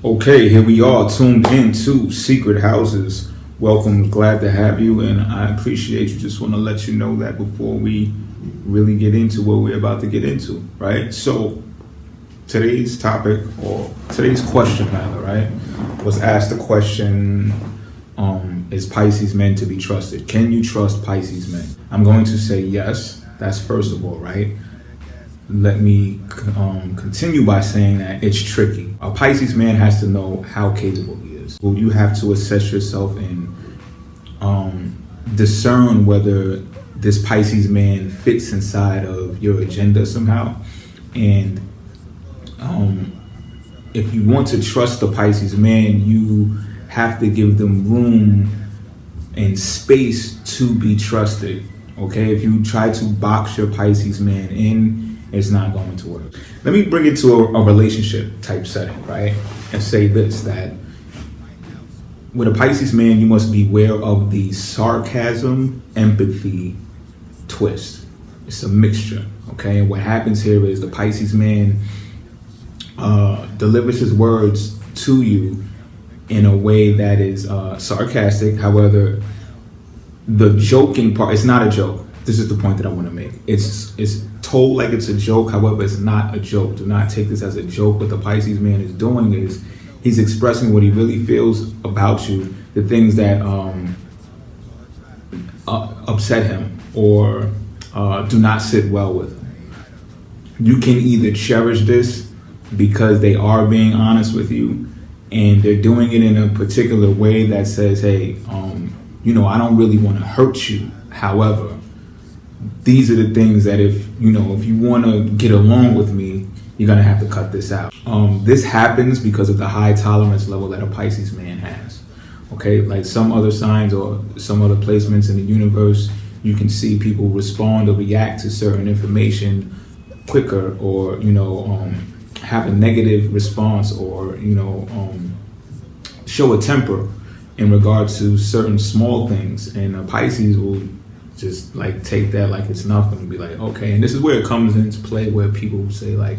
Okay, here we are, tuned into Secret Houses. Welcome, glad to have you, and I appreciate you. Just want to let you know that before we really get into what we're about to get into, right? So, today's topic, or today's question rather, right, was asked the question, is Pisces men to be trusted? Can you trust Pisces men? I'm going to say yes. That's first of all, right? Let me continue by saying that it's tricky. A Pisces man has to know how capable he is. Well, you have to assess yourself and discern whether this Pisces man fits inside of your agenda somehow. And if you want to trust the Pisces man, you have to give them room and space to be trusted. Okay, if you try to box your Pisces man in, it's not going to work. Let me bring it to a relationship type setting, right? And say this, that with a Pisces man, you must beware of the sarcasm, empathy twist. It's a mixture, okay? And what happens here is the Pisces man delivers his words to you in a way that is sarcastic. However, the joking part, it's not a joke. This is the point that I want to make. It's told like it's a joke. However, it's not a joke. Do not take this as a joke. What the Pisces man is doing is he's expressing what he really feels about you, the things that upset him or do not sit well with him. You can either cherish this because they are being honest with you and they're doing it in a particular way that says, hey, I don't really want to hurt you. However, these are the things that if you want to get along with me, you're going to have to cut this out. This happens because of the high tolerance level that a Pisces man has. Okay, like some other signs or some other placements in the universe, you can see people respond or react to certain information quicker, or have a negative response, or show a temper in regards to certain small things, and a Pisces will just like take that like it's nothing and be like, okay. And this is where it comes into play, where people say like,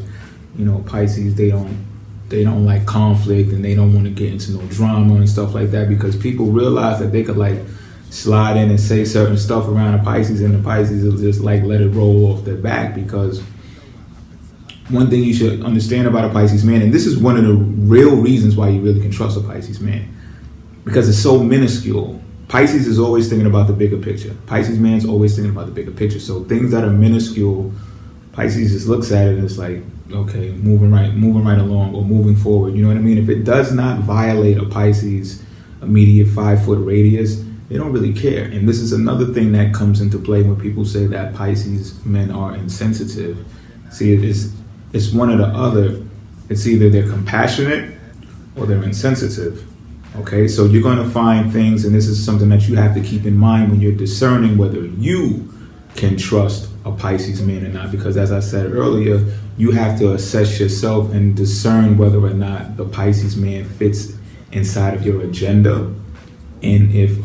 Pisces, they don't like conflict and they don't want to get into no drama and stuff like that, because people realize that they could like slide in and say certain stuff around a Pisces, and the Pisces will just like let it roll off their back. Because one thing you should understand about a Pisces man, and this is one of the real reasons why you really can trust a Pisces man, because it's so minuscule. Pisces is always thinking about the bigger picture. Pisces man's always thinking about the bigger picture. So things that are minuscule, Pisces just looks at it and it's like, okay, moving right along, or moving forward. You know what I mean? If it does not violate a Pisces immediate 5-foot radius, they don't really care. And this is another thing that comes into play when people say that Pisces men are insensitive. See, it's one or the other. It's either they're compassionate or they're insensitive. Okay, so you're going to find things, and this is something that you have to keep in mind when you're discerning whether you can trust a Pisces man or not. Because as I said earlier, you have to assess yourself and discern whether or not the Pisces man fits inside of your agenda, and if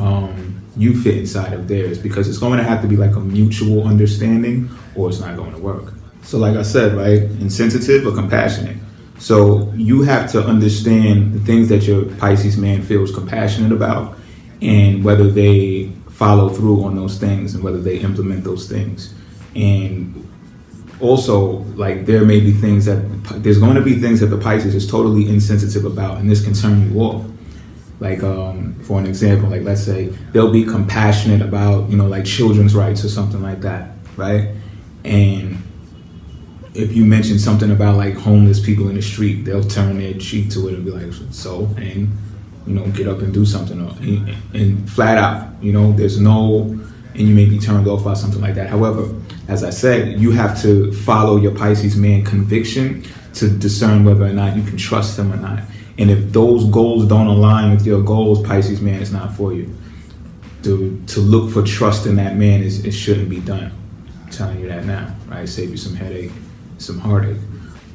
you fit inside of theirs, because it's going to have to be like a mutual understanding, or it's not going to work. So like I said, right, insensitive or compassionate. So you have to understand the things that your Pisces man feels compassionate about, and whether they follow through on those things and whether they implement those things. And also, like, there may be things that there's going to be things that the Pisces is totally insensitive about, and this can turn you off. Like, for an example, like, let's say they'll be compassionate about, like children's rights or something like that, right? And if you mention something about like homeless people in the street, they'll turn their cheek to it and be like, so, and get up and do something, and flat out, there's no, and you may be turned off by something like that. However, as I said, you have to follow your Pisces man conviction to discern whether or not you can trust them or not. And if those goals don't align with your goals, Pisces man is not for you. To look for trust in that man it shouldn't be done. I'm telling you that now, right? Save you some headache, some heartache.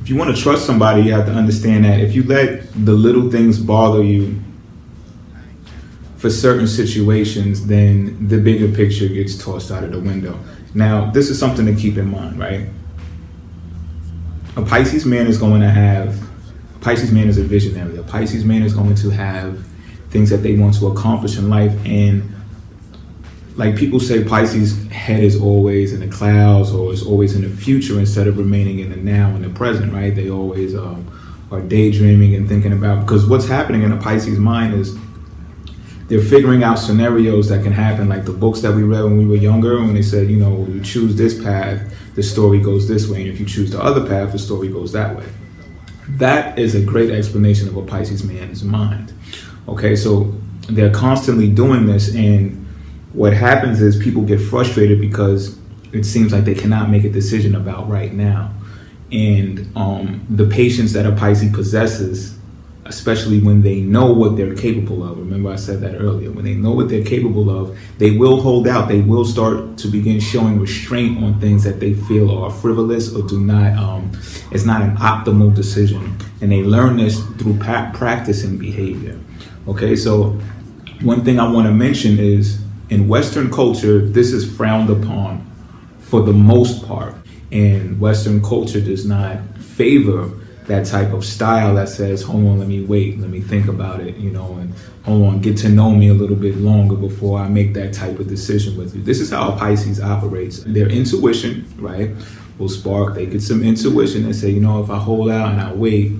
If you want to trust somebody, you have to understand that if you let the little things bother you for certain situations, then the bigger picture gets tossed out of the window. Now, this is something to keep in mind, right? A Pisces man is going to have Pisces man is a visionary. A Pisces man is going to have things that they want to accomplish in life. And like people say, Pisces head is always in the clouds or is always in the future instead of remaining in the now and the present, right? They always are daydreaming and thinking about, because what's happening in a Pisces mind is they're figuring out scenarios that can happen, like the books that we read when we were younger, when they said, you know, you choose this path, the story goes this way, and if you choose the other path, the story goes that way. That is a great explanation of a Pisces man's mind. Okay, so they're constantly doing this, and what happens is people get frustrated because it seems like they cannot make a decision about right now. And the patience that a Pisces possesses, especially when they know what they're capable of. Remember I said that earlier. When they know what they're capable of, they will hold out. They will start to begin showing restraint on things that they feel are frivolous or do not, it's not an optimal decision. And they learn this through practice and behavior. Okay, so one thing I want to mention is in Western culture, this is frowned upon for the most part. And Western culture does not favor that type of style that says, hold on, let me wait, let me think about it, you know, and hold on, get to know me a little bit longer before I make that type of decision with you. This is how a Pisces operates. Their intuition, right, will spark. They get some intuition and say, you know, if I hold out and I wait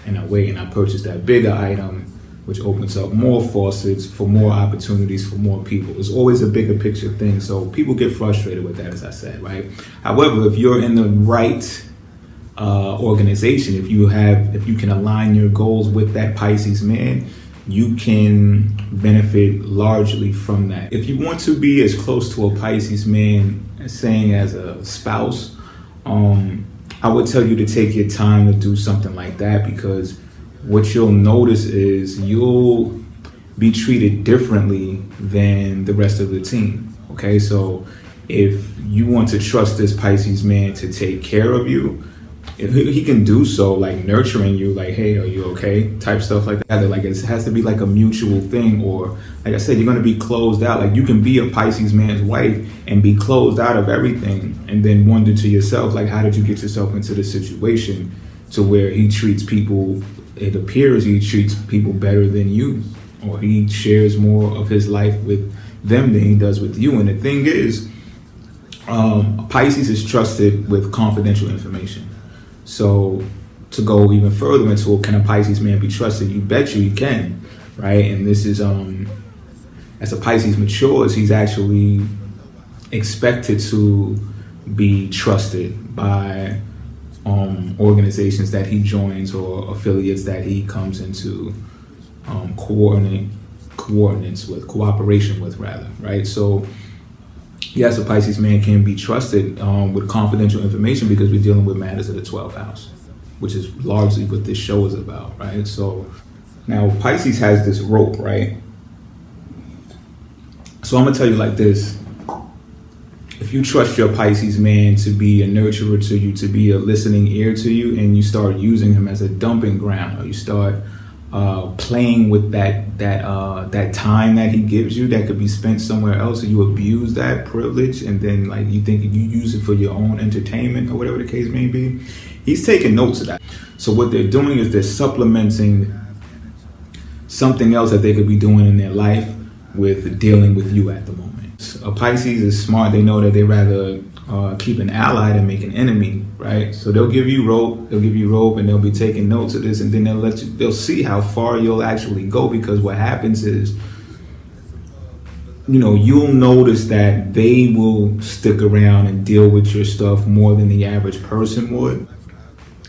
and I purchase that bigger item, which opens up more faucets for more opportunities for more people. It's always a bigger picture thing. So people get frustrated with that, as I said, right? However, if you're in the right organization, if you can align your goals with that Pisces man, you can benefit largely from that. If you want to be as close to a Pisces man, saying as a spouse, I would tell you to take your time to do something like that, because what you'll notice is you'll be treated differently than the rest of the team. Okay, so if you want to trust this Pisces man to take care of you, he can do so, like nurturing you, like, hey, are you okay, type stuff like that. Like, it has to be like a mutual thing, or like I said, you're going to be closed out. Like, you can be a Pisces man's wife and be closed out of everything, and then wonder to yourself, like, how did you get yourself into this situation to where he treats people, it appears he treats people better than you, or he shares more of his life with them than he does with you. And the thing is, Pisces is trusted with confidential information. So to go even further into, can a Pisces man be trusted? You bet you he can, right? And this is, as a Pisces matures, he's actually expected to be trusted by organizations that he joins or affiliates that he comes into cooperation with, right? So yes, a Pisces man can be trusted with confidential information, because we're dealing with matters of the 12th house, which is largely what this show is about, right? So now Pisces has this rope, right? So I'm gonna tell you like this. If you trust your Pisces man to be a nurturer to you, to be a listening ear to you, and you start using him as a dumping ground, or you start playing with that time that he gives you that could be spent somewhere else, and you abuse that privilege, and then like you think you use it for your own entertainment or whatever the case may be, he's taking notes of that. So what they're doing is they're supplementing something else that they could be doing in their life with dealing with you at the moment. A Pisces is smart. They know that they rather keep an ally than make an enemy, right? So they'll give you rope, and they'll be taking notes of this, and then they'll see how far you'll actually go, because what happens is, you know, you'll notice that they will stick around and deal with your stuff more than the average person would.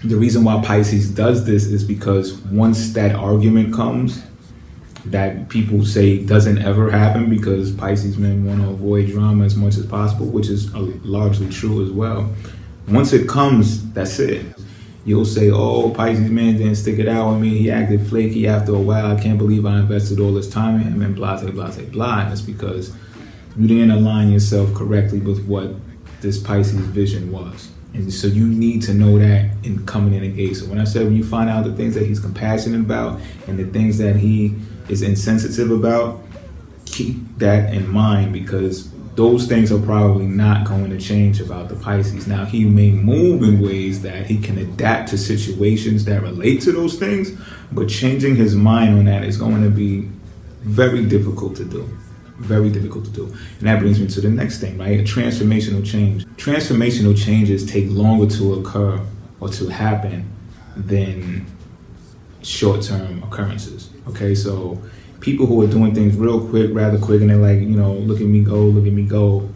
The reason why Pisces does this is because once that argument comes, that people say doesn't ever happen, because Pisces men want to avoid drama as much as possible, which is largely true as well. Once it comes, that's it. You'll say, oh, Pisces man didn't stick it out with me, he acted flaky after a while, I can't believe I invested all this time in him, and blah, blah, blah, blah. And it's because you didn't align yourself correctly with what this Pisces vision was. And so you need to know that in coming in a gate. So when I said, when you find out the things that he's compassionate about and the things that he is insensitive about, keep that in mind, because those things are probably not going to change about the Pisces. Now, he may move in ways that he can adapt to situations that relate to those things, but changing his mind on that is going to be very difficult to do. Very difficult to do. And that brings me to the next thing, right? A transformational change. Transformational changes take longer to occur or to happen than short-term occurrences. Okay, so people who are doing things real quick, rather quick, and they're like, look at me go, look at me go.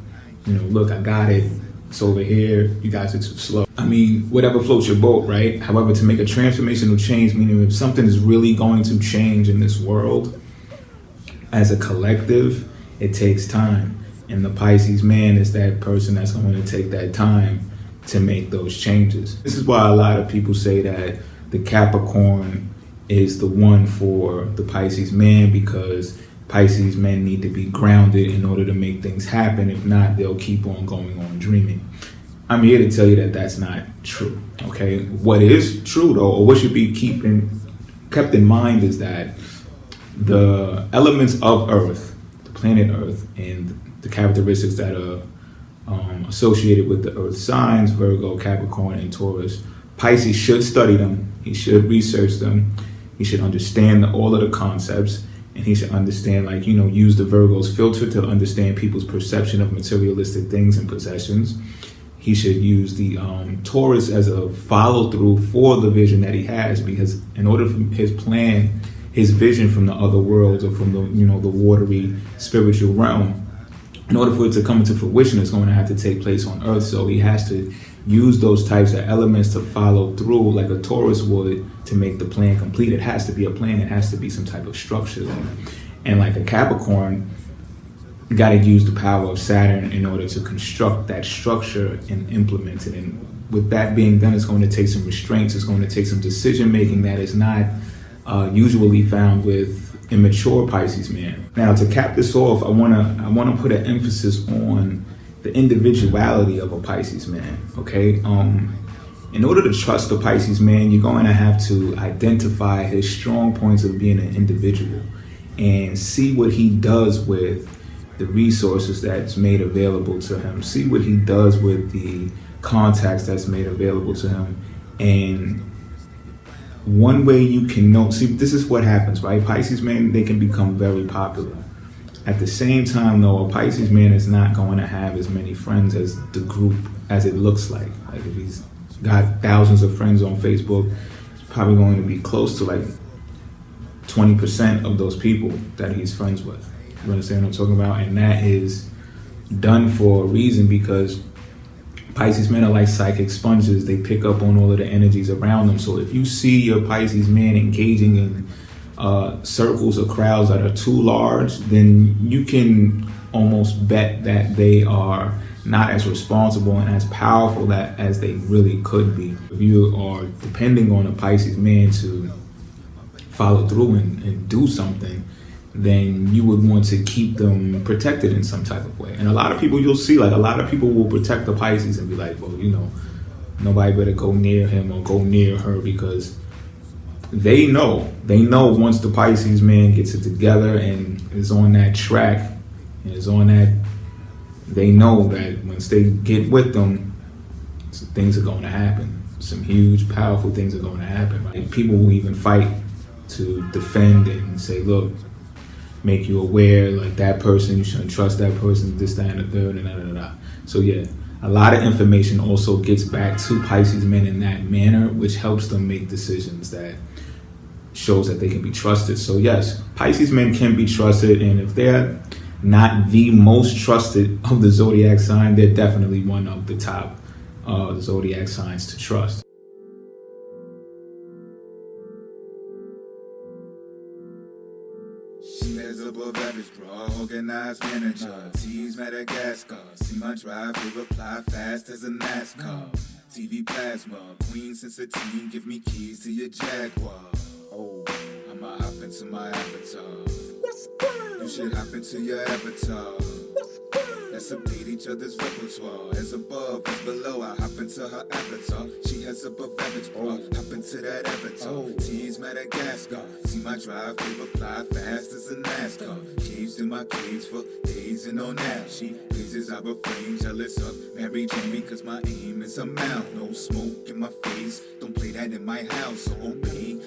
Look, I got it. It's over here. You guys are too slow. I mean, whatever floats your boat, right? However, to make a transformational change, meaning if something is really going to change in this world as a collective, it takes time. And the Pisces man is that person that's going to take that time to make those changes. This is why a lot of people say that the Capricorn is the one for the Pisces man, because Pisces men need to be grounded in order to make things happen. If not, they'll keep on going on dreaming. I'm here to tell you that that's not true, okay? What is true, though, or what should be kept in mind, is that the elements of Earth, the planet Earth, and the characteristics that are associated with the Earth signs, Virgo, Capricorn, and Taurus, Pisces should study them. He should research them. He should understand all of the concepts, and he should understand, use the Virgo's filter to understand people's perception of materialistic things and possessions. He should use the Taurus as a follow-through for the vision that he has, because in order for his plan, his vision from the other worlds, or from the watery spiritual realm, in order for it to come into fruition, it's going to have to take place on Earth. So he has to use those types of elements to follow through like a Taurus would to make the plan complete. It has to be a plan. It has to be some type of structure there. And like a Capricorn, you got to use the power of Saturn in order to construct that structure and implement it. And with that being done, it's going to take some restraints. It's going to take some decision making that is not usually found with immature Pisces man. Now, to cap this off, I wanna put an emphasis on the individuality of a Pisces man. Okay, in order to trust the Pisces man, you're going to have to identify his strong points of being an individual and see what he does with the resources that's made available to him. See what he does with the contacts that's made available to him. And one way you can know, see, this is what happens, right? Pisces men, they can become very popular. At the same time, though, a Pisces man is not going to have as many friends as the group as it looks like. Like if he's got thousands of friends on Facebook, it's probably going to be close to like 20% of those people that he's friends with. You understand what I'm talking about? And that is done for a reason, because Pisces men are like psychic sponges. They pick up on all of the energies around them. So if you see your Pisces man engaging in circles or crowds that are too large, then you can almost bet that they are not as responsible and as powerful as they really could be. If you are depending on a Pisces man to follow through and do something, then you would want to keep them protected in some type of way. And a lot of people, you'll see, like a lot of people will protect the Pisces and be like, well, nobody better go near him or go near her, because they know once the Pisces man gets it together and is on that track and is on that, they know that once they get with them, some things are going to happen. Some huge, powerful things are going to happen. Right? People will even fight to defend and say, look, make you aware, like that person, you shouldn't trust that person, this, that, and the third, and da. So yeah, a lot of information also gets back to Pisces men in that manner, which helps them make decisions that shows that they can be trusted. So yes, Pisces men can be trusted, and if they're not the most trusted of the zodiac sign, they're definitely one of the top zodiac signs to trust. Shares above average, bro. Organized manager. T's Madagascar. See my drive, they reply fast as a NASCAR. TV plasma. Queen since a teen, give me keys to your Jaguar. Oh, I'ma hop into my avatar. You should hop into your avatar. Let's update each other's repertoire. As above, as below, I hop into her avatar. She has above average, bro. Hop into that avatar. T's Madagascar. See my drive, they reply fast as a NASCAR. Caged in my cage for days and on that. She Jesus I refrain, jealous of Mary Jane because my aim is a mouth. No smoke in my face, don't play that in my house, so obey.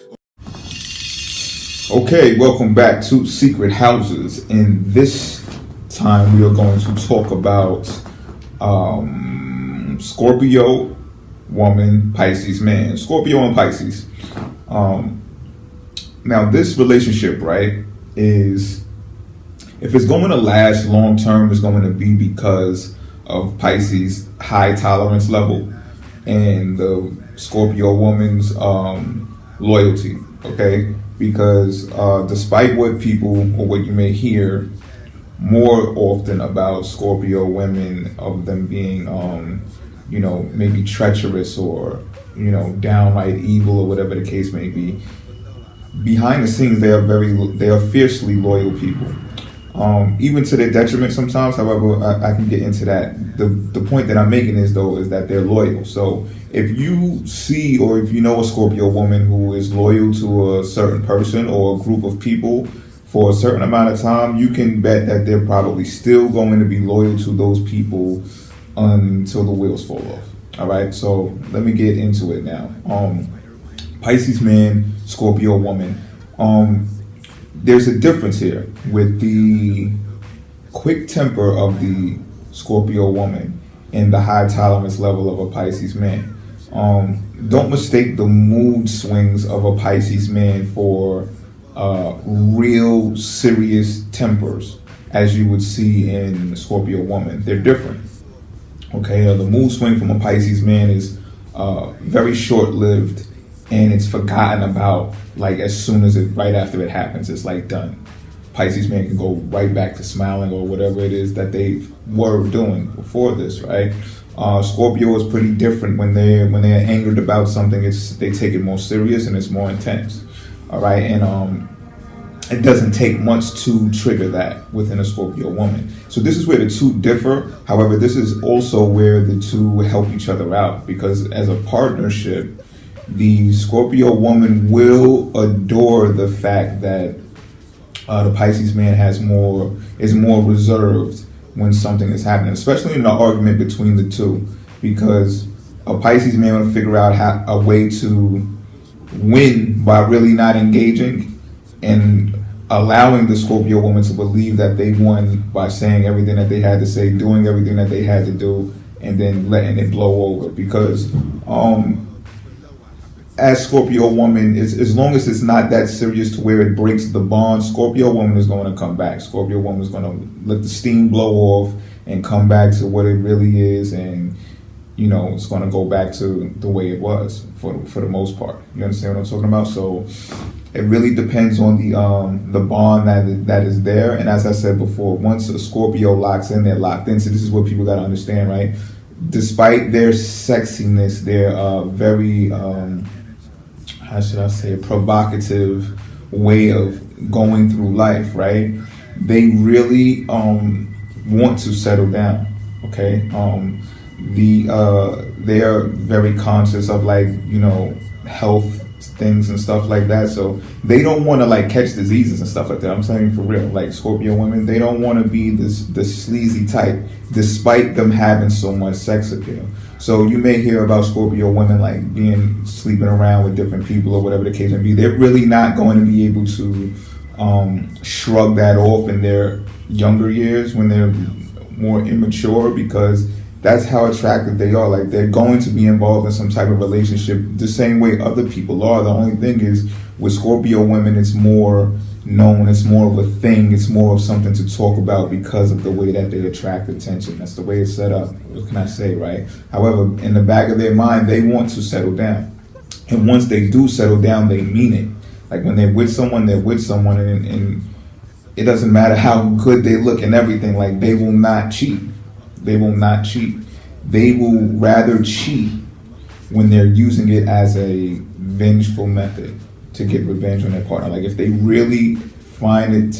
Okay, welcome back to Secret Houses. In this time, we are going to talk about Scorpio woman, Pisces man. Scorpio and Pisces. Now, this relationship, right, is, if it's going to last long term, it's going to be because of Pisces' high tolerance level and the Scorpio woman's loyalty, okay? Because despite what people or what you may hear more often about Scorpio women, of them being, maybe treacherous or, downright evil or whatever the case may be, behind the scenes they are fiercely loyal people, even to their detriment sometimes. However, I can get into that. The point that I'm making is that they're loyal. So if you see or if you know a Scorpio woman who is loyal to a certain person or a group of people for a certain amount of time, you can bet that they're probably still going to be loyal to those people until the wheels fall off. All right, so let me get into it now. Pisces man, Scorpio woman. There's a difference here with the quick temper of the Scorpio woman and the high tolerance level of a Pisces man. Don't mistake the mood swings of a Pisces man for real serious tempers as you would see in the Scorpio woman. They're different. Okay, the mood swing from a Pisces man is very short-lived, and it's forgotten about like as soon as right after it happens. It's like done. Pisces man can go right back to smiling or whatever it is that they were doing before this, right? Scorpio is pretty different. When they're angered about something, they take it more serious and it's more intense. All right, and it doesn't take much to trigger that within a Scorpio woman. So this is where the two differ. However, this is also where the two help each other out, because as a partnership, the Scorpio woman will adore the fact that the Pisces man is more reserved when something is happening, especially in an argument between the two, because a Pisces man will figure out a way to win by really not engaging and allowing the Scorpio woman to believe that they won by saying everything that they had to say, doing everything that they had to do, and then letting it blow over. Because as Scorpio woman, as long as it's not that serious to where it breaks the bond, Scorpio woman is going to come back. Scorpio woman is going to let the steam blow off and come back to what it really is, and it's going to go back to the way it was for the most part. You understand what I'm talking about? So it really depends on the bond that is there. And as I said before, once a Scorpio locks in, they're locked in. So this is what people got to understand, right? Despite their sexiness, they're very how should I say, a provocative way of going through life, right? They really want to settle down, okay? They are very conscious of health things and stuff like that, so they don't want to catch diseases and stuff like that. I'm saying for real, like Scorpio women, they don't want to be the sleazy type, despite them having so much sex appeal. So you may hear about Scorpio women sleeping around with different people or whatever the case may be. They're really not going to be able to shrug that off in their younger years when they're more immature, because that's how attractive they are. They're going to be involved in some type of relationship the same way other people are. The only thing is, with Scorpio women, it's more known, it's more of a thing, it's more of something to talk about because of the way that they attract attention. That's the way it's set up. What can I say, right? However, in the back of their mind, they want to settle down. And once they do settle down, they mean it. When they're with someone, and it doesn't matter how good they look and everything, they will not cheat. They will not cheat. They will rather cheat when they're using it as a vengeful method to get revenge on their partner. If they really find it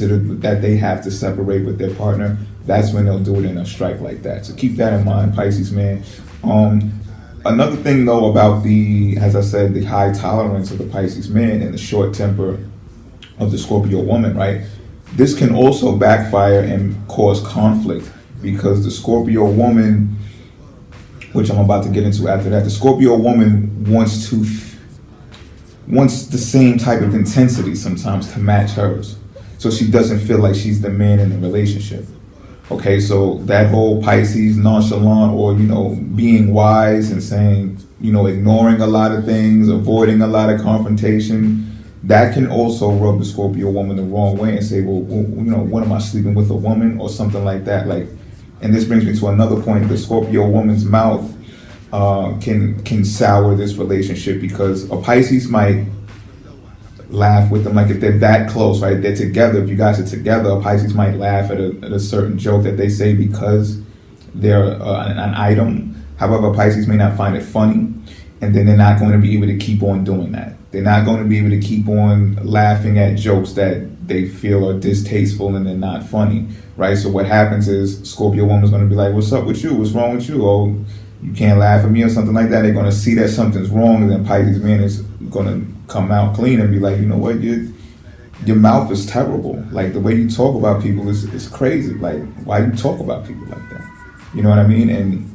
that they have to separate with their partner, that's when they'll do it in a strike like that. So keep that in mind, Pisces man. Another thing though about as I said, the high tolerance of the Pisces man and the short temper of the Scorpio woman, right? This can also backfire and cause conflict because the Scorpio woman, which I'm about to get into after that, the Scorpio woman wants the same type of intensity sometimes to match hers. So she doesn't feel like she's the man in the relationship. Okay, so that whole Pisces nonchalant, or, being wise and saying, ignoring a lot of things, avoiding a lot of confrontation, that can also rub the Scorpio woman the wrong way and say, well, what am I, sleeping with a woman or something like that? And this brings me to another point. The Scorpio woman's mouth can sour this relationship, because a Pisces might laugh with them, like if they're that close, right? They're together. If you guys are together, a Pisces might laugh at a certain joke that they say because they're an item. However, Pisces may not find it funny, and then they're not going to be able to keep on doing that. They're not going to be able to keep on laughing at jokes that they feel are distasteful and they're not funny, right? So what happens is Scorpio woman's going to be like, what's up with you? What's wrong with you? Oh, you can't laugh at me or something like that. They're going to see that something's wrong, and then Pisces man is going to come out clean and be like, you know what, your mouth is terrible. Like, the way you talk about people is crazy. Like, why do you talk about people like that? You know what I mean? And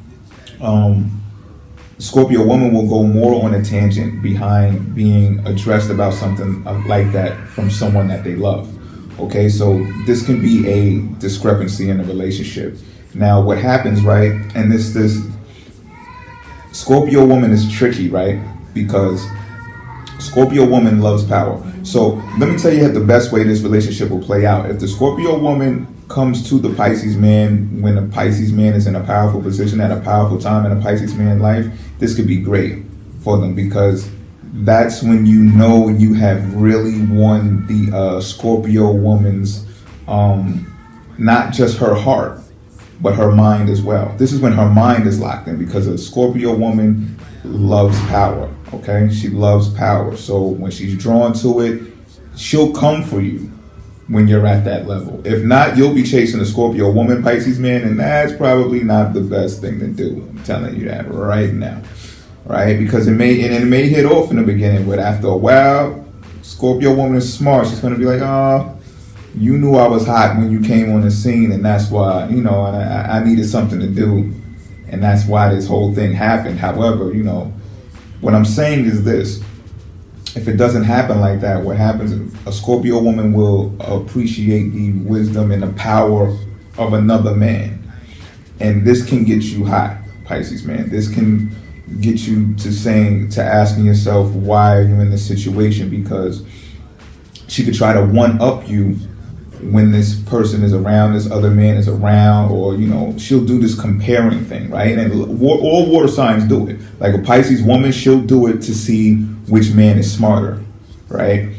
Scorpio woman will go more on a tangent behind being addressed about something like that from someone that they love. Okay, so this can be a discrepancy in a relationship. Now, what happens, right? And this Scorpio woman is tricky, right? Because Scorpio woman loves power. So let me tell you the best way this relationship will play out. If the Scorpio woman comes to the Pisces man when the Pisces man is in a powerful position at a powerful time in a Pisces man's life, this could be great for them, because that's when you have really won the Scorpio woman's, not just her heart, but her mind as well. This is when her mind is locked in, because a Scorpio woman loves power. Okay, she loves power. So when she's drawn to it, she'll come for you when you're at that level. If not, you'll be chasing a Scorpio woman, Pisces man, and that's probably not the best thing to do. I'm telling you that right now, right? Because it may hit off in the beginning, but after a while, Scorpio woman is smart. She's gonna be like, oh, you knew I was hot when you came on the scene, and that's why, and I needed something to do, and that's why this whole thing happened. However, what I'm saying is this: if it doesn't happen like that, what happens is a Scorpio woman will appreciate the wisdom and the power of another man. And this can get you hot, Pisces man. This can get you to asking yourself, why are you in this situation? Because she could try to one-up you when this person is around, this other man is around, or, she'll do this comparing thing, right? And all water signs do it. Like a Pisces woman, she'll do it to see which man is smarter, right?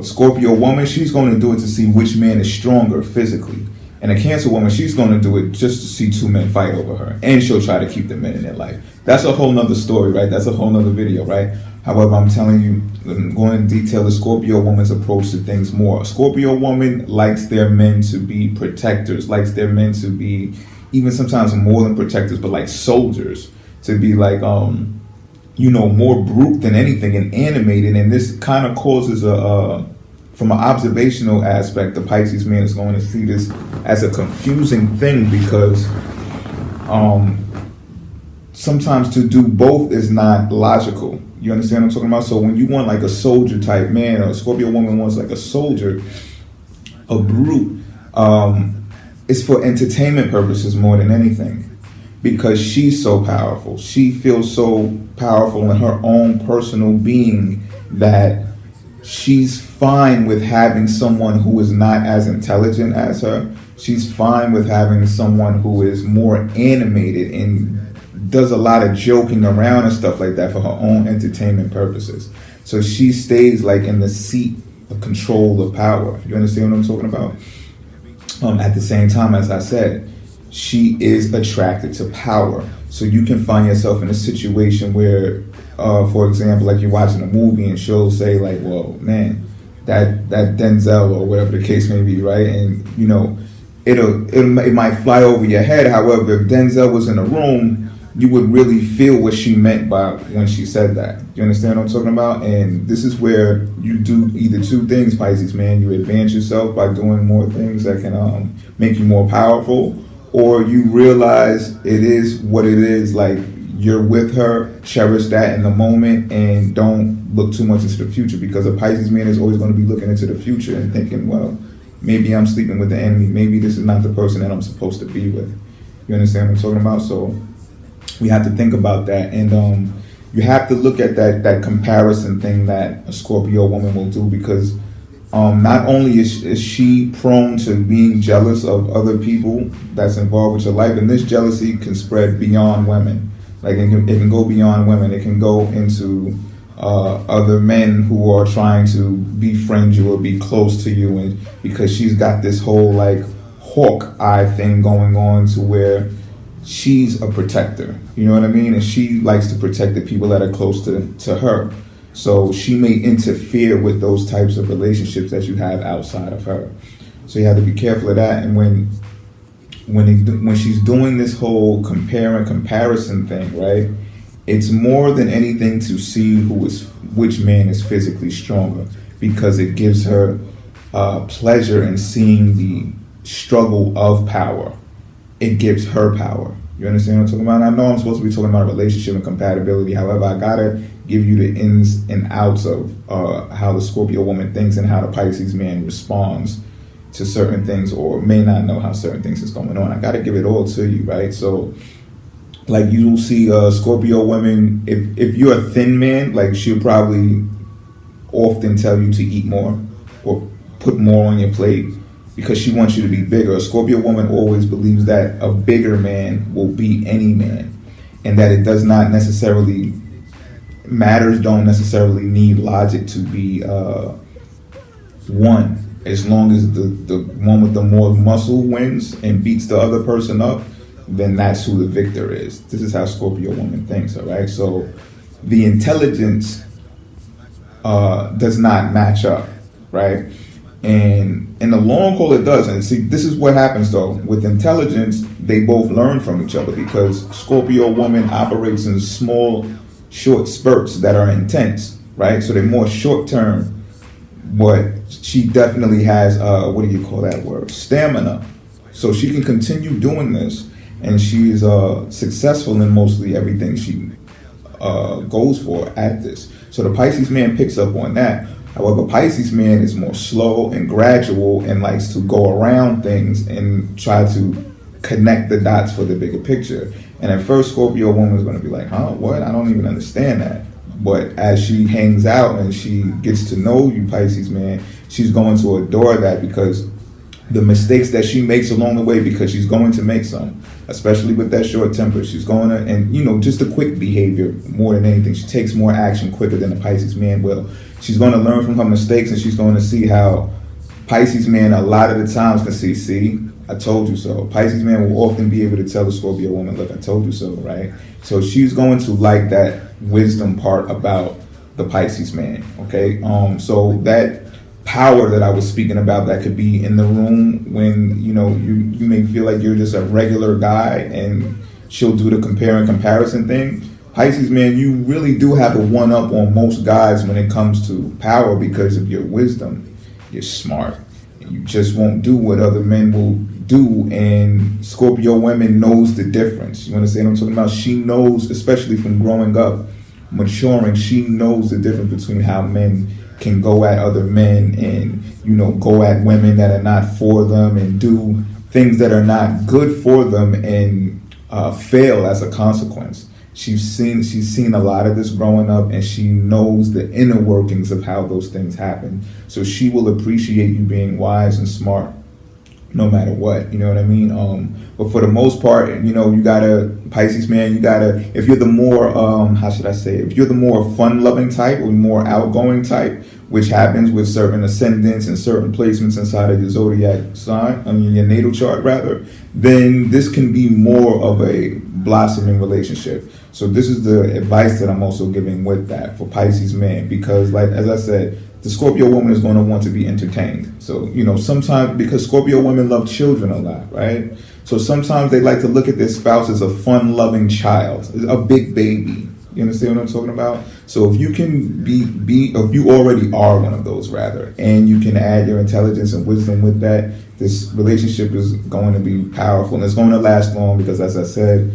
Scorpio woman, she's going to do it to see which man is stronger physically. And a Cancer woman, she's going to do it just to see two men fight over her. And she'll try to keep the men in their life. That's a whole nother story, right? That's a whole nother video, right? However, I'm telling you, I'm going to detail the Scorpio woman's approach to things more. A Scorpio woman likes their men to be protectors, likes their men to be even sometimes more than protectors, but like soldiers, to be like, more brute than anything and animated. And this kind of causes from an observational aspect, the Pisces man is going to see this as a confusing thing, because sometimes to do both is not logical. You understand what I'm talking about? So when you want like a soldier type man, or a Scorpio woman wants like a soldier, a brute, it's for entertainment purposes more than anything, because she's so powerful. She feels so powerful in her own personal being that she's fine with having someone who is not as intelligent as her. She's fine with having someone who is more animated and does a lot of joking around and stuff like that for her own entertainment purposes. So she stays like in the seat of control of power. You understand what I'm talking about? At the same time, as I said, she is attracted to power. So you can find yourself in a situation where, for example, like you're watching a movie and she'll say like, well, man, that Denzel or whatever the case may be, right? And it might fly over your head. However, if Denzel was in a room, you would really feel what she meant by when she said that. You understand what I'm talking about? And this is where you do either two things, Pisces, man. You advance yourself by doing more things that can make you more powerful, or you realize it is what it is. Like, you're with her, cherish that in the moment, and don't look too much into the future, because a Pisces man is always going to be looking into the future and thinking, well, maybe I'm sleeping with the enemy. Maybe this is not the person that I'm supposed to be with. You understand what I'm talking about? So we have to think about that, and you have to look at that comparison thing that a Scorpio woman will do, because not only is she prone to being jealous of other people that's involved with your life, and this jealousy can spread beyond women. Like, it can go beyond women. It can go into other men who are trying to befriend you or be close to you, and because she's got this whole like hawk eye thing going on, to where she's a protector, you know what I mean? And she likes to protect the people that are close to her. So she may interfere with those types of relationships that you have outside of her. So you have to be careful of that. And when she's doing this whole compare and comparison thing, right? It's more than anything to see which man is physically stronger, because it gives her pleasure in seeing the struggle of power. It gives her power. You understand what I'm talking about? And I know I'm supposed to be talking about relationship and compatibility. However, I gotta give you the ins and outs of how the Scorpio woman thinks and how the Pisces man responds to certain things, or may not know how certain things is going on. I gotta give it all to you, right? So, like, you will see Scorpio women, if you're a thin man, like, she'll probably often tell you to eat more or put more on your plate, because she wants you to be bigger. A Scorpio woman always believes that a bigger man will beat any man, and that it does not necessarily, matters don't necessarily need logic to be won. As long as the one with the more muscle wins and beats the other person up, then that's who the victor is. This is how Scorpio woman thinks, all right? So the intelligence does not match up, right? And in the long haul, it does. And see, this is what happens, though. With intelligence, they both learn from each other, because Scorpio woman operates in small, short spurts that are intense, right? So they're more short-term, but she definitely has, what do you call that word? Stamina. So she can continue doing this, and she's successful in mostly everything she goes for at this. So the Pisces man picks up on that. However, Pisces man is more slow and gradual and likes to go around things and try to connect the dots for the bigger picture. And at first, Scorpio woman is going to be like, huh, what? I don't even understand that. But as she hangs out and she gets to know you, Pisces man, she's going to adore that, because the mistakes that she makes along the way, because she's going to make some, especially with that short temper. She's going to, and just a quick behavior more than anything. She takes more action quicker than a Pisces man will. She's going to learn from her mistakes, and she's going to see how Pisces man a lot of the times can see, I told you so. Pisces man will often be able to tell the Scorpio woman, look, I told you so, right? So she's going to like that wisdom part about the Pisces man, okay? So that power that I was speaking about, that could be in the room when, you may feel like you're just a regular guy, and she'll do the compare and comparison thing. Pisces man, you really do have a one-up on most guys when it comes to power, because of your wisdom. You're smart. You just won't do what other men will do, and Scorpio women knows the difference. You understand what I'm talking about? She knows, especially from growing up, maturing, she knows the difference between how men can go at other men and, go at women that are not for them, and do things that are not good for them, and fail as a consequence. She's seen a lot of this growing up, and she knows the inner workings of how those things happen. So she will appreciate you being wise and smart no matter what, you know what I mean? But for the most part, you gotta, Pisces man, if you're the more, if you're the more fun-loving type or more outgoing type, which happens with certain ascendants and certain placements inside of your zodiac sign, your natal chart rather, then this can be more of a blossoming relationship. So this is the advice that I'm also giving with that for Pisces man, because like, as I said, the Scorpio woman is going to want to be entertained. So, sometimes, because Scorpio women love children a lot, right? So sometimes they like to look at their spouse as a fun-loving child, a big baby. You understand what I'm talking about? So if you can if you already are one of those rather, and you can add your intelligence and wisdom with that, this relationship is going to be powerful and it's going to last long because, as I said,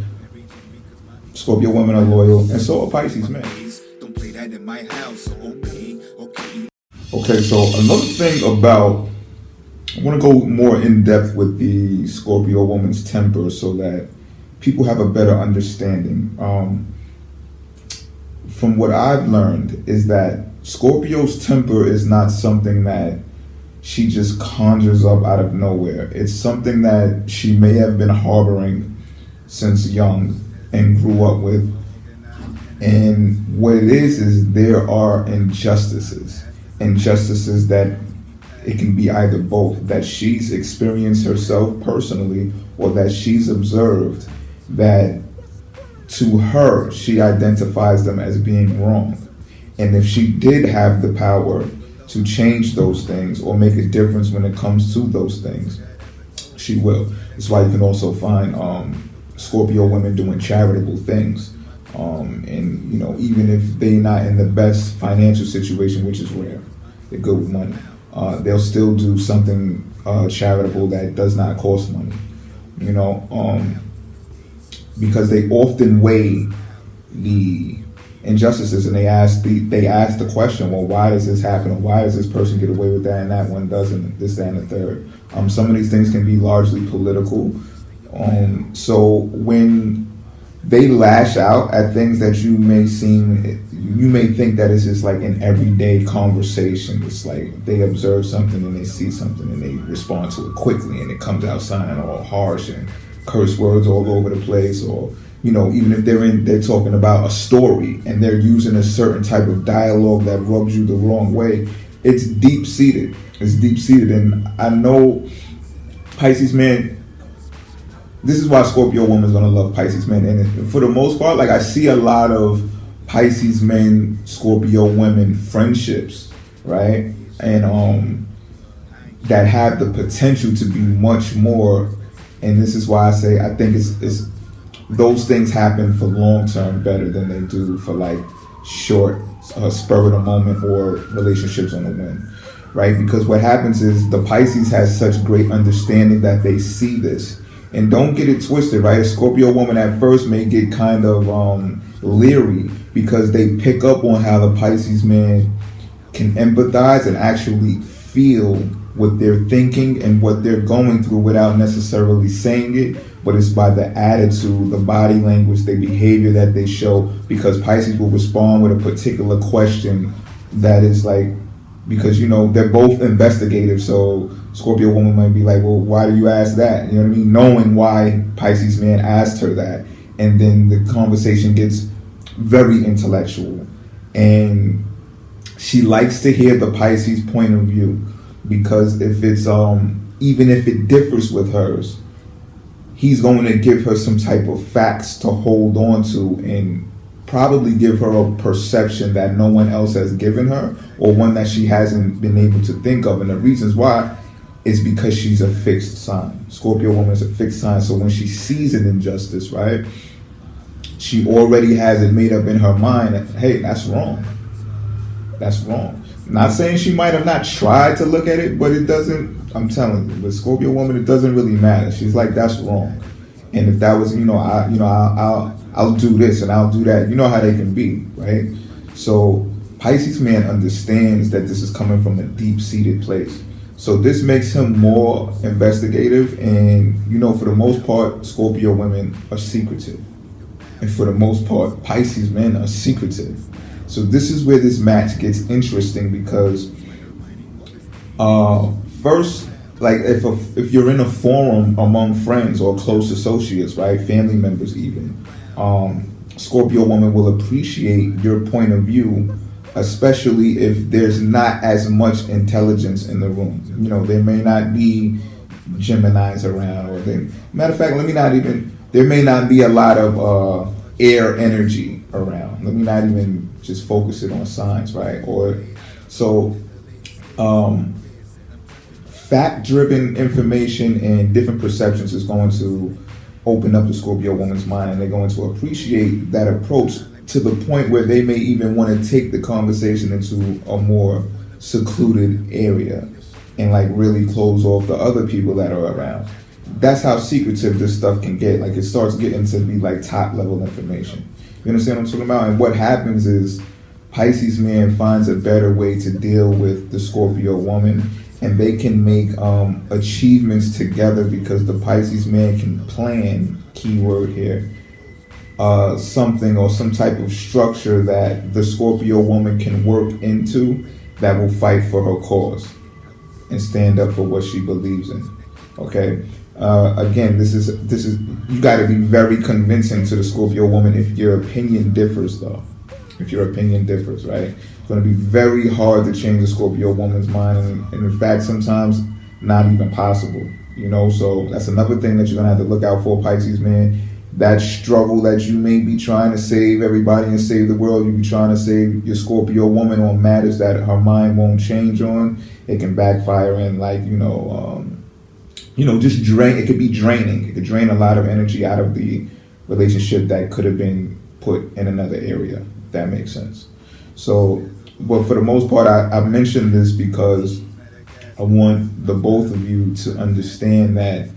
Scorpio women are loyal, and so are Pisces men. Don't play that in my house, okay. Okay, so another thing about, I want to go more in depth with the Scorpio woman's temper so that people have a better understanding. From what I've learned is that Scorpio's temper is not something that she just conjures up out of nowhere. It's something that she may have been harboring since young and grew up with. And what it is there are injustices that it can be either both, that she's experienced herself personally or that she's observed that to her, she identifies them as being wrong. And if she did have the power to change those things or make a difference when it comes to those things, she will. That's why you can also find Scorpio women doing charitable things. And, even if they're not in the best financial situation, which is rare, they're good with money, they'll still do something charitable that does not cost money. Because they often weigh the injustices and they ask the question, well, why does this happen? Or why does this person get away with that and that one doesn't? This, that, and the third. Some of these things can be largely political. So when they lash out at things that you may think that it's just like an everyday conversation. It's like they observe something and they see something and they respond to it quickly and it comes out sounding all harsh and curse words all over the place, or even if they're talking about a story and they're using a certain type of dialogue that rubs you the wrong way, it's deep seated. And I know Pisces men, this is why Scorpio women is gonna love Pisces men. And for the most part, like I see a lot of Pisces men, Scorpio women friendships, right? And that have the potential to be much more. And this is why I say I think it's those things happen for long term better than they do for like short spur of the moment or relationships on the whim, right? Because what happens is the Pisces has such great understanding that they see this. And don't get it twisted, right? A Scorpio woman at first may get kind of leery because they pick up on how the Pisces man can empathize and actually feel what they're thinking and what they're going through without necessarily saying it, but it's by the attitude, the body language, the behavior that they show, because Pisces will respond with a particular question that is like, because they're both investigative, so Scorpio woman might be like, well, why do you ask that? You know what I mean? Knowing why Pisces man asked her that, and then the conversation gets very intellectual, and she likes to hear the Pisces point of view. Because if it's even if it differs with hers, he's going to give her some type of facts to hold on to and probably give her a perception that no one else has given her, or one that she hasn't been able to think of. And the reasons why is because she's a fixed sign. Scorpio woman is a fixed sign, so when she sees an injustice, right, she already has it made up in her mind that, hey, that's wrong. That's wrong. Not saying she might have not tried to look at it, but it doesn't, I'm telling you, with Scorpio woman, it doesn't really matter. She's like, that's wrong. And if that was, I'll do this and I'll do that. You know how they can be, right? So Pisces man understands that this is coming from a deep-seated place. So this makes him more investigative, and for the most part, Scorpio women are secretive. And for the most part, Pisces men are secretive. So this is where this match gets interesting because first, like if you're in a forum among friends or close associates, right, family members even, Scorpio woman will appreciate your point of view, especially if there's not as much intelligence in the room. There may not be Geminis around, or matter of fact, there may not be a lot of air energy around. Let me not even just focus it on signs, right? Or so fact-driven information and different perceptions is going to open up the Scorpio woman's mind, and they're going to appreciate that approach to the point where they may even want to take the conversation into a more secluded area and like really close off the other people that are around. That's how secretive this stuff can get. Like, it starts getting to be like top level information. You understand what I'm talking about? And what happens is Pisces man finds a better way to deal with the Scorpio woman, and they can make achievements together because the Pisces man can plan, keyword here, something or some type of structure that the Scorpio woman can work into that will fight for her cause and stand up for what she believes in. Okay. Again, this is you got to be very convincing to the Scorpio woman if your opinion differs, though. If your opinion differs, right? It's going to be very hard to change the Scorpio woman's mind, and in fact, sometimes not even possible. You know, so that's another thing that you're going to have to look out for, Pisces man. That struggle that you may be trying to save everybody and save the world, you be trying to save your Scorpio woman on matters that her mind won't change on. It can backfire and just drain. It could be draining. It could drain a lot of energy out of the relationship that could have been put in another area, if that makes sense. So, but for the most part, I mentioned this because I want the both of you to understand that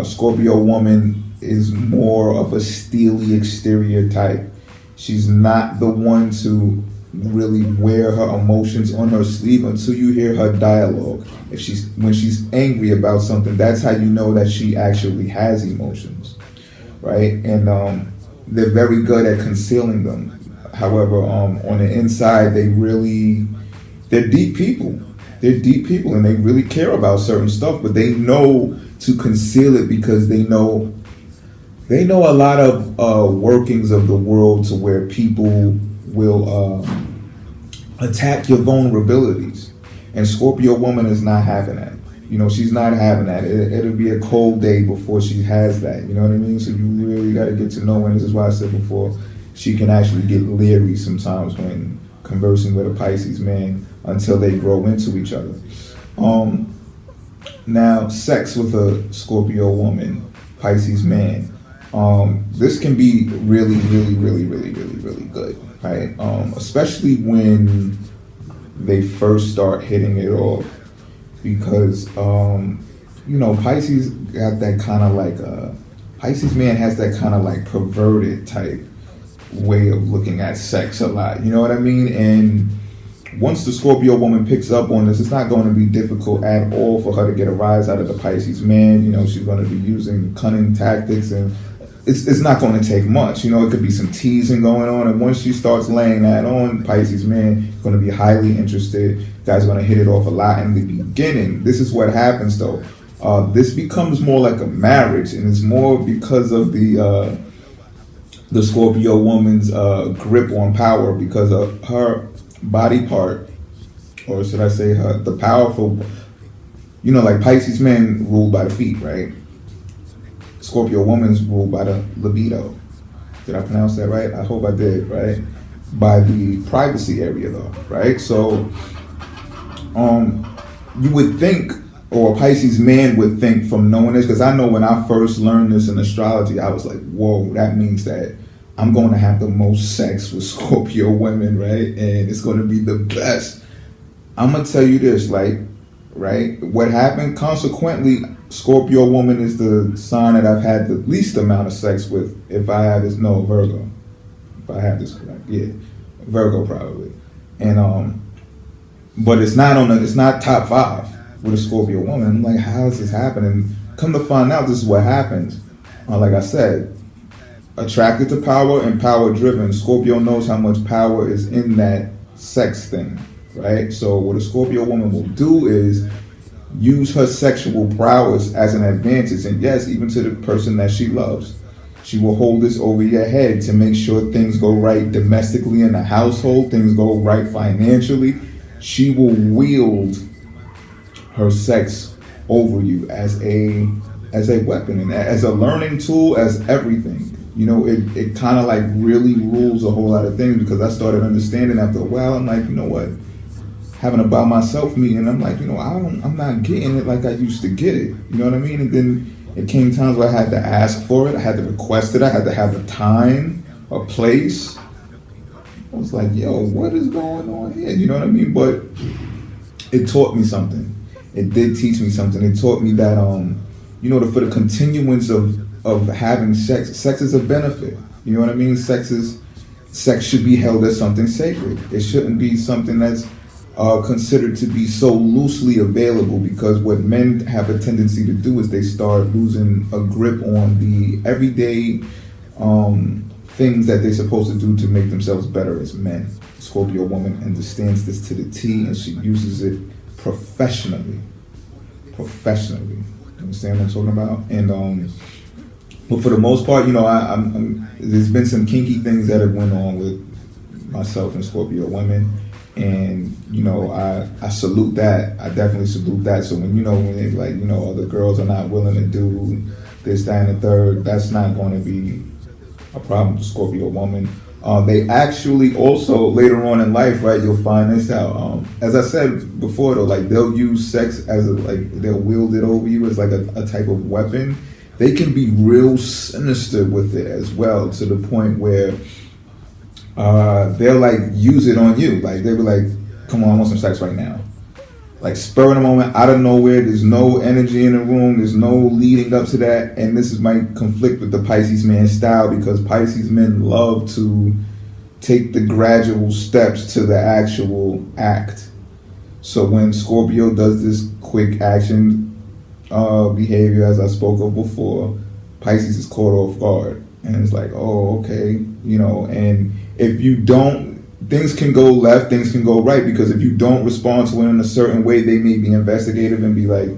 Scorpio woman is more of a steely exterior type. She's not the one to really wear her emotions on her sleeve until you hear her dialogue. When she's angry about something, that's how you know that she actually has emotions, right? And they're very good at concealing them. However, on the inside, they're deep people. They're deep people, and they really care about certain stuff, but they know to conceal it because they know a lot of workings of the world to where people will attack your vulnerabilities. And Scorpio woman is not having that. You know, she's not having that. It'll be a cold day before she has that. You know what I mean? So you really got to get to know her. And this is why I said before, she can actually get leery sometimes when conversing with a Pisces man until they grow into each other. Now, sex with a Scorpio woman, Pisces man, this can be really, really, really, really, really, really good, right? Especially when they first start hitting it off, because Pisces got that kind of like Pisces man has that kind of like perverted type way of looking at sex a lot. You know what I mean? And once the Scorpio woman picks up on this, it's not going to be difficult at all for her to get a rise out of the Pisces man. You know, she's going to be using cunning tactics, and it's not going to take much. You know, it could be some teasing going on, and once she starts laying that on, Pisces man is going to be highly interested. Guys are going to hit it off a lot in the beginning. This is what happens though. This becomes more like a marriage, and it's more because of the Scorpio woman's grip on power, because of her body part, or should I say the powerful, like Pisces men ruled by the feet, right? Scorpio woman's ruled by the libido. Did I pronounce that right? I hope I did, right? By the privacy area though, right? So you would think, or a Pisces man would think from knowing this, because I know when I first learned this in astrology, I was like, whoa, that means that I'm going to have the most sex with Scorpio women, right? And it's going to be the best. I'm going to tell you this, right? What happened? Consequently, Scorpio woman is the sign that I've had the least amount of sex with. If I have this, no, Virgo. If I have this correct, yeah, Virgo probably. And but it's not top 5 with a Scorpio woman. I'm like, how is this happening? Come to find out, this is what happens. Like I said, attracted to power and power driven. Scorpio knows how much power is in that sex thing, right? So what a Scorpio woman will do is use her sexual prowess as an advantage, and yes, even to the person that she loves. She will hold this over your head to make sure things go right domestically in the household, things go right financially. She will wield her sex over you as a weapon and as a learning tool, as everything. It kind of like really rules a whole lot of things, because I started understanding after a while. I'm like, you know what? having a by myself meeting, and I'm like, I'm not getting it like I used to get it. You know what I mean? And then it came times where I had to ask for it, I had to request it, I had to have a time, a place. I was like, yo, what is going on here? You know what I mean? But it taught me something. It did teach me something. It taught me that, for the continuance of having sex is a benefit. You know what I mean? Sex should be held as something sacred. It shouldn't be something that's considered to be so loosely available, because what men have a tendency to do is they start losing a grip on the everyday things that they're supposed to do to make themselves better as men. Scorpio woman understands this to the T, and she uses it professionally. You understand what I'm talking about? And but for the most part, I'm there's been some kinky things that have went on with myself and Scorpio women, and I salute that. I definitely salute that. So when it's like other girls are not willing to do this, that, and the third, that's not going to be a problem with Scorpio woman. They actually also later on in life, right? You'll find this out. As I said before, though, like they'll use sex as they'll wield it over you as like a type of weapon. They can be real sinister with it as well, to the point where they'll like use it on you. Like they'll be like, "Come on, I want some sex right now." Like spur of the moment, out of nowhere. There's no energy in the room. There's no leading up to that. And this might conflict with the Pisces man style, because Pisces men love to take the gradual steps to the actual act. So when Scorpio does this quick action behavior, as I spoke of before, Pisces is caught off guard. And it's like, oh, okay, and if you don't, things can go left, things can go right, because if you don't respond to it in a certain way, they may be investigative and be like,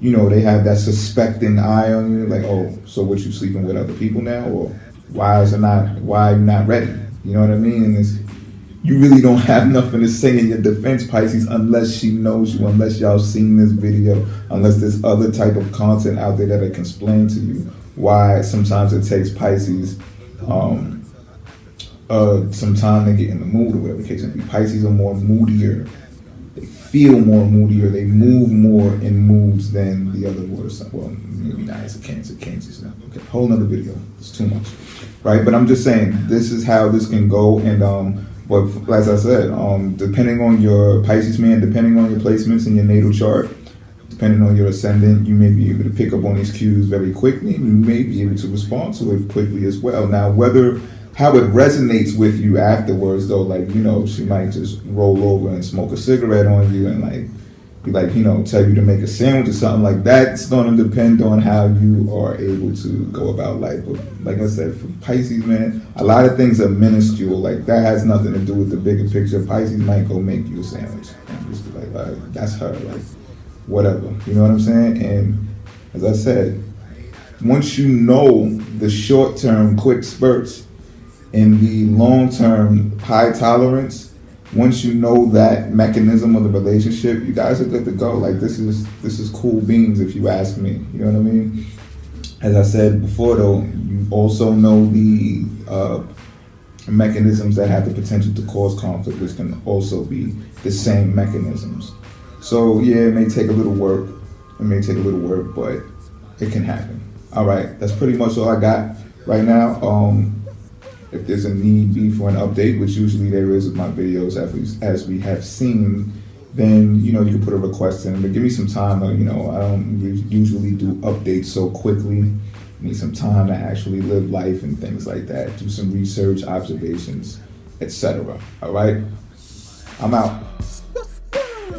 they have that suspecting eye on you, like, oh, so what, you sleeping with other people now, or why are you not ready? You know what I mean? And you really don't have nothing to say in your defense, Pisces, unless she knows you, unless y'all seen this video, unless there's other type of content out there that I can explain to you why sometimes it takes Pisces some time to get in the mood, or whatever the case may be. Pisces are more moodier. They feel more moodier. They move more in moods than the other water sign. Well, maybe not. It's a Cancer. Cancer's not. Okay, whole nother video. It's too much, right? But I'm just saying, this is how this can go. And but as I said, depending on your Pisces man, depending on your placements in your natal chart, depending on your ascendant, you may be able to pick up on these cues very quickly. You may be able to respond to it quickly as well. Now, how it resonates with you afterwards, though, like, she might just roll over and smoke a cigarette on you and be like, tell you to make a sandwich or something like that. It's going to depend on how you are able to go about life. But like I said, for Pisces, man, a lot of things are minuscule. Like, that has nothing to do with the bigger picture. Pisces might go make you a sandwich and just be like, that's her, like, whatever. You know what I'm saying? And as I said, once you know the short-term quick spurts in the long-term high tolerance, once you know that mechanism of the relationship, you guys are good to go. Like, this is cool beans, if you ask me. You know what I mean? As I said before, though, you also know the mechanisms that have the potential to cause conflict, which can also be the same mechanisms. So yeah, it may take a little work. But it can happen. All right, that's pretty much all I got right now. If there's a need be for an update, which usually there is with my videos, as we have seen, then you can put a request in. But give me some time. I don't usually do updates so quickly. I need some time to actually live life and things like that. Do some research, observations, etc. All right, I'm out.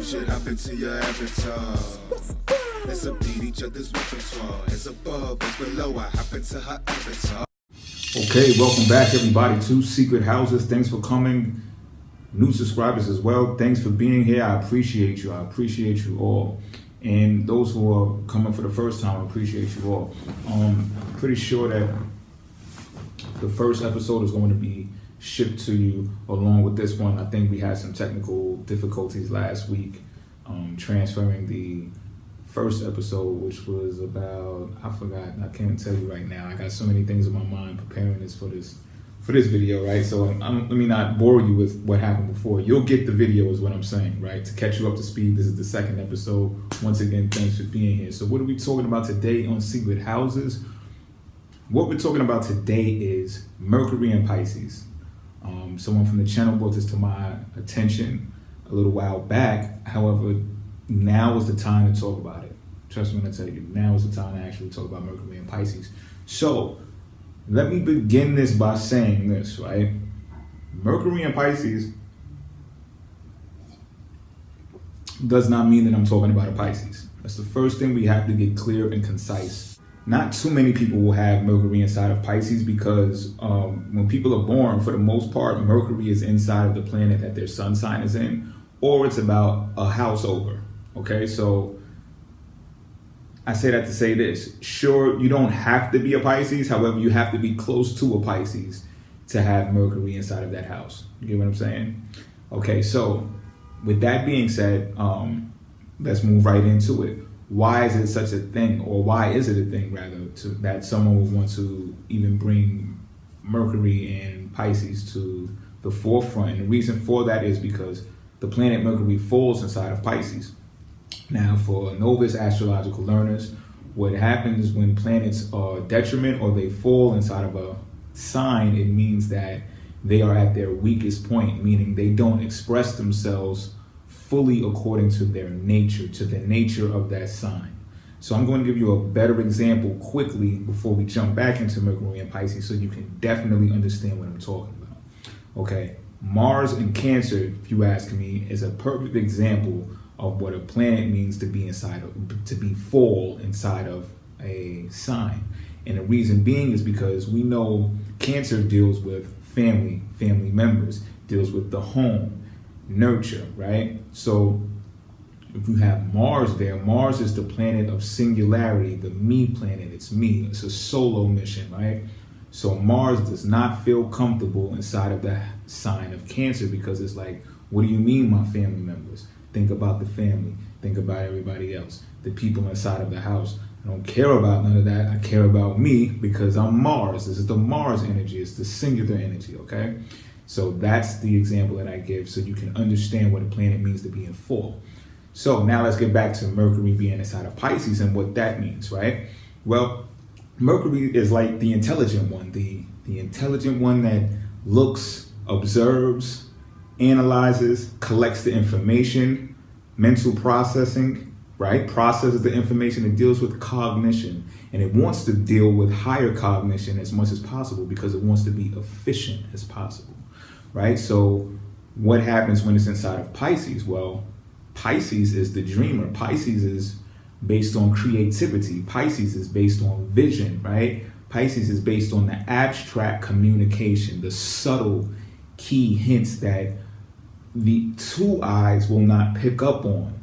Shit happen to your avatar. Let's update each other's repertoire. As above, as below, I happen to her avatar. Okay, welcome back, everybody, to Secret Houses. Thanks for coming. New subscribers as well. Thanks for being here. I appreciate you. I appreciate you all. And those who are coming for the first time, I appreciate you all. I'm pretty sure that the first episode is going to be shipped to you along with this one. I think we had some technical difficulties last week transferring the first episode, which was about, I forgot, I can't tell you right now. I got so many things in my mind preparing this for this for this video, right? So let me not bore you with what happened before. You'll get the video is what I'm saying, right? To catch you up to speed, this is the second episode. Once again, thanks for being here. So what are we talking about today on Secret Houses? What we're talking about today is Mercury and Pisces. Someone from the channel brought this to my attention a little while back. However, now is the time to talk about it. Trust me when I tell you, now is the time to actually talk about Mercury and Pisces. So let me begin this by saying this, right? Mercury and Pisces does not mean that I'm talking about a Pisces. That's the first thing we have to get clear and concise. Not too many people will have Mercury inside of Pisces because when people are born, for the most part, Mercury is inside of the planet that their sun sign is in, or it's about a house over. Okay, so I say that to say this. Sure, you don't have to be a Pisces. However, you have to be close to a Pisces to have Mercury inside of that house. You get what I'm saying? Okay, so with that being said, let's move right into it. Why is it such a thing, or why is it a thing, rather, that someone would want to even bring Mercury and Pisces to the forefront? And the reason for that is because the planet Mercury falls inside of Pisces. Now, for novice astrological learners, what happens when planets are detriment or they fall inside of a sign, it means that they are at their weakest point, meaning they don't express themselves fully according to their nature, to the nature of that sign. So I'm going to give you a better example quickly before we jump back into Mercury and Pisces so you can definitely understand what I'm talking about. Okay, Mars in Cancer, if you ask me, is a perfect example of what a planet means to be inside of, to be fall inside of a sign. And the reason being is because we know Cancer deals with family members, deals with the home, nurture, right? So if you have Mars there, Mars is the planet of singularity, the me planet. It's me. It's a solo mission, right? So Mars does not feel comfortable inside of the sign of Cancer because it's like, what do you mean, my family members? Think about the family. Think about everybody else, the people inside of the house. I don't care about none of that. I care about me because I'm Mars. This is the Mars energy. It's the singular energy, okay? So that's the example that I give so you can understand what a planet means to be in fall. So now let's get back to Mercury being inside of Pisces and what that means, right? Well, Mercury is like the intelligent one, the intelligent one that looks, observes, analyzes, collects the information, mental processing, right? Processes the information. It deals with cognition, and it wants to deal with higher cognition as much as possible because it wants to be efficient as possible, right? So what happens when it's inside of Pisces? Well, Pisces is the dreamer. Pisces is based on creativity. Pisces is based on vision, right? Pisces is based on the abstract communication, the subtle key hints that the two eyes will not pick up on,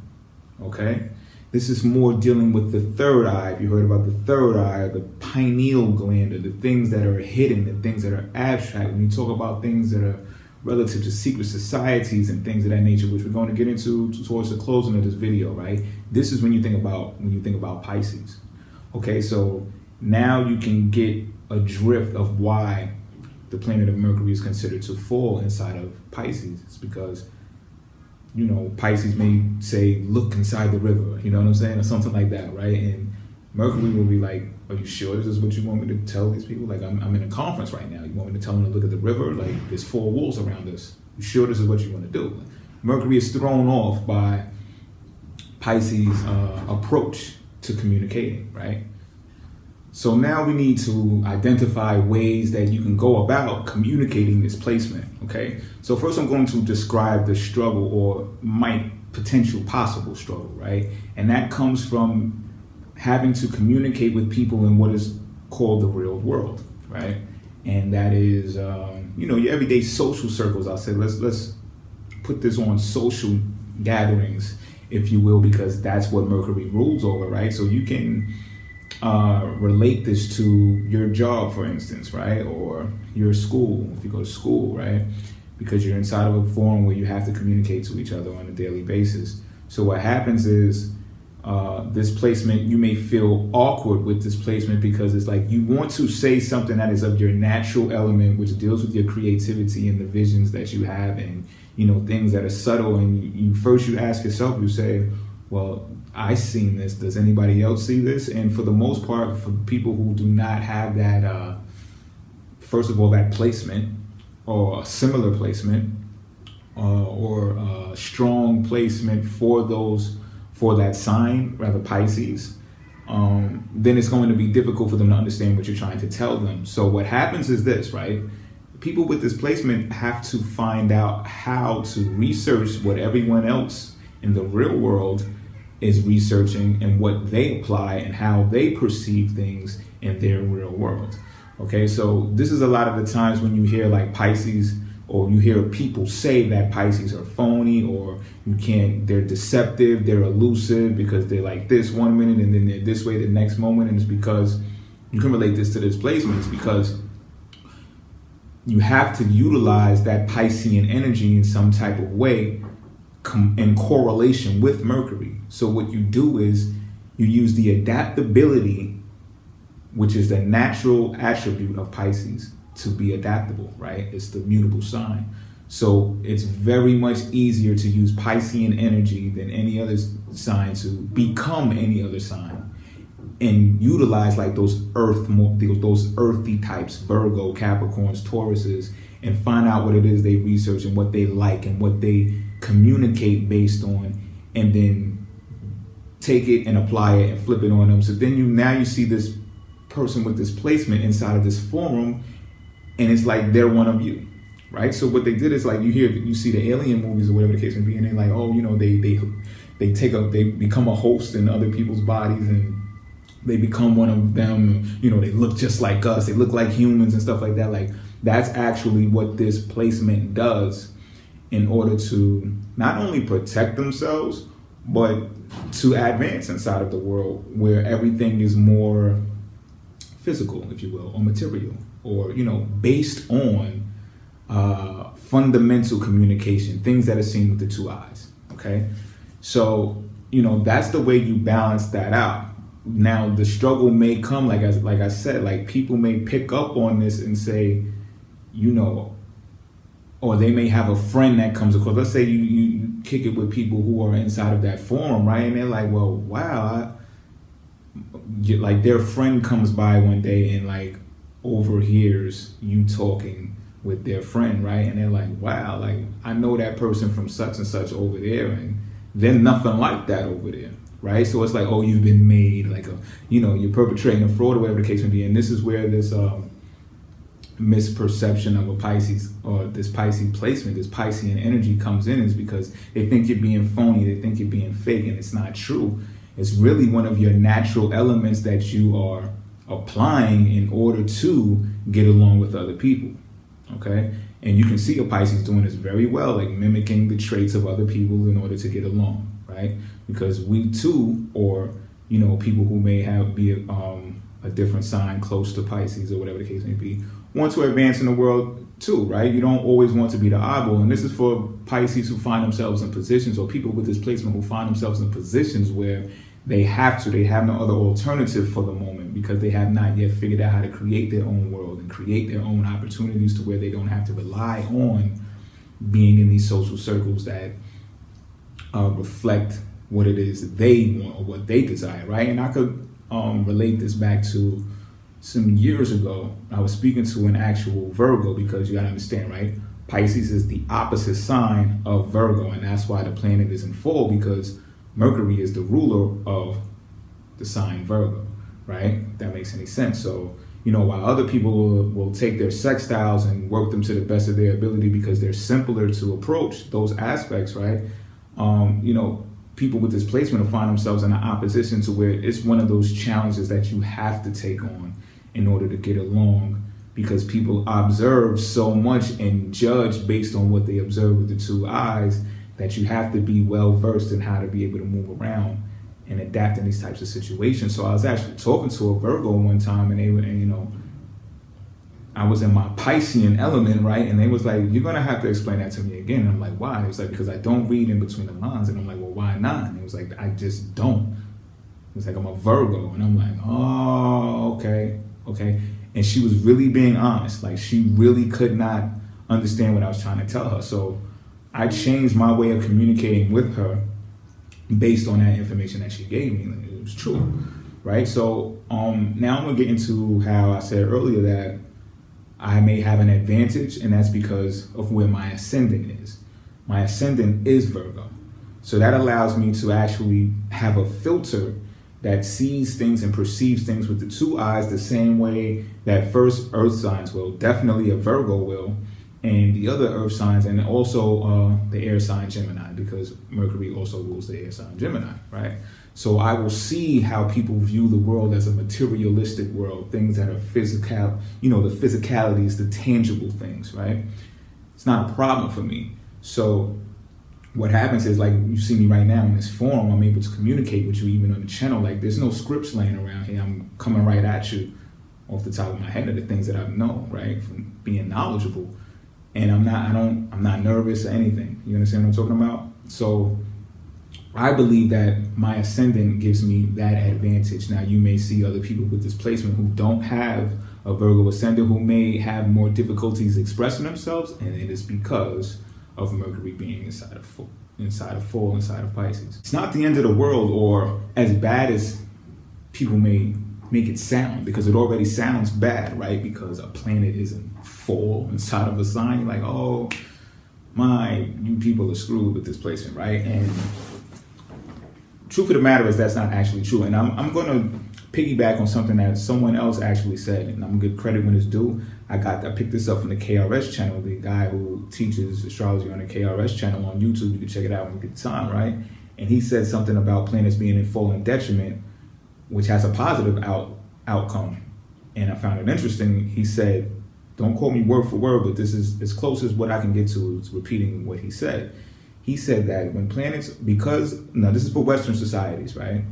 okay? This is more dealing with the third eye. If you heard about the third eye, the pineal gland, or the things that are hidden, the things that are abstract. When you talk about things that are relative to secret societies and things of that nature, which we're going to get into towards the closing of this video, right? This is when you think about Pisces. Okay, so now you can get a drift of why the planet of Mercury is considered to fall inside of Pisces. It's because, you know, Pisces may say, look inside the river, you know what I'm saying? Or something like that, right? And Mercury will be like, are you sure this is what you want me to tell these people? Like, I'm in a conference right now. You want me to tell them to look at the river? Like, there's four walls around us. You sure this is what you want to do? Mercury is thrown off by Pisces' approach to communicating, right? So now we need to identify ways that you can go about communicating this placement, okay? So first I'm going to describe the struggle, or potential possible struggle, right? And that comes from having to communicate with people in what is called the real world, right? And that is, your everyday social circles. I'll say, let's put this on social gatherings, if you will, because that's what Mercury rules over, right? So you can relate this to your job, for instance, right? Or your school, if you go to school, right? Because you're inside of a forum where you have to communicate to each other on a daily basis. So what happens is this placement, you may feel awkward with this placement because it's like you want to say something that is of your natural element, which deals with your creativity and the visions that you have, and things that are subtle. And you ask yourself, you say, well, I seen this. Does anybody else see this? And for the most part, for people who do not have that, first of all, that placement or a similar placement, or a strong placement for that sign, rather Pisces, then it's going to be difficult for them to understand what you're trying to tell them. So what happens is this, right? People with this placement have to find out how to research what everyone else in the real world is researching and what they apply and how they perceive things in their real world. Okay, so this is a lot of the times when you hear like Pisces, or you hear people say that Pisces are phony, or they're deceptive, they're elusive because they're like this one minute and then they're this way the next moment. And it's because you can relate this to this placement. It's because you have to utilize that Piscean energy in some type of way in correlation with Mercury. So what you do is you use the adaptability, which is the natural attribute of Pisces, to be adaptable, right? It's the mutable sign. So it's very much easier to use Piscean energy than any other sign to become any other sign and utilize like those earthy types, Virgo, Capricorns, Tauruses, and find out what it is they research and what they like and what they communicate based on, and then take it and apply it and flip it on them. So then now you see this person with this placement inside of this forum, and it's like they're one of you, right? So what they did is like you see the alien movies or whatever the case may be, and they're like, oh, they become a host in other people's bodies, and they become one of them. They look just like us, they look like humans and stuff like that. Like that's actually what this placement does in order to not only protect themselves, but to advance inside of the world where everything is more physical, if you will, or material, or based on fundamental communication, things that are seen with the two eyes. Okay, so that's the way you balance that out. Now the struggle may come, like I said, like people may pick up on this and say, or they may have a friend that comes across. Let's say you kick it with people who are inside of that forum, right? And they're like, well, wow, like their friend comes by one day and like overhears you talking with their friend, right? And they're like, wow, like I know that person from such and such over there, and they're nothing like that over there, right? So it's like, oh, you've been made like you're perpetrating a fraud or whatever the case may be. And this is where this misperception of a Pisces, or this Pisces placement, this Piscean energy comes in, is because they think you're being phony, they think you're being fake, and it's not true. It's really one of your natural elements that you are applying in order to get along with other people, okay? And you can see a Pisces doing this very well, like mimicking the traits of other people in order to get along, right? Because we too, or people who may be a different sign close to Pisces or whatever the case may be, want to advance in the world too, right? You don't always want to be the oddball. And this is for Pisces who find themselves in positions, or people with this placement who find themselves in positions where they have no other alternative for the moment, because they have not yet figured out how to create their own world and create their own opportunities to where they don't have to rely on being in these social circles that reflect what it is they want or what they desire, right? And I could relate this back to some years ago. I was speaking to an actual Virgo, because you gotta understand, right? Pisces is the opposite sign of Virgo, and that's why the planet is in fall, because Mercury is the ruler of the sign Virgo, right? That makes any sense. So, while other people will take their sextiles and work them to the best of their ability because they're simpler to approach those aspects, right? People with this placement will find themselves in an opposition to where it's one of those challenges that you have to take on in order to get along, because people observe so much and judge based on what they observe with the two eyes, that you have to be well versed in how to be able to move around and adapt in these types of situations. So I was actually talking to a Virgo one time, and I was in my Piscean element, right? And they was like, you're gonna have to explain that to me again. And I'm like, why? And it was like, because I don't read in between the lines. And I'm like, well, why not? And it was like, I just don't. was like, I'm a Virgo. And I'm like, oh, okay. And she was really being honest. Like, she really could not understand what I was trying to tell her. So I changed my way of communicating with her based on that information that she gave me. Like, it was true, right? So now I'm gonna get into how I said earlier that I may have an advantage, and that's because of where my ascendant is. My ascendant is Virgo. So that allows me to actually have a filter that sees things and perceives things with the two eyes the same way that first earth signs will, definitely a Virgo will, and the other earth signs, and also the air sign Gemini, because Mercury also rules the air sign Gemini, right? So I will see how people view the world as a materialistic world, things that are physical, the physicalities, the tangible things, right? It's not a problem for me. So what happens is, like, you see me right now in this forum, I'm able to communicate with you even on the channel. Like, there's no scripts laying around here. I'm coming right at you off the top of my head of the things that I know, right? From being knowledgeable. And I'm not nervous or anything. You understand what I'm talking about? So I believe that my ascendant gives me that advantage. Now, you may see other people with this placement who don't have a Virgo ascendant, who may have more difficulties expressing themselves, and it is because of Mercury being inside of Pisces. It's not the end of the world, or as bad as people may make it sound, because it already sounds bad, right? Because a planet is in fall inside of a sign. You're like, oh my, you people are screwed with this placement, right? And truth of the matter is that's not actually true. And I'm going to piggyback on something that someone else actually said, and I'm gonna give credit when it's due. I picked this up from the KRS channel, the guy who teaches astrology on the KRS channel on YouTube. You can check it out when you get time, right? And he said something about planets being in full and detriment, which has a positive outcome. And I found it interesting. He said, don't quote me word for word, but this is as close as what I can get to is repeating what he said. He said that when planets, this is for Western societies, right?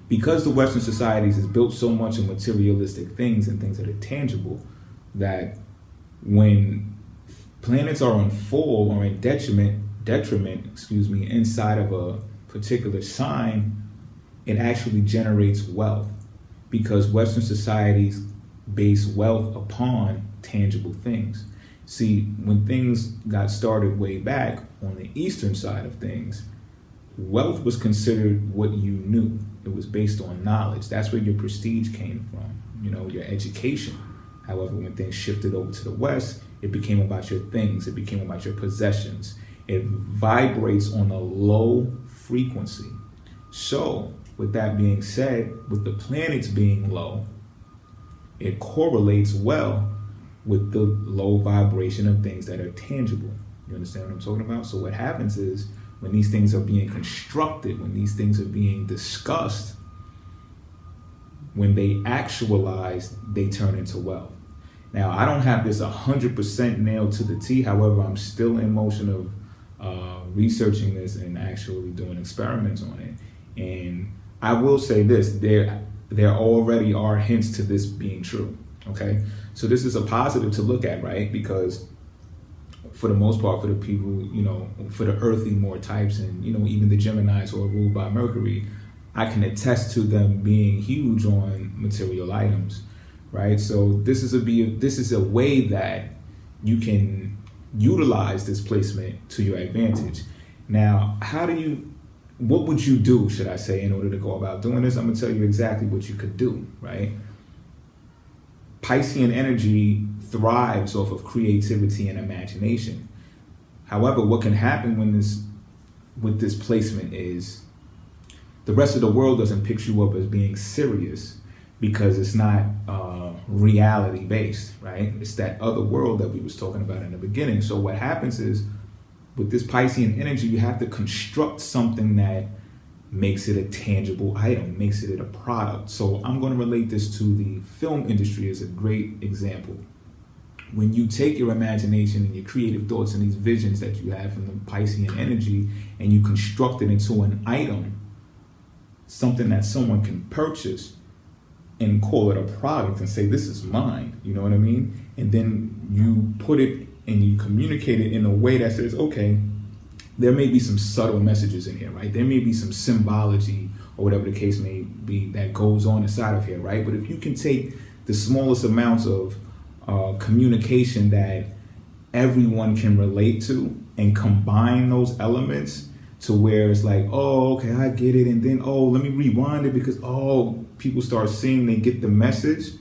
Because the Western societies is built so much of materialistic things and things that are tangible, that when planets are in full or in detriment, inside of a particular sign, it actually generates wealth, because Western societies base wealth upon tangible things. See, when things got started way back on the Eastern side of things, wealth was considered what you knew. It was based on knowledge. That's where your prestige came from, your education. However, when things shifted over to the West, it became about your things. It became about your possessions. It vibrates on a low frequency. So, with that being said, with the planets being low, it correlates well with the low vibration of things that are tangible. You understand what I'm talking about? So what happens is, when these things are being constructed, when these things are being discussed, when they actualize, they turn into wealth. Now, I don't have this 100% nailed to the T. However, I'm still in motion of researching this and actually doing experiments on it. And I will say this, there already are hints to this being true, okay? So this is a positive to look at, right? Because for the most part, for the people, for the earthy more types, and, even the Geminis who are ruled by Mercury, I can attest to them being huge on material items, right? So this is a way that you can utilize this placement to your advantage. Now, what would you do, should I say, in order to go about doing this? I'm gonna tell you exactly what you could do, right? Piscean energy thrives off of creativity and imagination. However, what can happen with this placement is the rest of the world doesn't pick you up as being serious, because it's not reality based, right? It's that other world that we was talking about in the beginning. So what happens is, with this Piscean energy, you have to construct something that makes it a tangible item, makes it a product. So I'm going to relate this to the film industry as a great example. When you take your imagination and your creative thoughts and these visions that you have from the Piscean energy, and you construct it into an item, something that someone can purchase and call it a product and say, this is mine, you know what I mean? And then you put it and you communicate it in a way that says, okay, there may be some subtle messages in here, right? There may be some symbology or whatever the case may be that goes on inside of here, right? But if you can take the smallest amounts of communication that everyone can relate to and combine those elements to where it's like, oh, okay, I get it. And then, oh, let me rewind it because, oh, people start seeing, they get the message,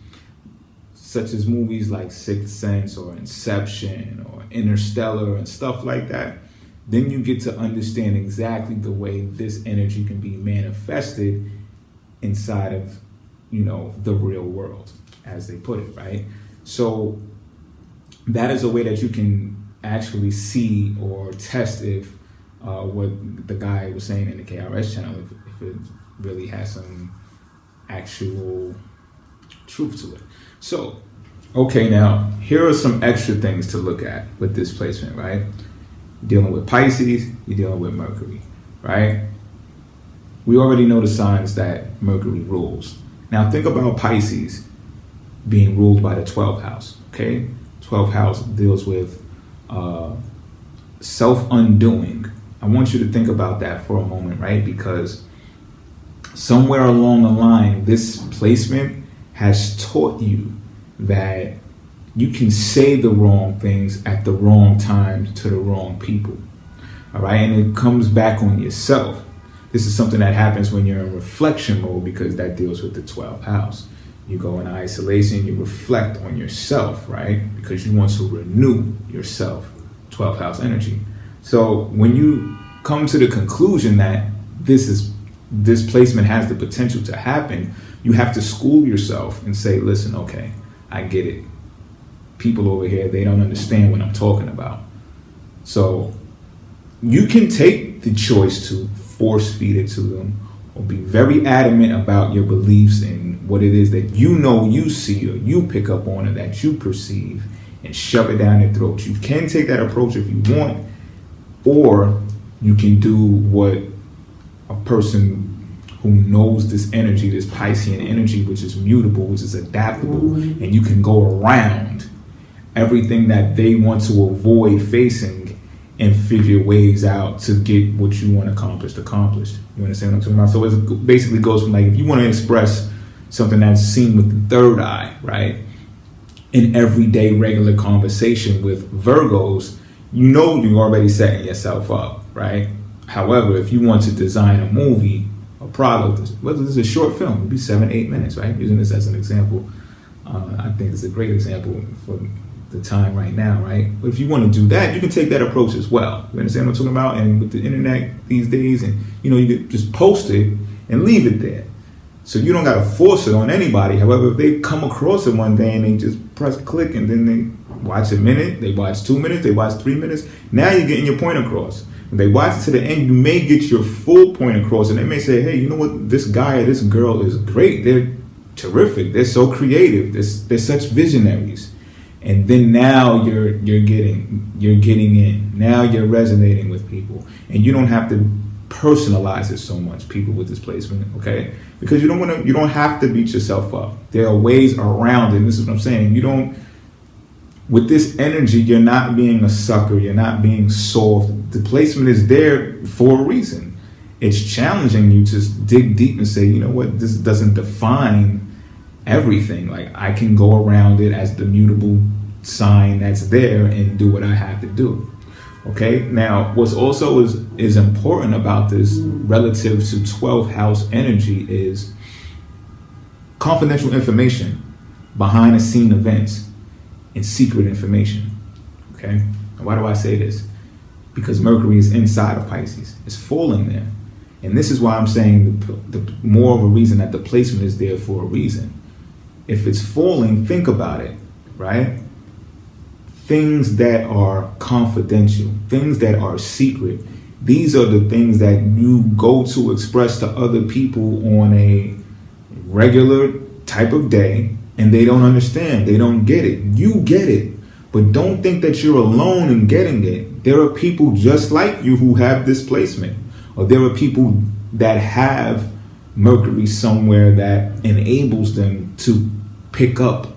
such as movies like Sixth Sense or Inception or Interstellar and stuff like that. Then you get to understand exactly the way this energy can be manifested inside of, the real world, as they put it, right? So that is a way that you can actually see or test if what the guy was saying in the KRS channel, if it really has some actual truth to it. So, okay, now here are some extra things to look at with this placement, right? You're dealing with Pisces, you're dealing with Mercury, right? We already know the signs that Mercury rules. Now think about Pisces being ruled by the 12th house, okay? 12th house deals with self-undoing. I want you to think about that for a moment, right? Because somewhere along the line, this placement has taught you that you can say the wrong things at the wrong time to the wrong people, all right? And it comes back on yourself. This is something that happens when you're in reflection mode because that deals with the 12th house. You go in isolation, you reflect on yourself, right? Because you want to renew yourself, 12th house energy. So when you come to the conclusion that this placement has the potential to happen, you have to school yourself and say, listen, okay, I get it. People over here, they don't understand what I'm talking about. So you can take the choice to force feed it to them or be very adamant about your beliefs and what it is that you see or you pick up on or that you perceive and shove it down their throats. You can take that approach if you want, or you can do what a person who knows this energy, this Piscean energy, which is mutable, which is adaptable, and you can go around everything that they want to avoid facing and figure ways out to get what you want accomplished. You understand what I'm talking about? So it basically goes from like, if you want to express something that's seen with the third eye, right? In everyday regular conversation with Virgos, you're already setting yourself up, right? However, if you want to design a movie, a product, whether it's a short film, it'd be 7-8 minutes, right? Using this as an example, I think it's a great example for the time right now, right? But if you want to do that, you can take that approach as well. You understand what I'm talking about? And with the internet these days, and you can just post it and leave it there. So you don't got to force it on anybody. However, if they come across it one day and they just press click and then they watch a minute, they watch 2 minutes, they watch 3 minutes, now you're getting your point across. When they watch it to the end, you may get your full point across, and they may say, hey, you know what, this guy or this girl is great. They're terrific. They're so creative. They're such visionaries. And then now you're getting in. Now you're resonating with people, and you don't have to personalize it so much. People with this placement, okay? Because you don't have to beat yourself up. There are ways around it. And this is what I'm saying. With this energy, you're not being a sucker. You're not being soft. The placement is there for a reason. It's challenging you to dig deep and say, you know what? This doesn't define everything. Like, I can go around it as the mutable sign that's there and do what I have to do. Okay, now what's also is important about this relative to 12th house energy is confidential information, behind the scene events, and secret information. Okay, and why do I say this? Because Mercury is inside of Pisces. It's falling there. And this is why I'm saying the more of a reason that the placement is there for a reason. If it's falling, think about it, right? Things that are confidential, things that are secret, these are the things that you go to express to other people on a regular type of day, and they don't understand, they don't get it. You get it, but don't think that you're alone in getting it. There are people just like you who have this placement, or there are people that have Mercury somewhere that enables them to pick up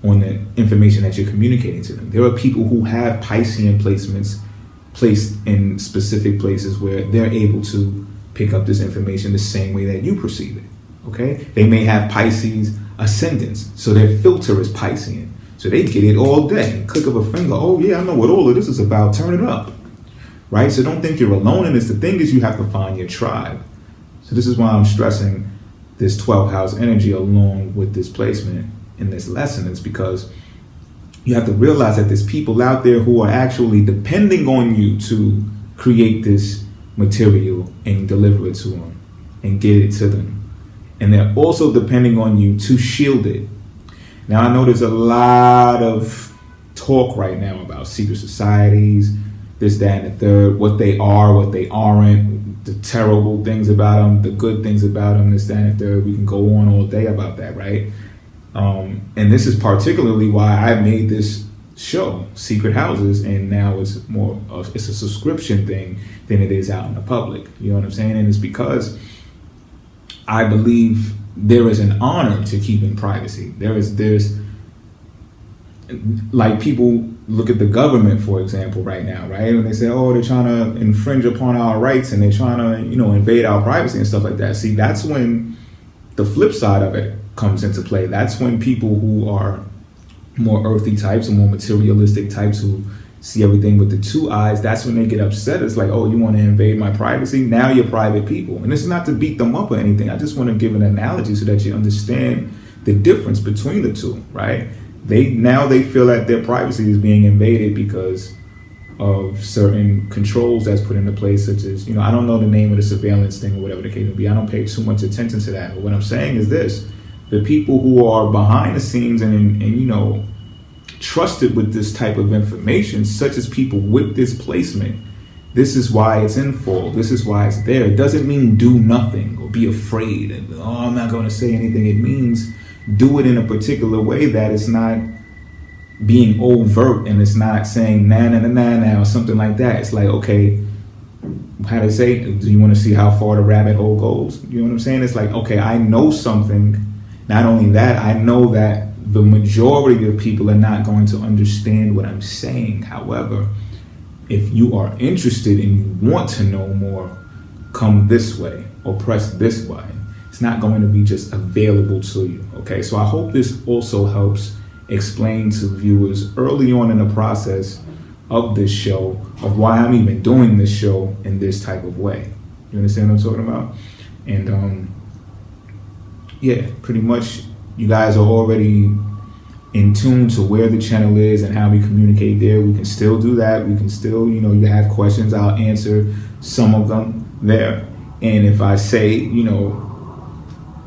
on the information that you're communicating to them. There are people who have Piscean placements placed in specific places where they're able to pick up this information the same way that you perceive it. Okay? They may have Pisces ascendants, so their filter is Piscean. So they get it all day. Click of a finger. Oh yeah, I know what all of this is about. Turn it up. Right? So don't think you're alone in this. The thing is, you have to find your tribe. So this is why I'm stressing this 12th house energy along with this placement in this lesson. It's because you have to realize that there's people out there who are actually depending on you to create this material and deliver it to them and get it to them. And they're also depending on you to shield it. Now, I know there's a lot of talk right now about secret societies, this, that, and the third, what they are, what they aren't, the terrible things about them, the good things about them, this, that, and the third. We can go on all day about that, right? And this is particularly why I made this show, Secret Houses, and now it's more of, it's a subscription thing than it is out in the public. You know what I'm saying? And it's because I believe there is an honor to keeping privacy. There's like, people look at the government, for example, right now, right? And they say, oh, they're trying to infringe upon our rights and they're trying to, invade our privacy and stuff like that. See, that's when the flip side of it comes into play. That's when people who are more earthy types or more materialistic types who see everything with the two eyes, that's when they get upset. It's like, oh, you want to invade my privacy? Now you're private people. And this is not to beat them up or anything. I just want to give an analogy so that you understand the difference between the two, right? They feel that their privacy is being invaded because of certain controls that's put into place, such as, I don't know the name of the surveillance thing or whatever the case may be. I don't pay too much attention to that. But what I'm saying is this: the people who are behind the scenes and trusted with this type of information, such as people with this placement, this is why it's in full. This is why it's there. It doesn't mean do nothing or be afraid and, oh, I'm not going to say anything. It means do it in a particular way that it's not being overt and it's not saying nah or something like that. It's like, okay, how to say, do you want to see how far the rabbit hole goes? You know what I'm saying? It's like, okay, I know something. Not only that, I know that the majority of people are not going to understand what I'm saying. However, if you are interested and you want to know more, come this way or press this button. It's not going to be just available to you. Okay, so I hope this also helps explain to viewers early on in the process of this show of why I'm even doing this show in this type of way. You understand what I'm talking about? And yeah, pretty much you guys are already in tune to where the channel is and how we communicate there. We can still do that. We can still, you have questions, I'll answer some of them there. And if I say,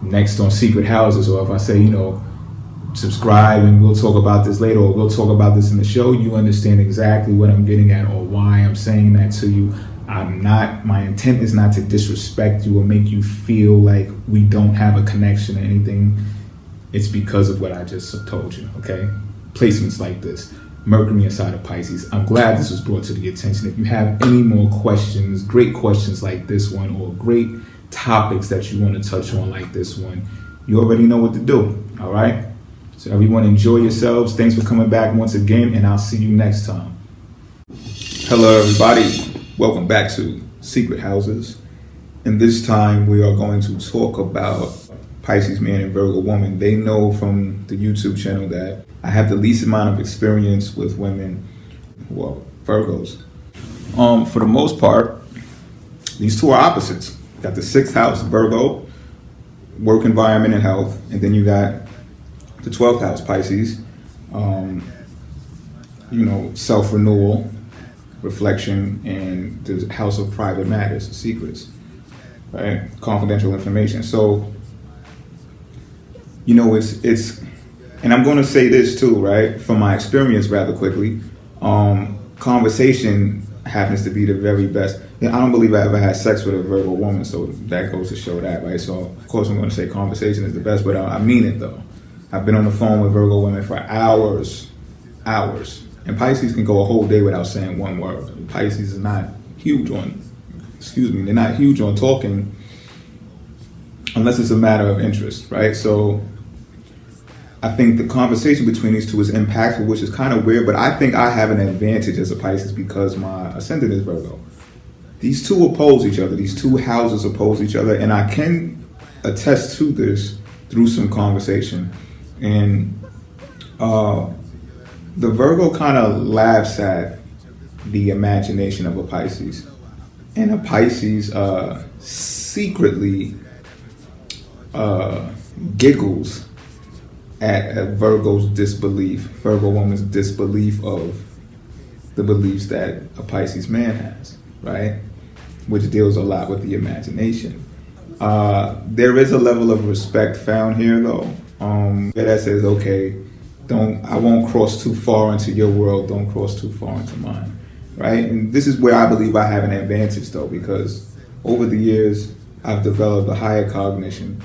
next on Secret Houses, or if I say, subscribe and we'll talk about this later, or we'll talk about this in the show, you understand exactly what I'm getting at or why I'm saying that to you. My intent is not to disrespect you or make you feel like we don't have a connection or anything. It's because of what I just told you, okay? Placements like this, Mercury inside of Pisces. I'm glad this was brought to the attention. If you have any more questions, great questions like this one, or great topics that you want to touch on like this one, you already know what to do, all right? So everyone, enjoy yourselves. Thanks for coming back once again, and I'll see you next time. Hello, everybody. Welcome back to Secret Houses. And this time we are going to talk about Pisces man and Virgo woman. They know from the YouTube channel that I have the least amount of experience with women who are Virgos. For the most part, these two are opposites. You got the 6th house, Virgo, work environment and health, and then you got the 12th house, Pisces, self-renewal, reflection, and the house of private matters, secrets, right? Confidential information. So, it's, and I'm going to say this too, right? From my experience rather quickly, conversation happens to be the very best. I don't believe I ever had sex with a Virgo woman, so that goes to show that, right? So of course I'm going to say conversation is the best, but I mean it though. I've been on the phone with Virgo women for hours. And Pisces can go a whole day without saying one word. Pisces is not huge on, they're not huge on talking unless it's a matter of interest, right? So I think the conversation between these two is impactful, which is kind of weird, but I think I have an advantage as a Pisces because my ascendant is Virgo. These two oppose each other. These two houses oppose each other, and I can attest to this through some conversation. And the Virgo kind of laughs at the imagination of a Pisces, and a Pisces secretly giggles at a Virgo woman's disbelief of the beliefs that a Pisces man has, right? Which deals a lot with the imagination. There is a level of respect found here, though. That says, okay, I won't cross too far into your world, don't cross too far into mine, right? And this is where I believe I have an advantage, though, because over the years, I've developed a higher cognition,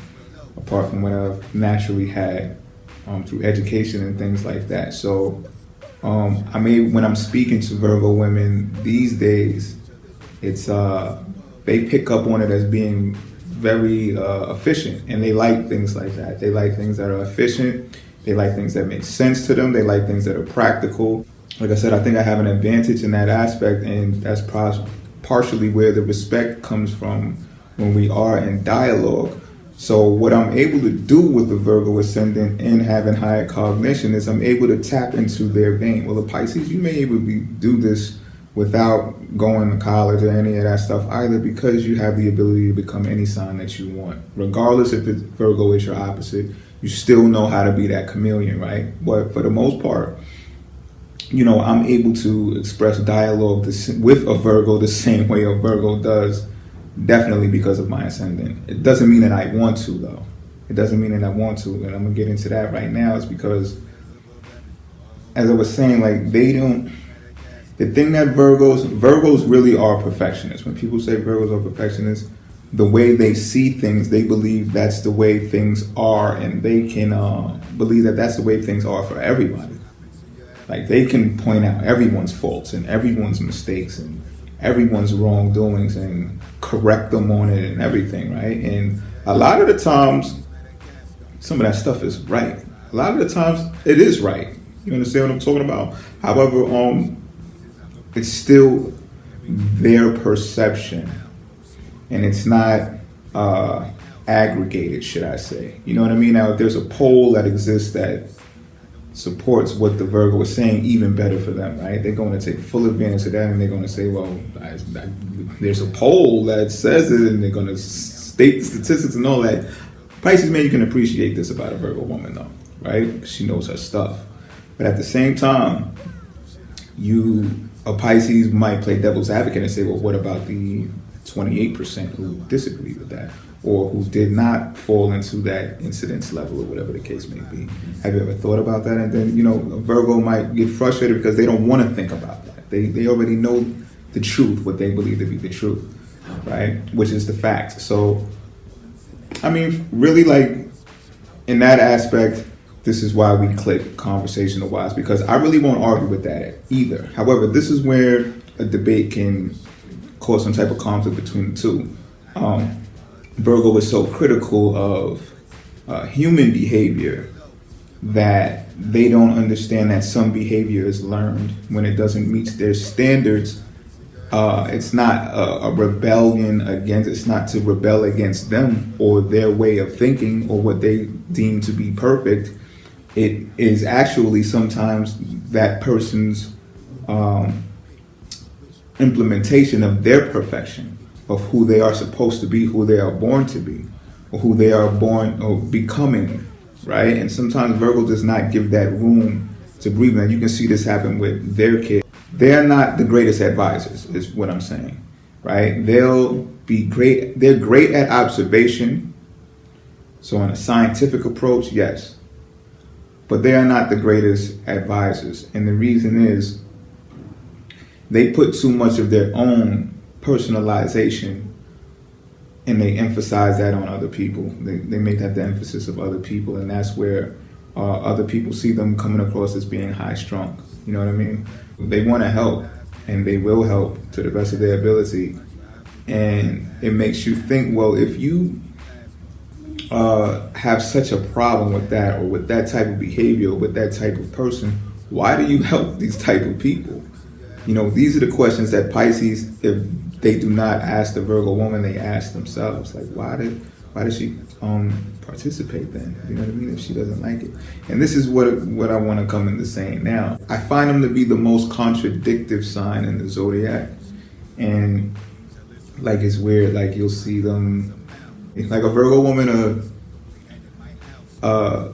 apart from what I've naturally had through education and things like that. So when I'm speaking to Virgo women these days, it's they pick up on it as being very efficient, and they like things like that. They like things that are efficient. They like things that make sense to them. They like things that are practical. Like I said, I think I have an advantage in that aspect, and that's partially where the respect comes from when we are in dialogue. So what I'm able to do with the Virgo ascendant and having higher cognition is I'm able to tap into their vein. Well, the Pisces, you may able to do this without going to college or any of that stuff either, because you have the ability to become any sign that you want. Regardless if it's Virgo is your opposite, you still know how to be that chameleon, right? But for the most part, I'm able to express dialogue with a Virgo the same way a Virgo does, definitely because of my ascendant. It doesn't mean that I want to, though. It doesn't mean that I want to, and I'm going to get into that right now. It's because, as I was saying, like, the thing that Virgos really are perfectionists. When people say Virgos are perfectionists, the way they see things, they believe that's the way things are, and they can believe that that's the way things are for everybody. Like, they can point out everyone's faults and everyone's mistakes and everyone's wrongdoings and correct them on it and everything, right? And a lot of the times, some of that stuff is right. A lot of the times, it is right. You understand what I'm talking about? However, it's still their perception, and it's not aggregated, should I say. You know what I mean? Now, if there's a poll that exists that supports what the Virgo is saying, even better for them, right? They're going to take full advantage of that, and they're going to say, well, there's a poll that says it, and they're going to state the statistics and all that. Pisces, man, you can appreciate this about a Virgo woman, though, right? She knows her stuff. But at the same time, a Pisces might play devil's advocate and say, well, what about the 28% who disagree with that, or who did not fall into that incidence level, or whatever the case may be? Have you ever thought about that? And then, a Virgo might get frustrated because they don't want to think about that. They already know the truth, what they believe to be the truth, right? Which is the fact. So, I mean, really, like, in that aspect, this is why we click conversational-wise, because I really won't argue with that either. However, this is where a debate can cause some type of conflict between the two. Virgo is so critical of human behavior that they don't understand that some behavior is learned. When it doesn't meet their standards, it's not a rebellion against, it's not to rebel against them or their way of thinking or what they deem to be perfect. It is actually sometimes that person's implementation of their perfection, of who they are supposed to be, who they are born to be, or who they are born or becoming, right? And sometimes Virgo does not give that room to breathe. And you can see this happen with their kids. They're not the greatest advisors, is what I'm saying, right? They'll be great. They're great at observation. So on a scientific approach, yes. But they are not the greatest advisors. And the reason is they put too much of their own personalization, and they emphasize that on other people. They make that the emphasis of other people, and that's where other people see them coming across as being high-strung. You know what I mean? They want to help, and they will help to the best of their ability. And it makes you think, well, if you have such a problem with that, or with that type of behavior, or with that type of person, why do you help these type of people? You know, these are the questions that Pisces, if they do not ask the Virgo woman, they ask themselves. Like, why does she participate then? You know what I mean? If she doesn't like it. And this is what I want to come into saying now. I find them to be the most contradictive sign in the zodiac. And like, it's weird, like you'll see them, like a Virgo woman, a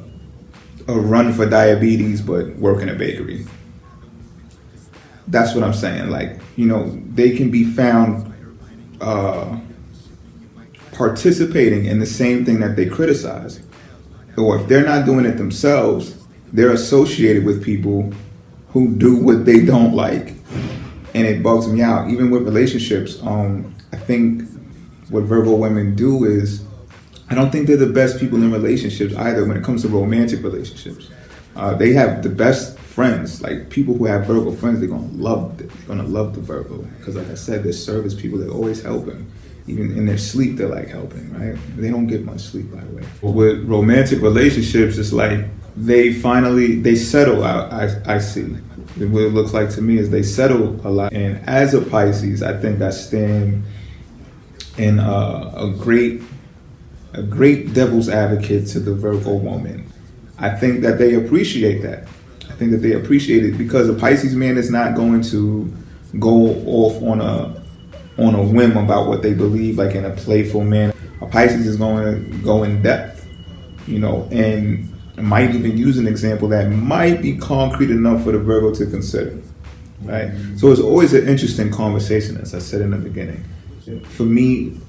run for diabetes, but work in a bakery. That's what I'm saying. Like, you know, they can be found participating in the same thing that they criticize. Or if they're not doing it themselves, they're associated with people who do what they don't like. And it bugs me out. Even with relationships, I think what Virgo women do is, I don't think they're the best people in relationships either when it comes to romantic relationships. They have the best friends, like people who have Virgo friends, they're gonna love it. They're gonna love the Virgo. Because like I said, they're service people, they're always helping. Even in their sleep, they're like helping, right? They don't get much sleep, by the way. But with romantic relationships, it's like they settle out, I see. What it looks like to me is they settle a lot. And as a Pisces, I think I stand in a great devil's advocate to the Virgo woman. I think that they appreciate that. I think that they appreciate it because a Pisces man is not going to go off on a whim about what they believe, like in a playful manner. A Pisces is going to go in depth, you know, and might even use an example that might be concrete enough for the Virgo to consider, right? So it's always an interesting conversation, as I said in the beginning. For me,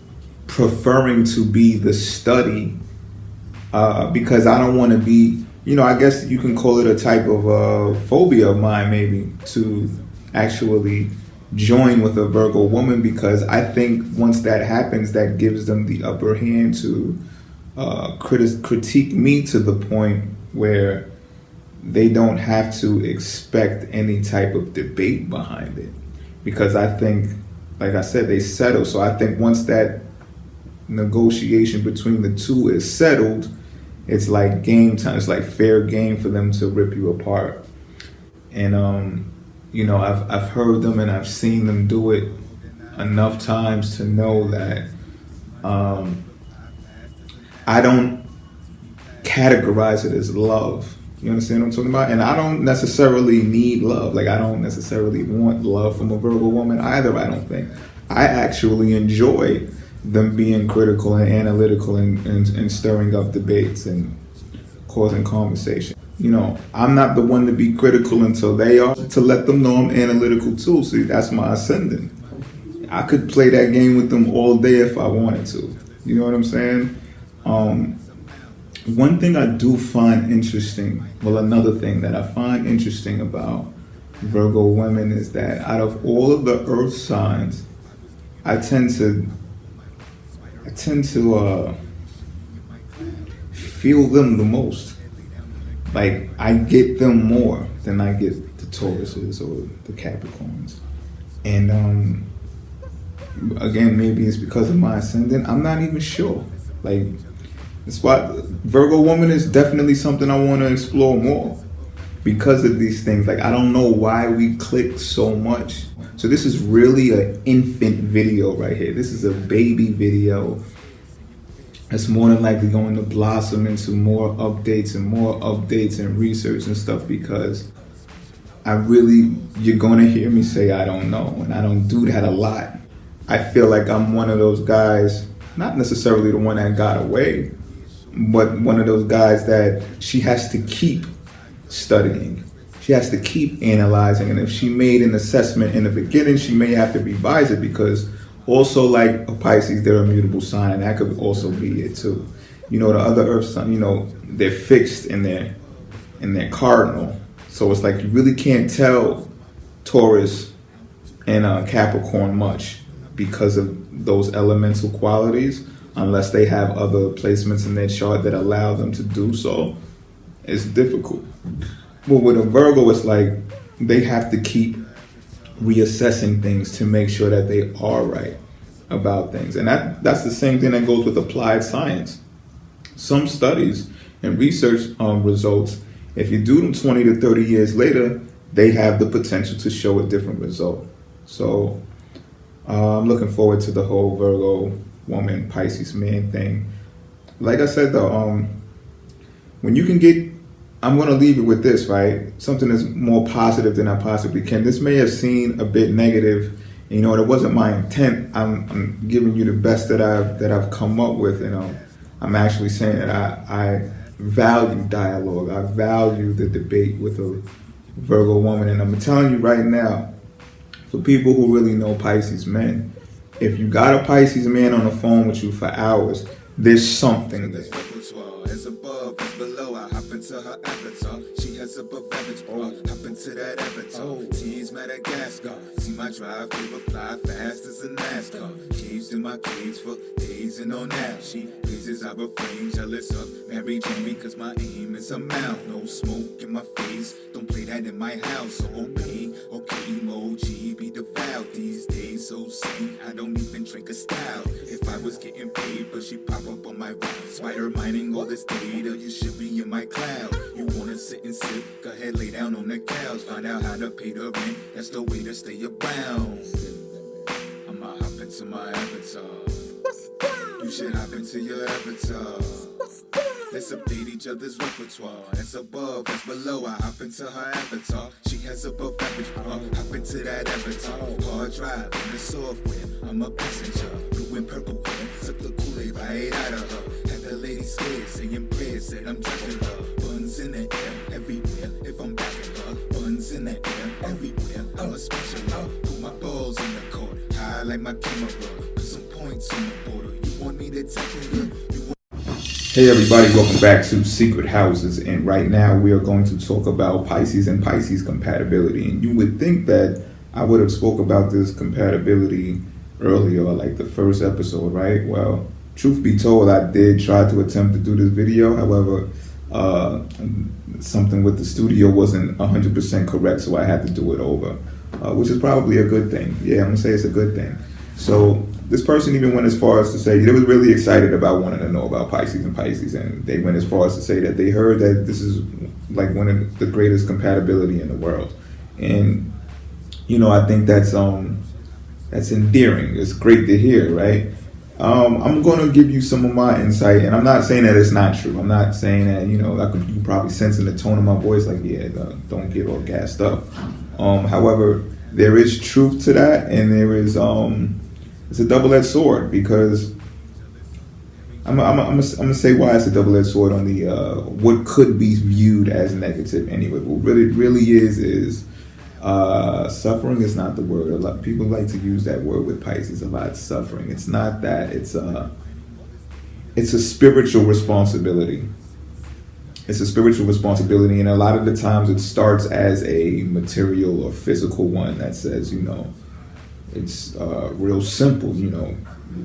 preferring to be the study, because I don't want to be, you know, I guess you can call it a type of phobia of mine, maybe, to actually join with a Virgo woman, because I think once that happens, that gives them the upper hand to critique me to the point where they don't have to expect any type of debate behind it. Because I think, like I said, they settle. So I think once that negotiation between the two is settled, it's like game time. It's like fair game for them to rip you apart. And you know, I've heard them and I've seen them do it enough times to know that I don't categorize it as love. You understand what I'm talking about? And I don't necessarily need love. Like, I don't necessarily want love from a Virgo woman either, I don't think. I actually enjoy them being critical and analytical and stirring up debates and causing conversation. You know, I'm not the one to be critical until they are, to let them know I'm analytical too. See, that's my ascendant. I could play that game with them all day if I wanted to. You know what I'm saying? One thing I do find interesting, well, another thing that I find interesting about Virgo women is that out of all of the earth signs, I tend to feel them the most. Like, I get them more than I get the Tauruses or the Capricorns. And again, maybe it's because of my ascendant. I'm not even sure. Like, that's why Virgo woman is definitely something I want to explore more because of these things. Like, I don't know why we click so much. So this is really an infant video right here. This is a baby video. It's more than likely going to blossom into more updates and research and stuff, because you're going to hear me say I don't know, and I don't do that a lot. I feel like I'm one of those guys, not necessarily the one that got away, but one of those guys that she has to keep studying. She has to keep analyzing, and if she made an assessment in the beginning, she may have to revise it, because also, like a Pisces, they're a mutable sign, and that could also be it too. You know, the other earth sign, you know, they're fixed in their cardinal. So it's like you really can't tell Taurus and Capricorn much because of those elemental qualities, unless they have other placements in their chart that allow them to do so. It's difficult. But with a Virgo, it's like they have to keep reassessing things to make sure that they are right about things. And that's the same thing that goes with applied science. some studies and research results, if you do them 20 to 30 years later, they have the potential to show a different result. So I'm looking forward to the whole Virgo woman, Pisces man thing. Like I said though, when you can get, I'm going to leave it with this, right? Something that's more positive than I possibly can. This may have seemed a bit negative. You know, it wasn't my intent. I'm giving you the best that I've come up with. You know, I'm actually saying that I value dialogue. I value the debate with a Virgo woman, and I'm telling you right now, for people who really know Pisces men, if you got a Pisces man on the phone with you for hours, there's something there. As above, as below, I hop into her avatar. She has above average, bro. Hop into that avatar. T's Madagascar. See my drive, they reply fast as a NASCAR. Caged in my cage for days and on now. She raises our refrain, jealous of Mary Jane because my aim is a mouth. No smoke in my face. Don't play that in my house. So okay, emoji, be devout. These days so sane, I don't even drink a stout. If I was getting paid, but she pop up on my ride. Spider mining all this data, you should be in my cloud. You wanna sit and sip, go ahead lay down on the couch. Find out how to pay the rent, that's the way to stay around. I'ma hop into my avatar. You should hop into your avatar. Let's update each other's repertoire. As above, as below, I hop into her avatar. She has above average, hop into that avatar. Hard drive in the software, I'm a passenger. Blue and purple hair, suck the Kool-Aid right out of her. Had the lady scared, saying prayers, said I'm driving her. Buns in the air, everywhere, if I'm backing her. Buns in the air, everywhere, I'm a special her. Put my balls in the court, high like my camera. Put some points on the border, you want me to tackle her? Hey everybody, welcome back to Secret Houses, and right now we are going to talk about Pisces and Pisces compatibility. And you would think that I would have spoke about this compatibility earlier, like the first episode, right? Well, truth be told, I did try to attempt to do this video. However, something with the studio wasn't 100% correct, so I had to do it over, which is probably a good thing. Yeah, I'm gonna say it's a good thing. So this person even went as far as to say they were really excited about wanting to know about Pisces and Pisces, and they went as far as to say that they heard that this is like one of the greatest compatibility in the world. And you know, I think that's endearing. It's great to hear, right? I'm going to give you some of my insight, and I'm not saying that it's not true. I'm not saying that, you know, you probably sense in the tone of my voice, like, yeah, don't get all gassed up. However, there is truth to that, and there is it's a double-edged sword, because I'm gonna say why it's a double-edged sword on the what could be viewed as negative anyway. What really is suffering is not the word. A lot of people like to use that word with Pisces a lot. Suffering. It's not that. It's a spiritual responsibility. It's a spiritual responsibility, and a lot of the times it starts as a material or physical one that says, you know, it's real simple, you know,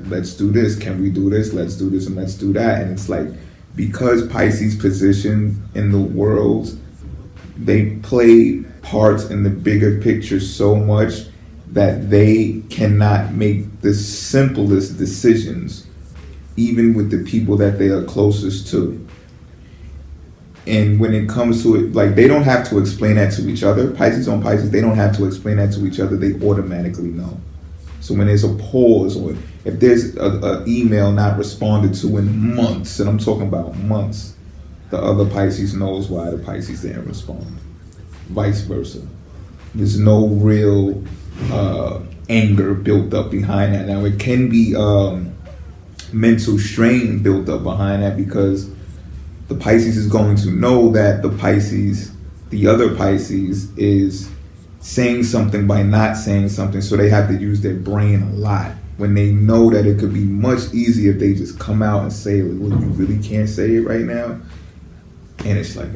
let's do this, can we do this, let's do this, and let's do that. And it's like, because Pisces' position in the world, they play parts in the bigger picture so much that they cannot make the simplest decisions, even with the people that they are closest to. And when it comes to it, like, they don't have to explain that to each other. Pisces on Pisces, they don't have to explain that to each other. They automatically know. So when there's a pause, or if there's an email not responded to in months, and I'm talking about months, the other Pisces knows why the Pisces didn't respond. Vice versa. There's no real anger built up behind that. Now, it can be mental strain built up behind that, because the Pisces is going to know that the other Pisces is saying something by not saying something, so they have to use their brain a lot, when they know that it could be much easier if they just come out and say, well, you really can't say it right now. And it's like,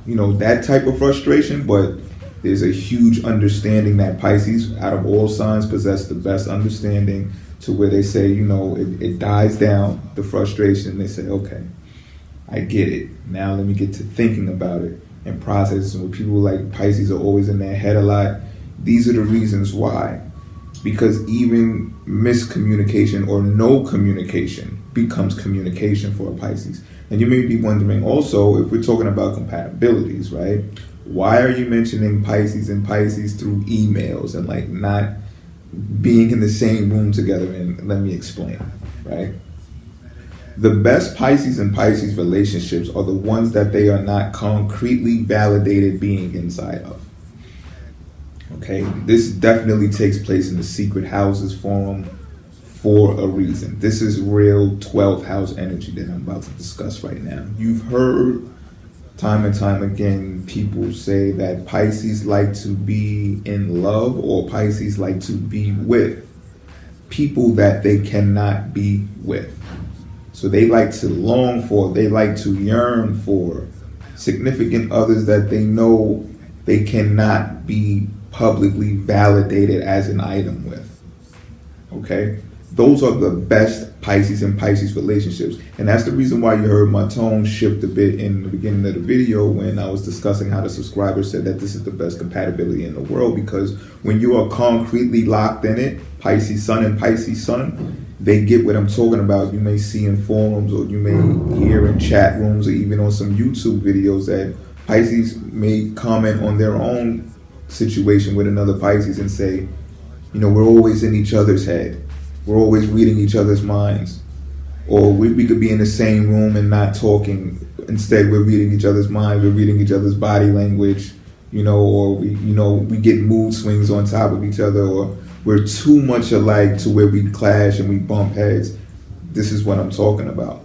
you know, that type of frustration. But there's a huge understanding that Pisces, out of all signs, possess the best understanding, to where they say, you know, it dies down, the frustration. They say, okay, I get it. Now let me get to thinking about it and processing. When people like Pisces are always in their head a lot, these are the reasons why. Because even miscommunication or no communication becomes communication for a Pisces. And you may be wondering also, if we're talking about compatibilities, right? Why are you mentioning Pisces and Pisces through emails and like not being in the same room together? And let me explain, right? The best Pisces and Pisces relationships are the ones that they are not concretely validated being inside of. Okay, this definitely takes place in the secret houses forum for a reason. This is real 12th house energy that I'm about to discuss right now. You've heard time and time again people say that Pisces like to be in love, or Pisces like to be with people that they cannot be with. So they like to long for, they like to yearn for significant others that they know they cannot be publicly validated as an item with. Okay? Those are the best Pisces and Pisces relationships. And that's the reason why you heard my tone shift a bit in the beginning of the video when I was discussing how the subscriber said that this is the best compatibility in the world, because when you are concretely locked in it, Pisces Sun and Pisces Sun, they get what I'm talking about. You may see in forums, or you may hear in chat rooms, or even on some YouTube videos that Pisces may comment on their own situation with another Pisces and say, you know, we're always in each other's head. We're always reading each other's minds. Or we could be in the same room and not talking. Instead, we're reading each other's minds. We're reading each other's body language, you know, or we get mood swings on top of each other, or we're too much alike to where we clash and we bump heads. This is what I'm talking about.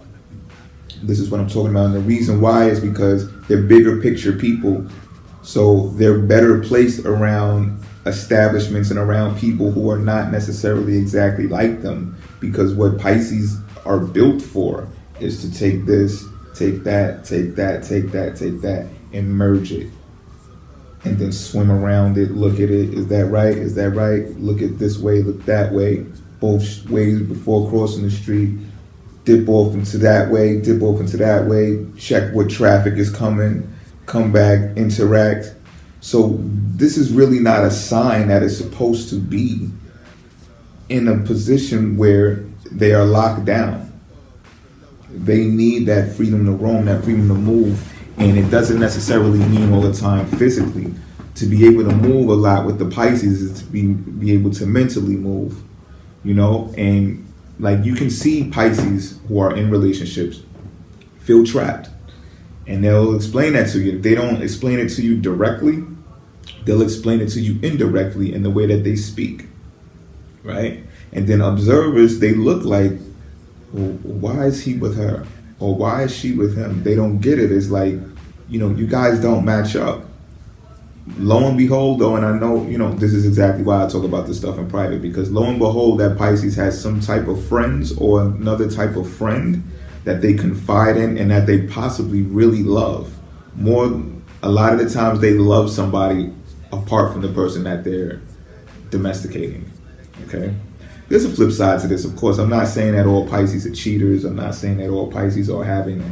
This is what I'm talking about. And the reason why is because they're bigger picture people. So they're better placed around establishments and around people who are not necessarily exactly like them, because what Pisces are built for is to take this, take that, take that, take that, take that, and merge it. And then swim around it, look at it. Is that right? Is that right? Look at this way, look that way. Both ways before crossing the street. Dip off into that way, dip off into that way. Check what traffic is coming. Come back, interact. So this is really not a sign that is supposed to be in a position where they are locked down. They need that freedom to roam, that freedom to move. And it doesn't necessarily mean all the time physically. To be able to move a lot with the Pisces is to be able to mentally move, you know? And like you can see Pisces who are in relationships feel trapped. And they'll explain that to you. If they don't explain it to you directly, they'll explain it to you indirectly in the way that they speak, right? And then observers, they look like, well, why is he with her? Or why is she with him? They don't get it. It's like, you know, you guys don't match up. Lo and behold, though, and I know, you know, this is exactly why I talk about this stuff in private, because lo and behold, that Pisces has some type of friends or another type of friend that they confide in and that they possibly really love. A lot of the times they love somebody apart from the person that they're domesticating, okay? There's a flip side to this, of course. I'm not saying that all Pisces are cheaters. I'm not saying that all Pisces are having,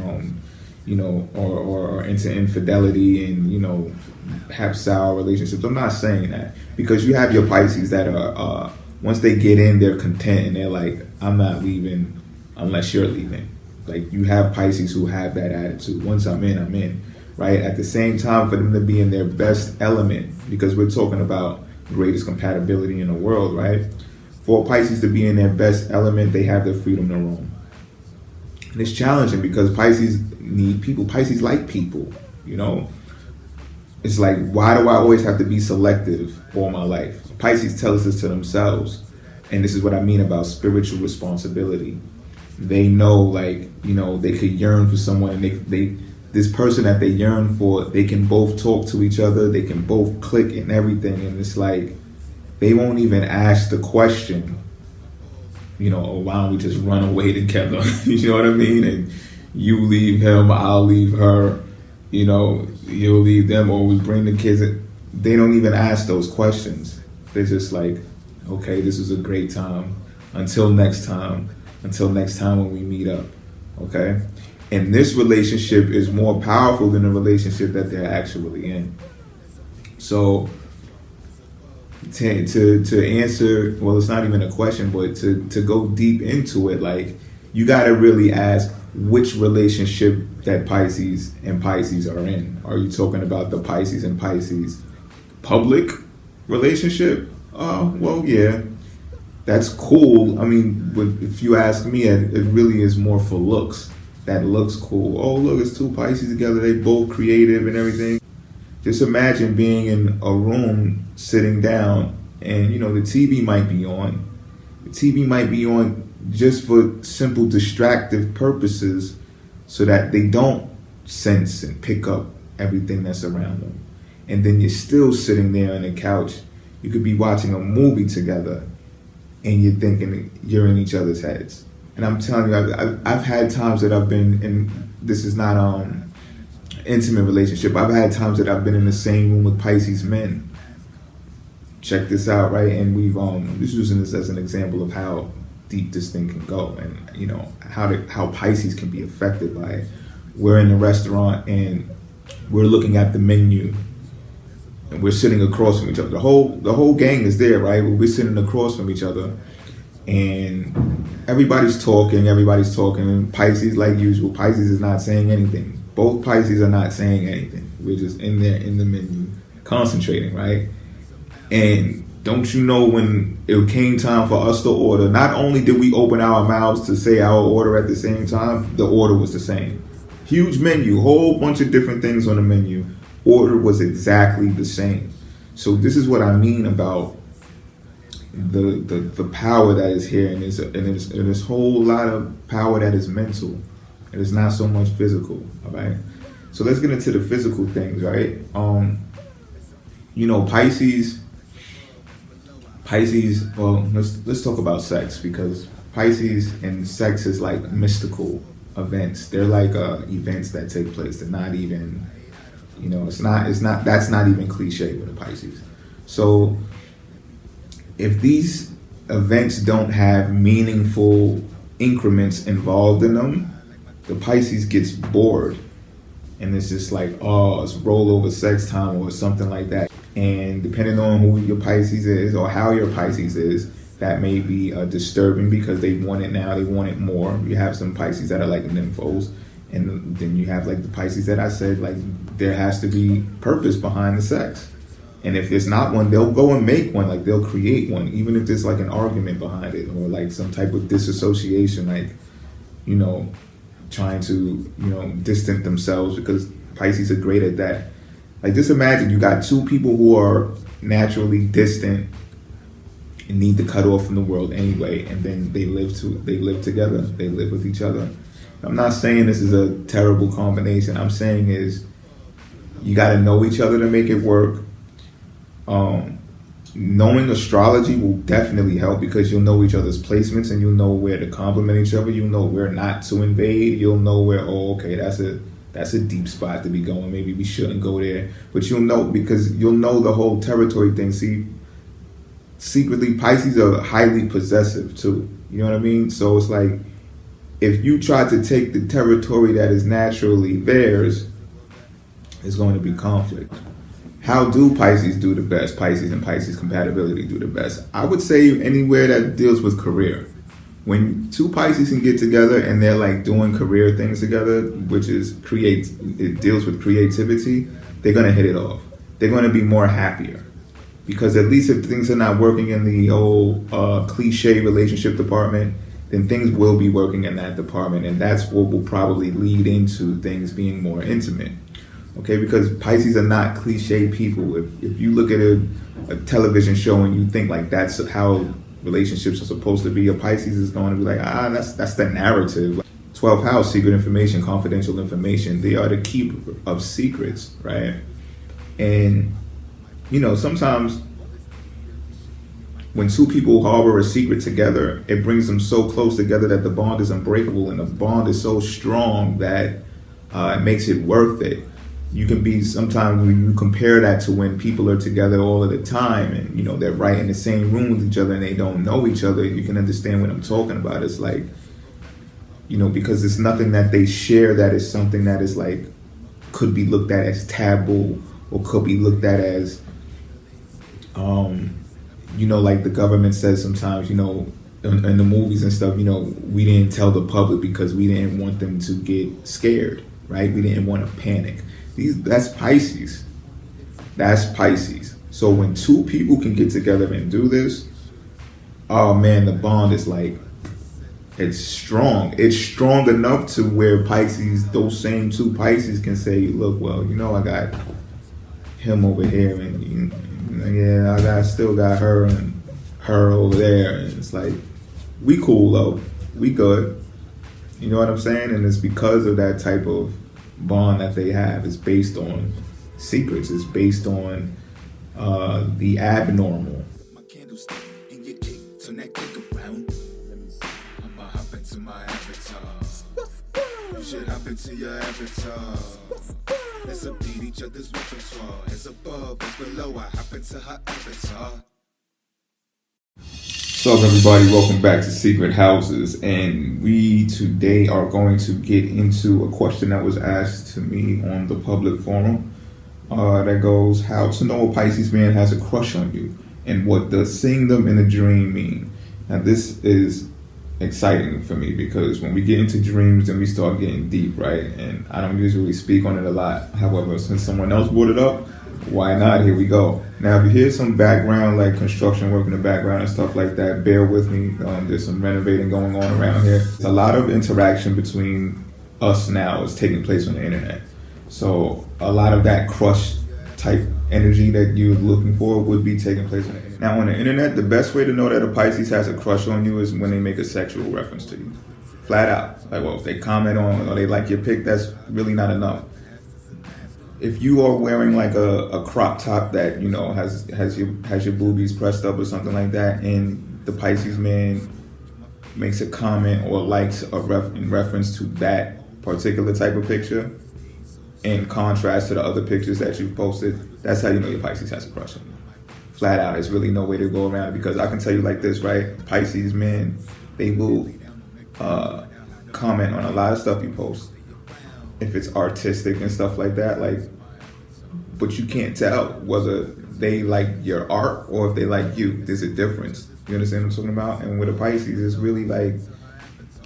you know, or into infidelity and, you know, have sour relationships. I'm not saying that, because you have your Pisces that are, once they get in, they're content and they're like, I'm not leaving unless you're leaving. Like you have Pisces who have that attitude. Once I'm in, right? At the same time, for them to be in their best element, because we're talking about greatest compatibility in the world, right? For Pisces to be in their best element, they have their freedom to roam. And it's challenging because Pisces need people. Pisces like people, you know? It's like, why do I always have to be selective all my life? Pisces tells this to themselves. And this is what I mean about spiritual responsibility. They know, like, you know, they could yearn for someone, and they this person that they yearn for, they can both talk to each other, they can both click and everything, and it's like they won't even ask the question, you know, oh, why don't we just run away together? You know what I mean? And you leave him, I'll leave her, you know, you'll leave them, or we bring the kids in. They don't even ask those questions. They're just like, okay, this is a great time. Until next time when we meet up, okay? And this relationship is more powerful than the relationship that they're actually in. So to answer, well, it's not even a question, but to go deep into it, like, you got to really ask which relationship that Pisces and Pisces are in. Are you talking about the Pisces and Pisces public relationship? Well, yeah, that's cool. I mean, but if you ask me, it really is more for looks. That looks cool. Oh, look, it's two Pisces together. They both creative and everything. Just imagine being in a room, sitting down, and the TV might be on. The TV might be on just for simple distractive purposes, so that they don't sense and pick up everything that's around them. And then you're still sitting there on the couch. You could be watching a movie together, and you're thinking you're in each other's heads. And I'm telling you, I've had times that I've been in. This is not intimate relationship. I've had times that I've been in the same room with Pisces men. Check this out, right? And we've just using this as an example of how deep this thing can go, and how Pisces can be affected by it. We're in a restaurant and we're looking at the menu, and we're sitting across from each other. The whole gang is there, right? We're sitting across from each other, and everybody's talking. And Pisces, like usual, Pisces is not saying anything. Both Pisces are not saying anything. We're just in there in the menu, concentrating, right? And don't you know, when it came time for us to order, not only did we open our mouths to say our order at the same time, the order was the same. Huge menu, whole bunch of different things on the menu. Order was exactly the same. So this is what I mean about the power that is here, and there's a whole lot of power that is mental, and it's not so much physical. All right. So let's get into the physical things, right? Pisces, well, let's talk about sex, because Pisces and sex is like mystical events. They're like events that take place. They're not even, that's not even cliche with a Pisces. So if these events don't have meaningful increments involved in them, the Pisces gets bored, and it's just like, it's rollover sex time or something like that. And depending on who your Pisces is or how your Pisces is, that may be disturbing, because they want it now, they want it more. You have some Pisces that are like nymphos, and then you have like the Pisces that I said, like, there has to be purpose behind the sex. And if there's not one, they'll go and make one, like they'll create one, even if there's like an argument behind it, or like some type of disassociation, like, trying to, distance themselves, because Pisces are great at that. Like, just imagine you got two people who are naturally distant and need to cut off from the world anyway, and then they live together, they live with each other. I'm not saying this is a terrible combination. I'm saying is you got to know each other to make it work. Knowing astrology will definitely help, because you'll know each other's placements, and you'll know where to complement each other. You'll know where not to invade. You'll know where, that's a deep spot to be going. Maybe we shouldn't go there. But you'll know, because you'll know the whole territory thing. See, secretly, Pisces are highly possessive too. You know what I mean? So it's like, if you try to take the territory that is naturally theirs, it's going to be conflict. How do Pisces do the best? Pisces and Pisces compatibility do the best. I would say anywhere that deals with career. When two Pisces can get together and they're like doing career things together, which is it deals with creativity, they're going to hit it off. They're going to be more happier. Because at least if things are not working in the old cliche relationship department, then things will be working in that department. And that's what will probably lead into things being more intimate. Okay, because Pisces are not cliche people. If you look at a television show and you think like that's how relationships are supposed to be, a Pisces is going to be like, that's the narrative. 12th house, secret information, confidential information. They are the keeper of secrets, right? And, sometimes when two people harbor a secret together, it brings them so close together that the bond is unbreakable, and the bond is so strong that it makes it worth it. You can be, sometimes when you compare that to when people are together all of the time and, they're right in the same room with each other and they don't know each other, you can understand what I'm talking about. It's like, because it's nothing that they share that is something that is like, could be looked at as taboo, or could be looked at as, like the government says sometimes, in the movies and stuff, we didn't tell the public because we didn't want them to get scared, right? We didn't want to panic. That's Pisces. That's Pisces. So when two people can get together and do this, oh man, the bond is like, it's strong. It's strong enough to where Pisces, those same two Pisces can say, look, well, I got him over here, and I still got her and her over there, and it's like, we cool though, we good. You know what I'm saying? And it's because of that type of bond that they have. It's based on secrets. It's based on the abnormal. My candlestick in your dick, turn that dick around. I'ma hop into my avatar. You should hop into your avatar. Let's update each other's repertoire. As above, as below, I hop into her avatar. What's up, everybody? Welcome back to Secret Houses, and we today are going to get into a question that was asked to me on the public forum that goes, how to know a Pisces man has a crush on you, and what does seeing them in a dream mean? Now, this is exciting for me because when we get into dreams, then we start getting deep, right? And I don't usually speak on it a lot. However, since someone else brought it up, why not? Here we go. Now, if you hear some background, like construction work in the background and stuff like that, bear with me. There's some renovating going on around here. A lot of interaction between us now is taking place on the internet. So a lot of that crush type energy that you're looking for would be taking place on the internet. Now, on the internet, the best way to know that a Pisces has a crush on you is when they make a sexual reference to you. Flat out. Like, well, if they comment on or they like your pic, that's really not enough. If you are wearing like a crop top that has your boobies pressed up or something like that, and the Pisces man makes a comment or likes in reference to that particular type of picture, in contrast to the other pictures that you've posted, that's how you know your Pisces has a crush on you. Flat out, there's really no way to go around it, because I can tell you like this, right? Pisces men, they will comment on a lot of stuff you post. If it's artistic and stuff like that, but you can't tell whether they like your art or if they like you. There's a difference. You understand what I'm talking about? And with a Pisces, it's really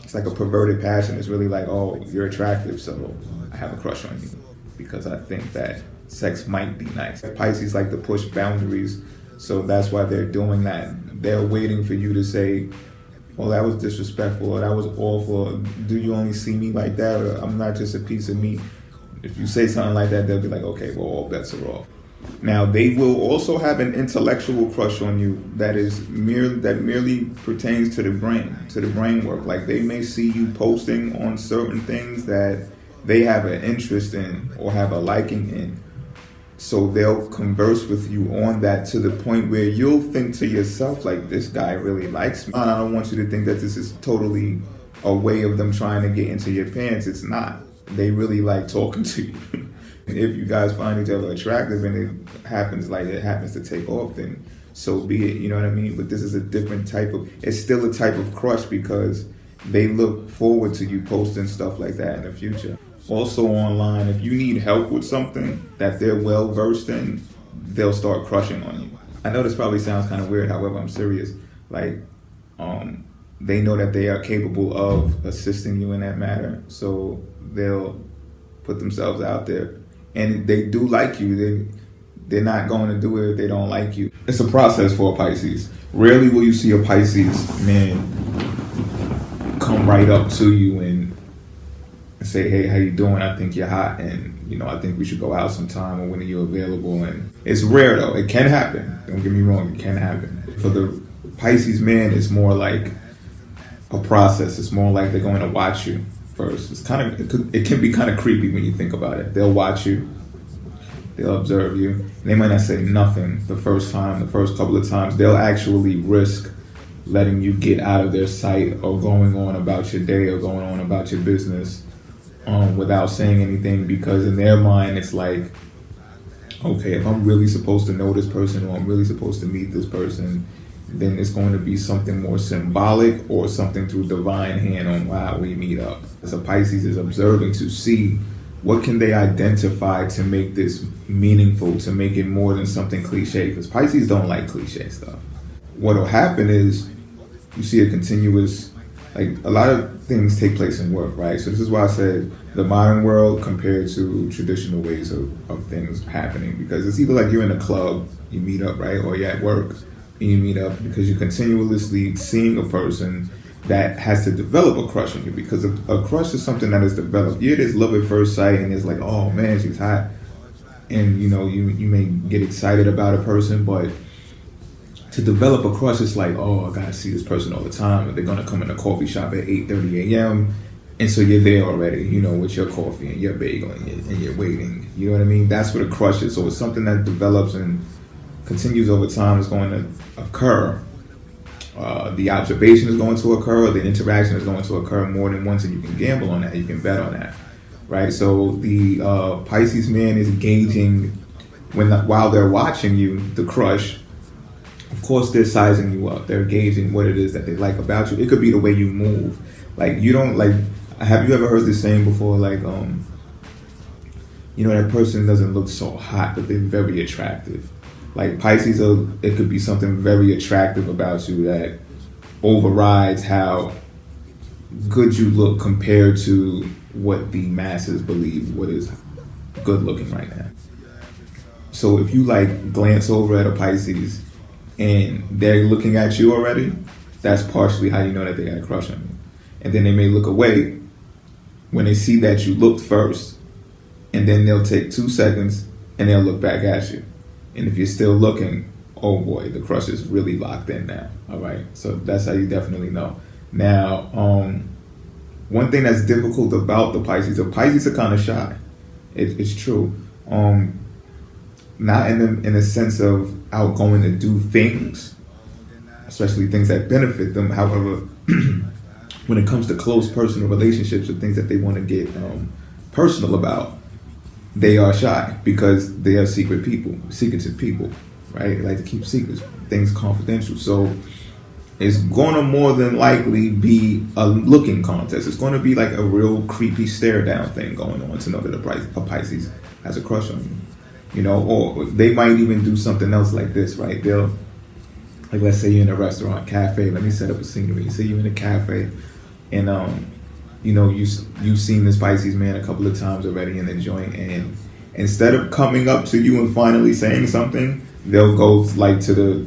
it's like a perverted passion. It's really like, oh, you're attractive, so I have a crush on you because I think that sex might be nice. Pisces like to push boundaries, so that's why they're doing that. They're waiting for you to say, well, that was disrespectful, or that was awful. Do you only see me like that? Or I'm not just a piece of meat. If you say something like that, they'll be like, okay, well, all bets are off. Now, they will also have an intellectual crush on you that merely pertains to the brain work. Like, they may see you posting on certain things that they have an interest in or have a liking in. So they'll converse with you on that to the point where you'll think to yourself, like, this guy really likes me. I don't want you to think that this is totally a way of them trying to get into your pants. It's not. They really like talking to you. If you guys find each other attractive and it happens to take off, then so be it, you know what I mean? But this is a different it's still a type of crush because they look forward to you posting stuff like that in the future. Also online, if you need help with something that they're well versed in, they'll start crushing on you. I know this probably sounds kind of weird, however, I'm serious. They know that they are capable of assisting you in that matter, so they'll put themselves out there. And they do like you. They're not going to do it if they don't like you. It's a process for a Pisces. Rarely will you see a Pisces man come right up to you and say, hey, how you doing? I think you're hot, and I think we should go out sometime, or when are you available? And it's rare though. It can happen. Don't get me wrong, it can happen. For the Pisces man, it's more like a process. It's more like they're going to watch you first. It can be kind of creepy when you think about it. They'll watch you, they'll observe you, and they might not say nothing the first couple of times. They'll actually risk letting you get out of their sight or going on about your day or going on about your business without saying anything, because in their mind it's like, okay, if I'm really supposed to know this person or I'm really supposed to meet this person, then it's going to be something more symbolic or something through divine hand on why we meet up. So Pisces is observing to see what can they identify to make this meaningful, to make it more than something cliche, because Pisces don't like cliche stuff. What will happen is you see a continuous, like a lot of things take place in work, right? So this is why I said the modern world compared to traditional ways of things happening, because it's either like you're in a club, you meet up, right? Or you're at work and you meet up because you're continuously seeing a person that has to develop a crush on you, because a crush is something that is developed. Yeah, there's love at first sight and it's like, oh man, she's hot. And you know, you may get excited about a person, but to develop a crush, it's like, oh, I gotta see this person all the time. And they're gonna come in a coffee shop at 8:30 a.m. And so you're there already, you know, with your coffee and your bagel and you're waiting. You know what I mean? That's what a crush is. So it's something that develops and continues over time. Is going to occur. The observation is going to occur, or the interaction is going to occur more than once, and you can gamble on that. You can bet on that, right? So the Pisces man is gauging while they're watching you, the crush. Of course, they're sizing you up. They're gauging what it is that they like about you. It could be the way you move. Like you don't like. Have you ever heard this saying before? Like, you know, that person doesn't look so hot, but they're very attractive. Like Pisces, it could be something very attractive about you that overrides how good you look compared to what the masses believe what is good looking right now. So if you like glance over at a Pisces and they're looking at you already, that's partially how you know that they got a crush on you. And then they may look away when they see that you looked first, and then they'll take 2 seconds and they'll look back at you. And if you're still looking, oh boy, the crush is really locked in now. All right, so that's how you definitely know. Now, one thing that's difficult about the Pisces are kind of shy. It's true. Not in the sense of outgoing to do things, especially things that benefit them. However, when it comes to close personal relationships or things that they want to get personal about, they are shy because they are secretive people, right? They like to keep secrets, things confidential. So it's going to more than likely be a looking contest. It's going to be like a real creepy stare down thing going on to know that a Pisces has a crush on you. You know, or they might even do something else like this, right? They'll, like, let's say you're in a restaurant, cafe. Let me set up a scenery. You say you're in a cafe, and you know, you've seen this Pisces man a couple of times already in the joint, and instead of coming up to you and finally saying something, they'll go like to the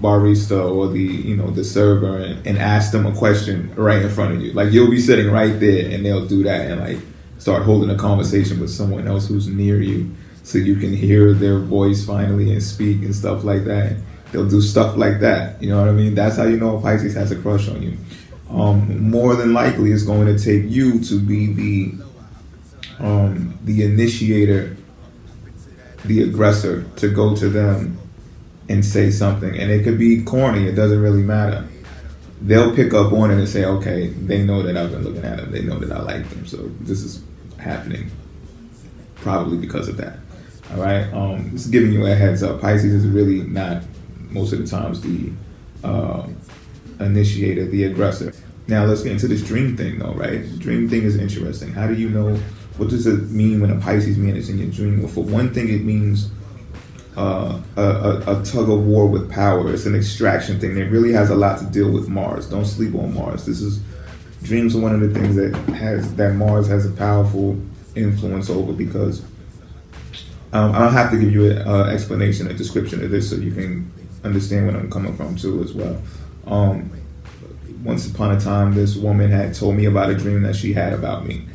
barista or the server and ask them a question right in front of you. Like you'll be sitting right there, and they'll do that and like start holding a conversation with someone else who's near you, so you can hear their voice finally and speak and stuff like that. They'll do stuff like that. You know what I mean? That's how you know a Pisces has a crush on you. More than likely, it's going to take you to be the initiator, the aggressor, to go to them and say something. And it could be corny. It doesn't really matter. They'll pick up on it and say, okay, they know that I've been looking at them. They know that I like them. So this is happening probably because of that. All right. Just giving you a heads up. Pisces is really not most of the times the initiator, the aggressor. Now let's get into this dream thing though, right? The dream thing is interesting. How do you know, what does it mean when a Pisces man is in your dream? Well, for one thing, it means a tug of war with power. It's an extraction thing. It really has a lot to deal with Mars. Don't sleep on Mars. Dreams are one of the things that Mars has a powerful influence over, because I don't have to give you an explanation, a description of this, so you can understand where I'm coming from too as well. Once upon a time, this woman had told me about a dream that she had about me.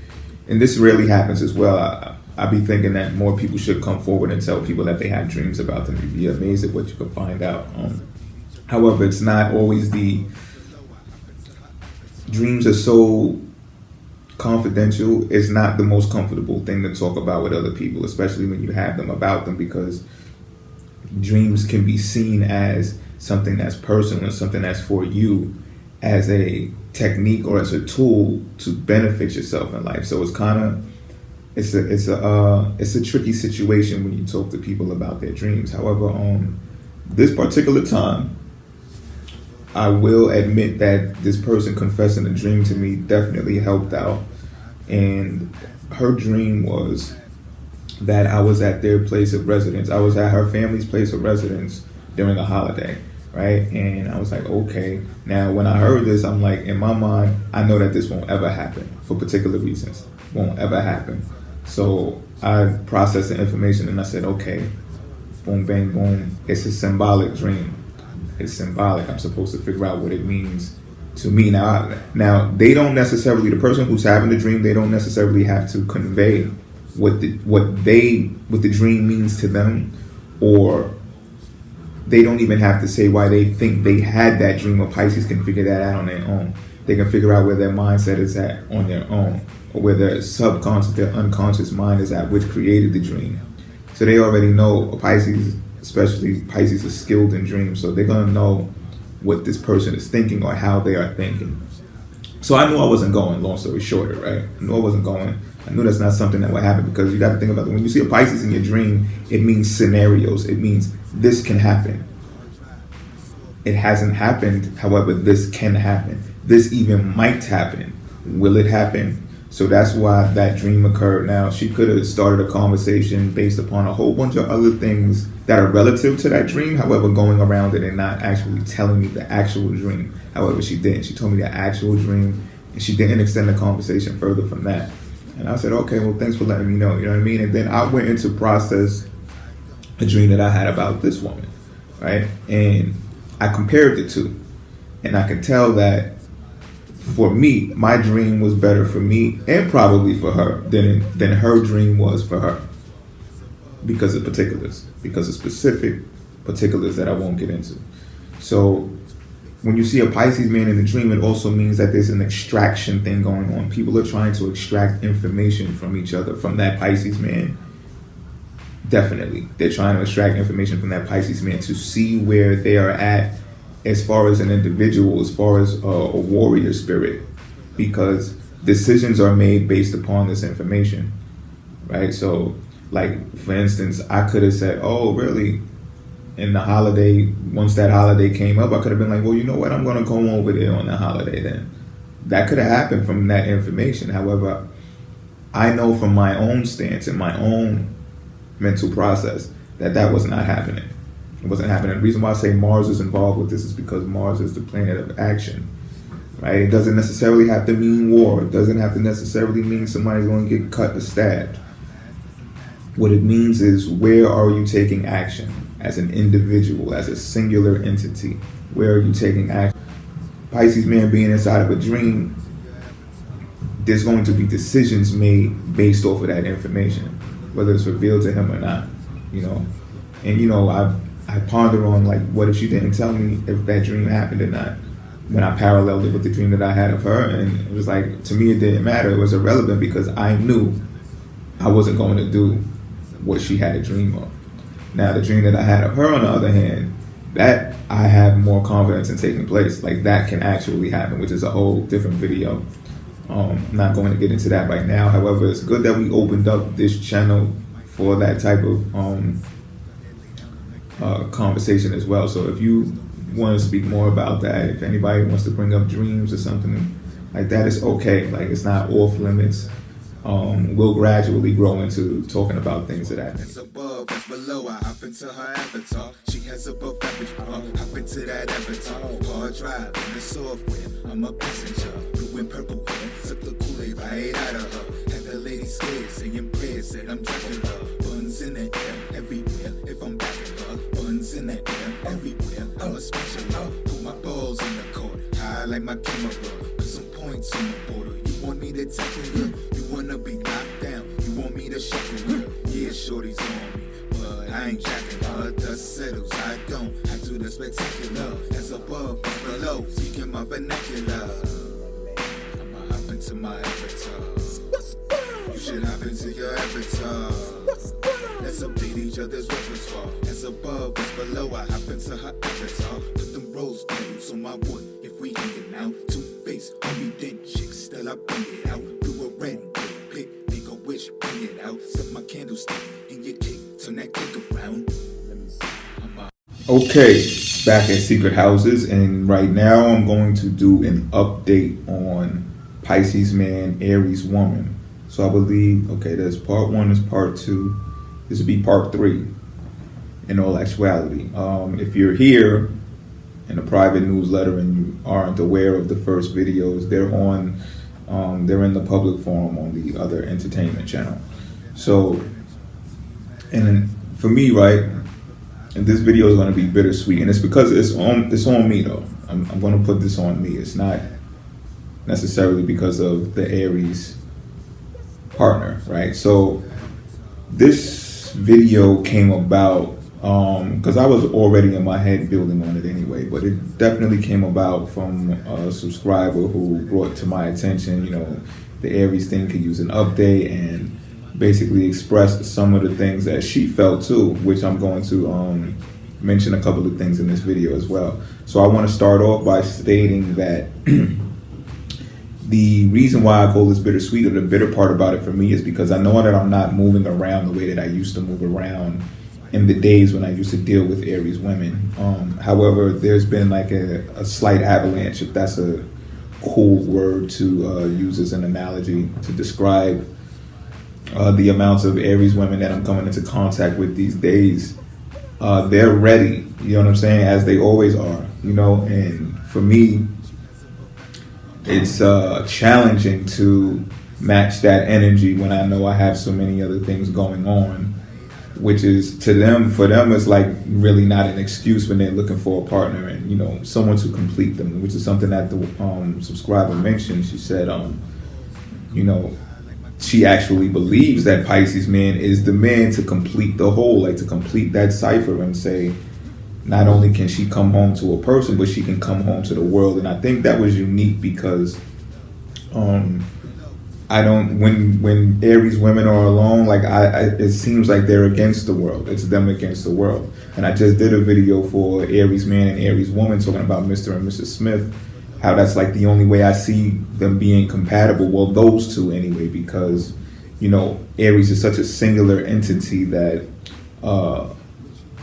And this rarely happens as well. I be thinking that more people should come forward and tell people that they have dreams about them. You'd be amazed at what you could find out. However, it's not always dreams are so confidential. It's not the most comfortable thing to talk about with other people, especially when you have them about them, because dreams can be seen as something that's personal and something that's for you, as a technique or as a tool to benefit yourself in life. So it's a tricky situation when you talk to people about their dreams. However, on this particular time, I will admit that this person confessing a dream to me definitely helped out. And her dream was that I was at their place of residence. I was at her family's place of residence during a holiday. right? And I was like, okay. Now, when I heard this, I'm like, in my mind, I know that this won't ever happen for particular reasons. Won't ever happen. So I processed the information and I said, okay, boom, bang, boom. It's a symbolic dream. It's symbolic. I'm supposed to figure out what it means to me. Now they don't necessarily, the person who's having the dream, they don't necessarily have to convey what the dream means to them, or they don't even have to say why they think they had that dream. Or Pisces can figure that out on their own. They can figure out where their mindset is at on their own, or where their subconscious, their unconscious mind is at, which created the dream. So they already know. Pisces, especially Pisces, is skilled in dreams, so they're gonna know what this person is thinking or how they are thinking. So I knew I wasn't going, long story shorter, right? I knew I wasn't going. I knew that's not something that would happen, because you got to think about it. When you see a Pisces in your dream, it means scenarios. It means this can happen. It hasn't happened, however, this can happen. This even might happen. Will it happen? So that's why that dream occurred. Now, she could have started a conversation based upon a whole bunch of other things that are relative to that dream, however, going around it and not actually telling me the actual dream. However, she didn't. She told me the actual dream, and she didn't extend the conversation further from that. And I said, okay, well, thanks for letting me know, you know what I mean? And then I went into process a dream that I had about this woman, right? And I compared the two, and I could tell that for me, my dream was better for me and probably for her than her dream was for her, because of particulars, because of specific particulars that I won't get into. So when you see a Pisces man in the dream, it also means that there's an extraction thing going on. People are trying to extract information from each other, from that Pisces man. Definitely. They're trying to extract information from that Pisces man to see where they are at as far as an individual, as far as a warrior spirit, because decisions are made based upon this information, right? So, like, for instance, I could have said, oh, really? In the holiday, once that holiday came up, I could have been like, well, you know what? I'm going to go over there on the holiday then. That could have happened from that information. However, I know from my own stance and my own mental process that was not happening. It wasn't happening. The reason why I say Mars is involved with this is because Mars is the planet of action, right? It doesn't necessarily have to mean war. It doesn't have to necessarily mean somebody's going to get cut or stabbed. What it means is, where are you taking action as an individual, as a singular entity? Where are you taking action? Pisces man being inside of a dream, there's going to be decisions made based off of that information, whether it's revealed to him or not, you know? And, you know, I ponder on, like, what if she didn't tell me if that dream happened or not, when I paralleled it with the dream that I had of her. And it was like, to me, it didn't matter. It was irrelevant, because I knew I wasn't going to do what she had a dream of. Now, the dream that I had of her, on the other hand, that I have more confidence in taking place. Like, that can actually happen, which is a whole different video. I'm not going to get into that right now. However, it's good that we opened up this channel for that type of conversation as well. So if you want to speak more about that, if anybody wants to bring up dreams or something like that, it's okay. Like, it's not off limits. We'll gradually grow into talking about things of that. It's above, it's below. I hop into her avatar. She has above average power. Hop into that avatar. Hard drive in the software. I'm a passenger. Blue and purple hair. Suck the Kool-Aid right out of her. Have the lady scared, saying prayers, said I'm driving her. Buns in the air, everywhere. If I'm backing her, buns in the air, everywhere. I'm a special love. Put my balls in the court. High like my camera. Put some points on the border. You want me to tackle you? You wanna be knocked down? You want me to shuffle you? Yeah, shorty's on me, but I ain't jacking her. Dust settles, I don't. I do the spectacular. As above, as below. Speaking my vernacular. I'ma hop into my avatar. You should hop into your avatar. Let's update each other's repertoire. As above, as below. I hop into her avatar. Put them rose petals on my wood. If we hanging out, two-face, homie, then chicks. Still I bring it out. Do a red pick, make a wish, bring it out. Set my candlestick in your cake. Turn that cake around. Okay, back at Secret Houses, and right now I'm going to do an update on Pisces man, Aries woman. So I believe, okay, there's part 1, there's part 2. This would be part 3 in all actuality. If you're here in a private newsletter and you aren't aware of the first videos, they're they're in the public forum on the other entertainment channel. So, and then for me, right, and this video is going to be bittersweet, and it's because it's on me though. I'm going to put this on me. It's not necessarily because of the Aries partner, right? So this video came about because I was already in my head building on it anyway, but it definitely came about from a subscriber who brought to my attention, the Aries thing could use an update, and basically expressed some of the things that she felt too, which I'm going to mention a couple of things in this video as well. So I want to start off by stating that the reason why I call this bittersweet, or the bitter part about it for me, is because I know that I'm not moving around the way that I used to move around in the days when I used to deal with Aries women. However, there's been like a slight avalanche, if that's a cool word to use as an analogy to describe the amounts of Aries women that I'm coming into contact with these days. They're ready, you know what I'm saying, as they always are, and for me, it's challenging to match that energy when I know I have so many other things going on, which is for them, it's like really not an excuse when they're looking for a partner and, someone to complete them, which is something that the subscriber mentioned. She said, she actually believes that Pisces man is the man to complete the whole, like to complete that cipher and say, not only can she come home to a person, but she can come home to the world. And I think that was unique because when Aries women are alone, like it seems like they're against the world. It's them against the world. And I just did a video for Aries man and Aries woman talking about Mr. and Mrs. Smith, how that's like the only way I see them being compatible. Well, those two anyway, because, Aries is such a singular entity that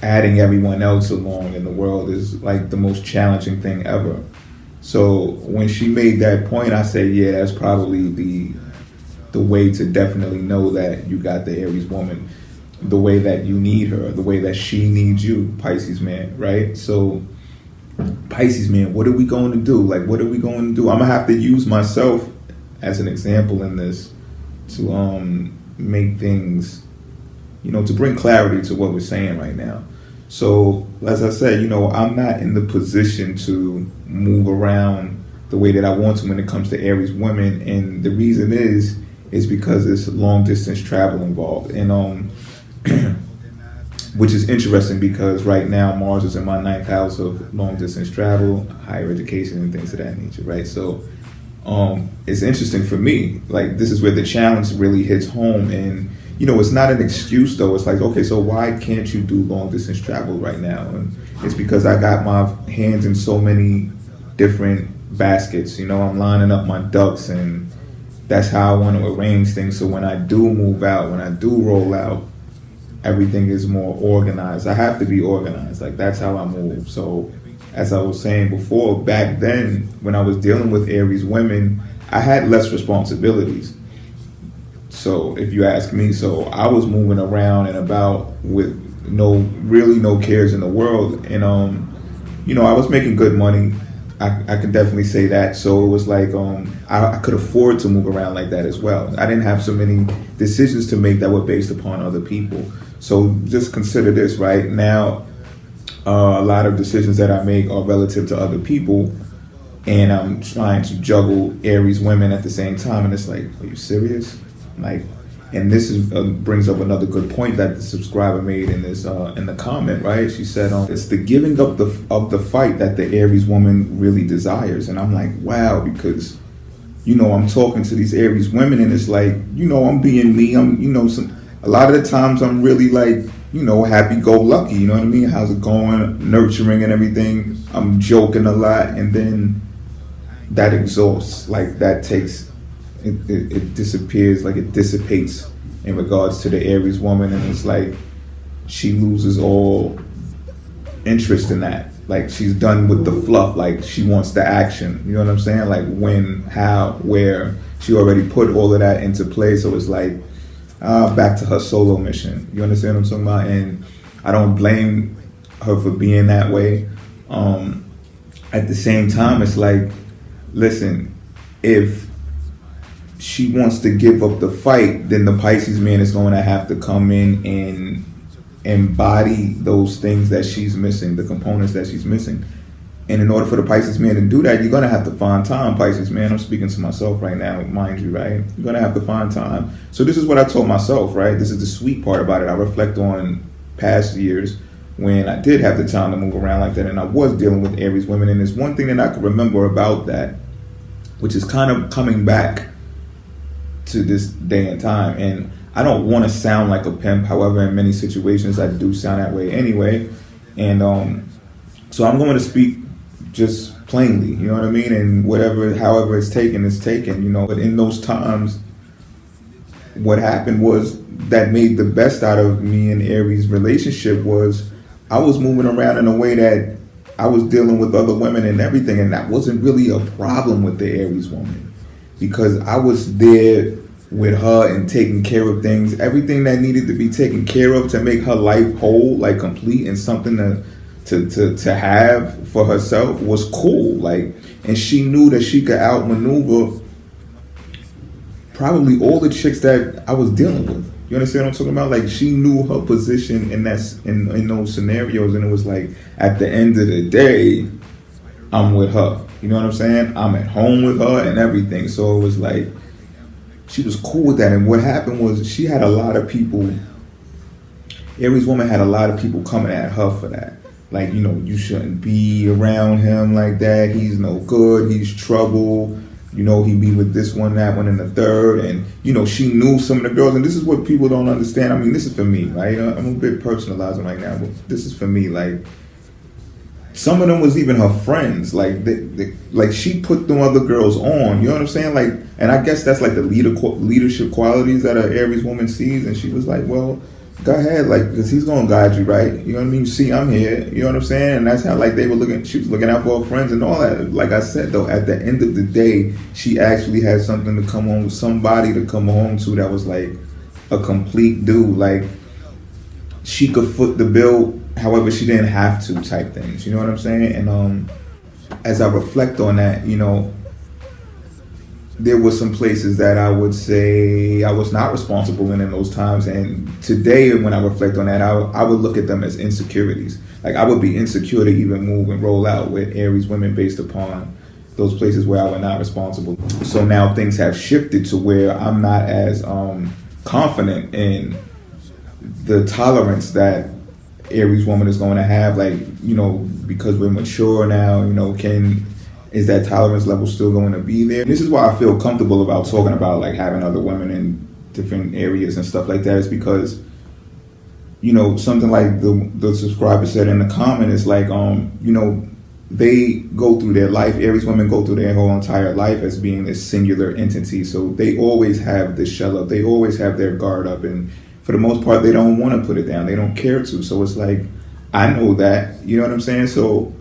adding everyone else along in the world is like the most challenging thing ever. So when she made that point, I said, yeah, that's probably the way to definitely know that you got the Aries woman, the way that you need her, the way that she needs you, Pisces man, right? So Pisces man, what are we going to do? Like, what are we going to do? I'm gonna have to use myself as an example in this to make things, to bring clarity to what we're saying right now. So, as I said, I'm not in the position to move around the way that I want to when it comes to Aries women, and the reason is because there's long distance travel involved, and which is interesting because right now Mars is in my 9th house of long distance travel, higher education, and things of that nature, right? So it's interesting for me. Like, this is where the challenge really hits home, and it's not an excuse though. It's like, okay, so why can't you do long distance travel right now? And it's because I got my hands in so many different baskets. I'm lining up my ducks, and that's how I want to arrange things. So when I do move out, when I do roll out, everything is more organized. I have to be organized. Like, that's how I move. So as I was saying before, back then when I was dealing with Aries women, I had less responsibilities. So if you ask me, so I was moving around and about with no cares in the world. And, I was making good money. I can definitely say that. So it was like I could afford to move around like that as well. I didn't have so many decisions to make that were based upon other people. So just consider this, right? Now, a lot of decisions that I make are relative to other people, and I'm trying to juggle Aries women at the same time. And it's like, are you serious? Like, and this is brings up another good point that the subscriber made in this in the comment, right? She said, it's the giving up of the fight that the Aries woman really desires. And I'm like, wow, because I'm talking to these Aries women, and it's like, I'm being me. A lot of the times I'm really like, happy-go-lucky. You know what I mean? How's it going? Nurturing and everything. I'm joking a lot, and then that exhausts. Like, that takes. It disappears, like it dissipates in regards to the Aries woman, and it's like she loses all interest in that. Like, she's done with the fluff, like she wants the action. You know what I'm saying? Like, when, how, where. She already put all of that into play, so it's like back to her solo mission. You understand what I'm talking about? And I don't blame her for being that way. at the same time, it's like, listen, if she wants to give up the fight, then the Pisces man is going to have to come in and embody those things that she's missing, the components that she's missing. And in order for the Pisces man to do that, you're going to have to find time, Pisces man. I'm speaking to myself right now, mind you, right? You're going to have to find time. So this is what I told myself, right? This is the sweet part about it. I reflect on past years when I did have the time to move around like that, and I was dealing with Aries women. And there's one thing that I could remember about that, which is kind of coming back to this day and time. And I don't want to sound like a pimp. However, in many situations, I do sound that way anyway. And so I'm going to speak just plainly, you know what I mean? And however it's taken, you know. But in those times, what happened was that made the best out of me and Aries' relationship was I was moving around in a way that I was dealing with other women and everything, and that wasn't really a problem with the Aries woman because I was there with her and taking care of things, everything that needed to be taken care of to make her life whole, like complete, and something to have for herself was cool. Like, and she knew that she could outmaneuver probably all the chicks that I was dealing with. You understand what I'm talking about? Like, she knew her position in those scenarios, and it was like, at the end of the day, I'm with her. You know what I'm saying? I'm at home with her and everything. So it was like, she was cool with that. And what happened was she had a lot of people, Aries woman had a lot of people coming at her for that. Like, you know, you shouldn't be around him like that. He's no good. He's trouble. You know, he be with this one, that one, and the third. And, you know, she knew some of the girls. And this is what people don't understand. I mean, this is for me, right? I'm a bit personalizing right now, but this is for me. Like, some of them was even her friends. Like, like she put them other girls on. You know what I'm saying? Like, and I guess that's like the leadership qualities that an Aries woman sees. And she was like, well, go ahead, like, because he's gonna guide you, right? You know what I mean? See, I'm here. You know what I'm saying? And that's how, like, they were looking. She was looking out for her friends and all that. Like I said, though, at the end of the day, she actually had something to come home, somebody to come home to that was like a complete dude. Like, she could foot the bill, however, she didn't have to, type things. You know what I'm saying? And as I reflect on that, you know, there were some places that I would say I was not responsible in those times. And today, when I reflect on that, I would look at them as insecurities. Like, I would be insecure to even move and roll out with Aries women based upon those places where I was not responsible. So now things have shifted to where I'm not as confident in the tolerance that Aries woman is going to have. Like, you know, because we're mature now, you know, is that tolerance level still going to be there? This is why I feel comfortable about talking about like having other women in different areas and stuff like that, is because, you know, something like the subscriber said in the comment is like, you know, they go through their life, Aries women go through their whole entire life as being this singular entity. So they always have this shell up, they always have their guard up, and for the most part, they don't want to put it down, they don't care to. So it's like, I know that, you know what I'm saying? So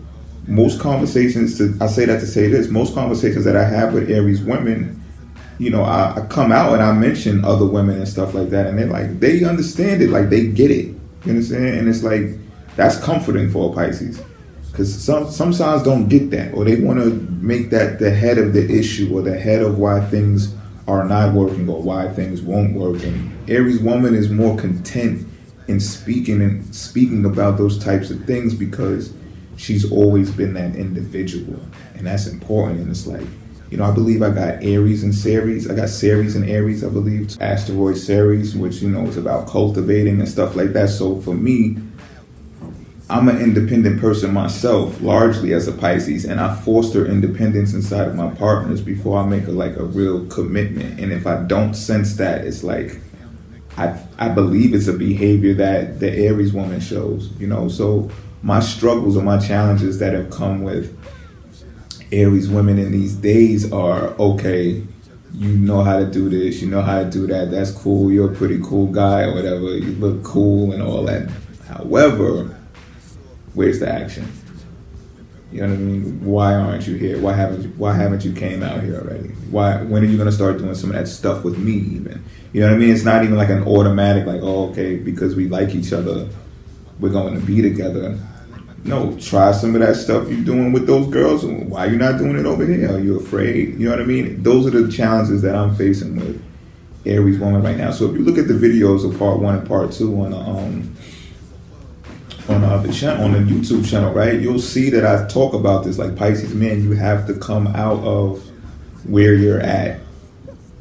most conversations, I say that to say this, most conversations that I have with Aries women, you know, I come out and I mention other women and stuff like that, and they're like, they understand it, like they get it, you understand? And it's like, that's comforting for a Pisces, because some signs don't get that, or they want to make that the head of the issue or the head of why things are not working or why things won't work. And Aries woman is more content in speaking about those types of things because she's always been that individual, and that's important. And it's like, you know, I believe I got Aries and Ceres. I got Ceres and Aries, I believe. Asteroid Ceres, which, you know, is about cultivating and stuff like that. So for me, I'm an independent person myself, largely as a Pisces, and I foster independence inside of my partners before I make a real commitment. And if I don't sense that, it's like, I believe it's a behavior that the Aries woman shows, you know. So my struggles or my challenges that have come with Aries women in these days are, okay, you know how to do this, you know how to do that, that's cool, you're a pretty cool guy or whatever, you look cool and all that. However, where's the action? You know what I mean? Why aren't you here? Why haven't you came out here already? When are you gonna start doing some of that stuff with me even? You know what I mean? It's not even like an automatic, like, oh, okay, because we like each other, we're going to be together. no, try some of that stuff you're doing with those girls. Why are you not doing it over here? Are you afraid? You know what I mean? Those are the challenges that I'm facing with Aries woman right now. So if you look at the videos of part 1 and part 2 on the channel, on the YouTube channel, right, you'll see that I talk about this. Like, Pisces man, you have to come out of where you're at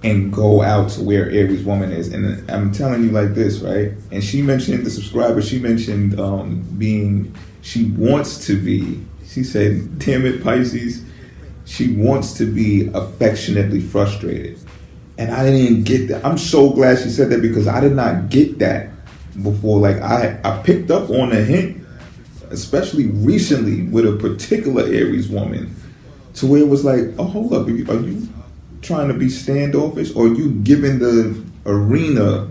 and go out to where Aries woman is. And I'm telling you like this, right? And she mentioned, the subscriber, she mentioned she wants to be, she said, damn it, Pisces, she wants to be affectionately frustrated. And I didn't get that. I'm so glad she said that, because I did not get that before. Like, I picked up on a hint, especially recently with a particular Aries woman, to where it was like, oh, hold up, are you trying to be standoffish, or you giving the arena,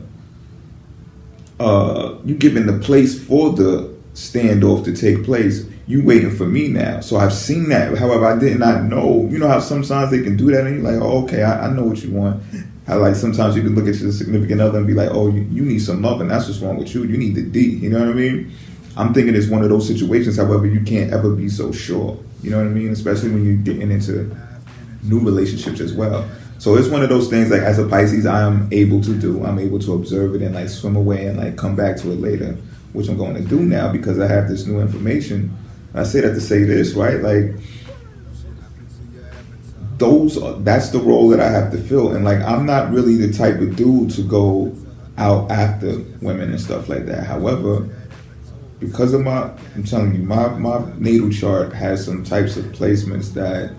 you giving the place for the standoff to take place? You waiting for me now. So I've seen that. However, I did not know. You know how sometimes they can do that, and you're like, oh, okay, I know what you want. How, like, sometimes you can look at your significant other and be like, oh, you need some love, and that's what's wrong with you. You need the D. You know what I mean? I'm thinking it's one of those situations. However, you can't ever be so sure. You know what I mean? Especially when you're getting into new relationships as well. So it's one of those things, like, as a Pisces, I'm able to observe it and, like, swim away and, like, come back to it later, which I'm going to do now because I have this new information. I say that to say this, right? Like, that's the role that I have to fill. And, like, I'm not really the type of dude to go out after women and stuff like that. However, because of I'm telling you, my natal chart has some types of placements that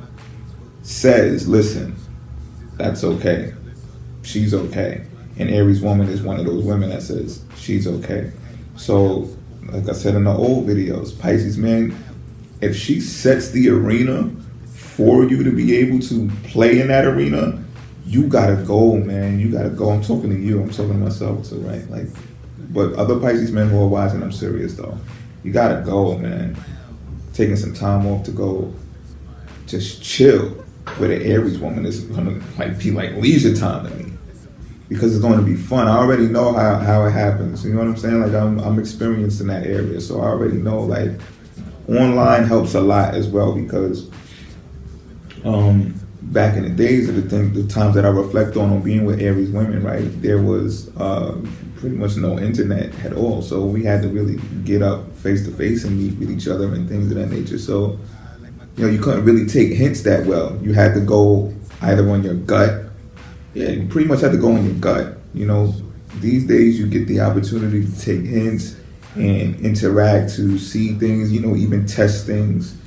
says, listen, that's okay. She's okay. And Aries woman is one of those women that says she's okay. So, like I said in the old videos, Pisces man, if she sets the arena for you to be able to play in that arena, you gotta go, man. You gotta go. I'm talking to you. I'm talking to myself too, right? Like, but other Pisces men who are wise, and I'm serious though, you gotta go, man. Taking some time off to go, just chill. Where the Aries woman is gonna like be like leisure time to me, because it's going to be fun. I already know how it happens. You know what I'm saying? Like, I'm experienced in that area, so I already know, like, online helps a lot as well, because back in the days of the times that I reflect on being with Aries women, right, there was pretty much no internet at all, so we had to really get up face to face and meet with each other and things of that nature. So, you know, you couldn't really take hints that well. You had to go either on your gut. Yeah, you pretty much had to go on your gut. You know, these days you get the opportunity to take hints and interact, to see things, you know, even test things,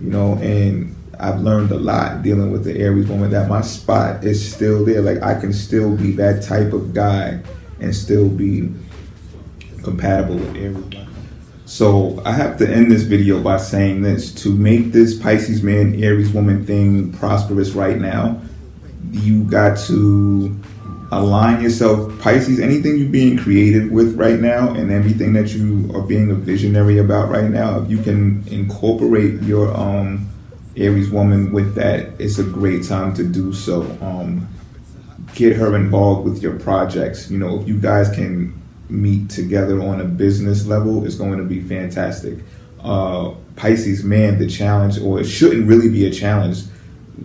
you know, and I've learned a lot dealing with the Aries woman, that my spot is still there. Like, I can still be that type of guy and still be compatible with Aries. So I have to end this video by saying this: to make this Pisces man, Aries woman thing prosperous right now, you got to align yourself. Pisces, anything you're being creative with right now and everything that you are being a visionary about right now, if you can incorporate your Aries woman with that, it's a great time to do so. Get her involved with your projects. You know, if you guys can meet together on a business level, it's going to be fantastic. Pisces man, the challenge, or it shouldn't really be a challenge.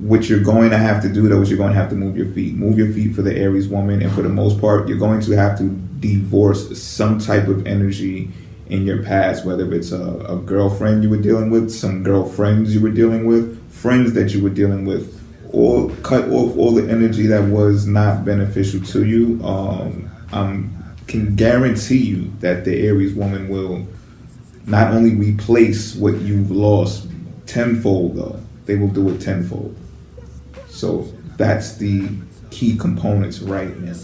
What you're going to have to do, though, is you're going to have to move your feet. Move your feet for the Aries woman, and for the most part, you're going to have to divorce some type of energy in your past, whether it's a girlfriend you were dealing with, some girlfriends you were dealing with, friends that you were dealing with, or cut off all the energy that was not beneficial to you. Can guarantee you that the Aries woman will not only replace what you've lost tenfold, though, they will do it tenfold. So that's the key components right now.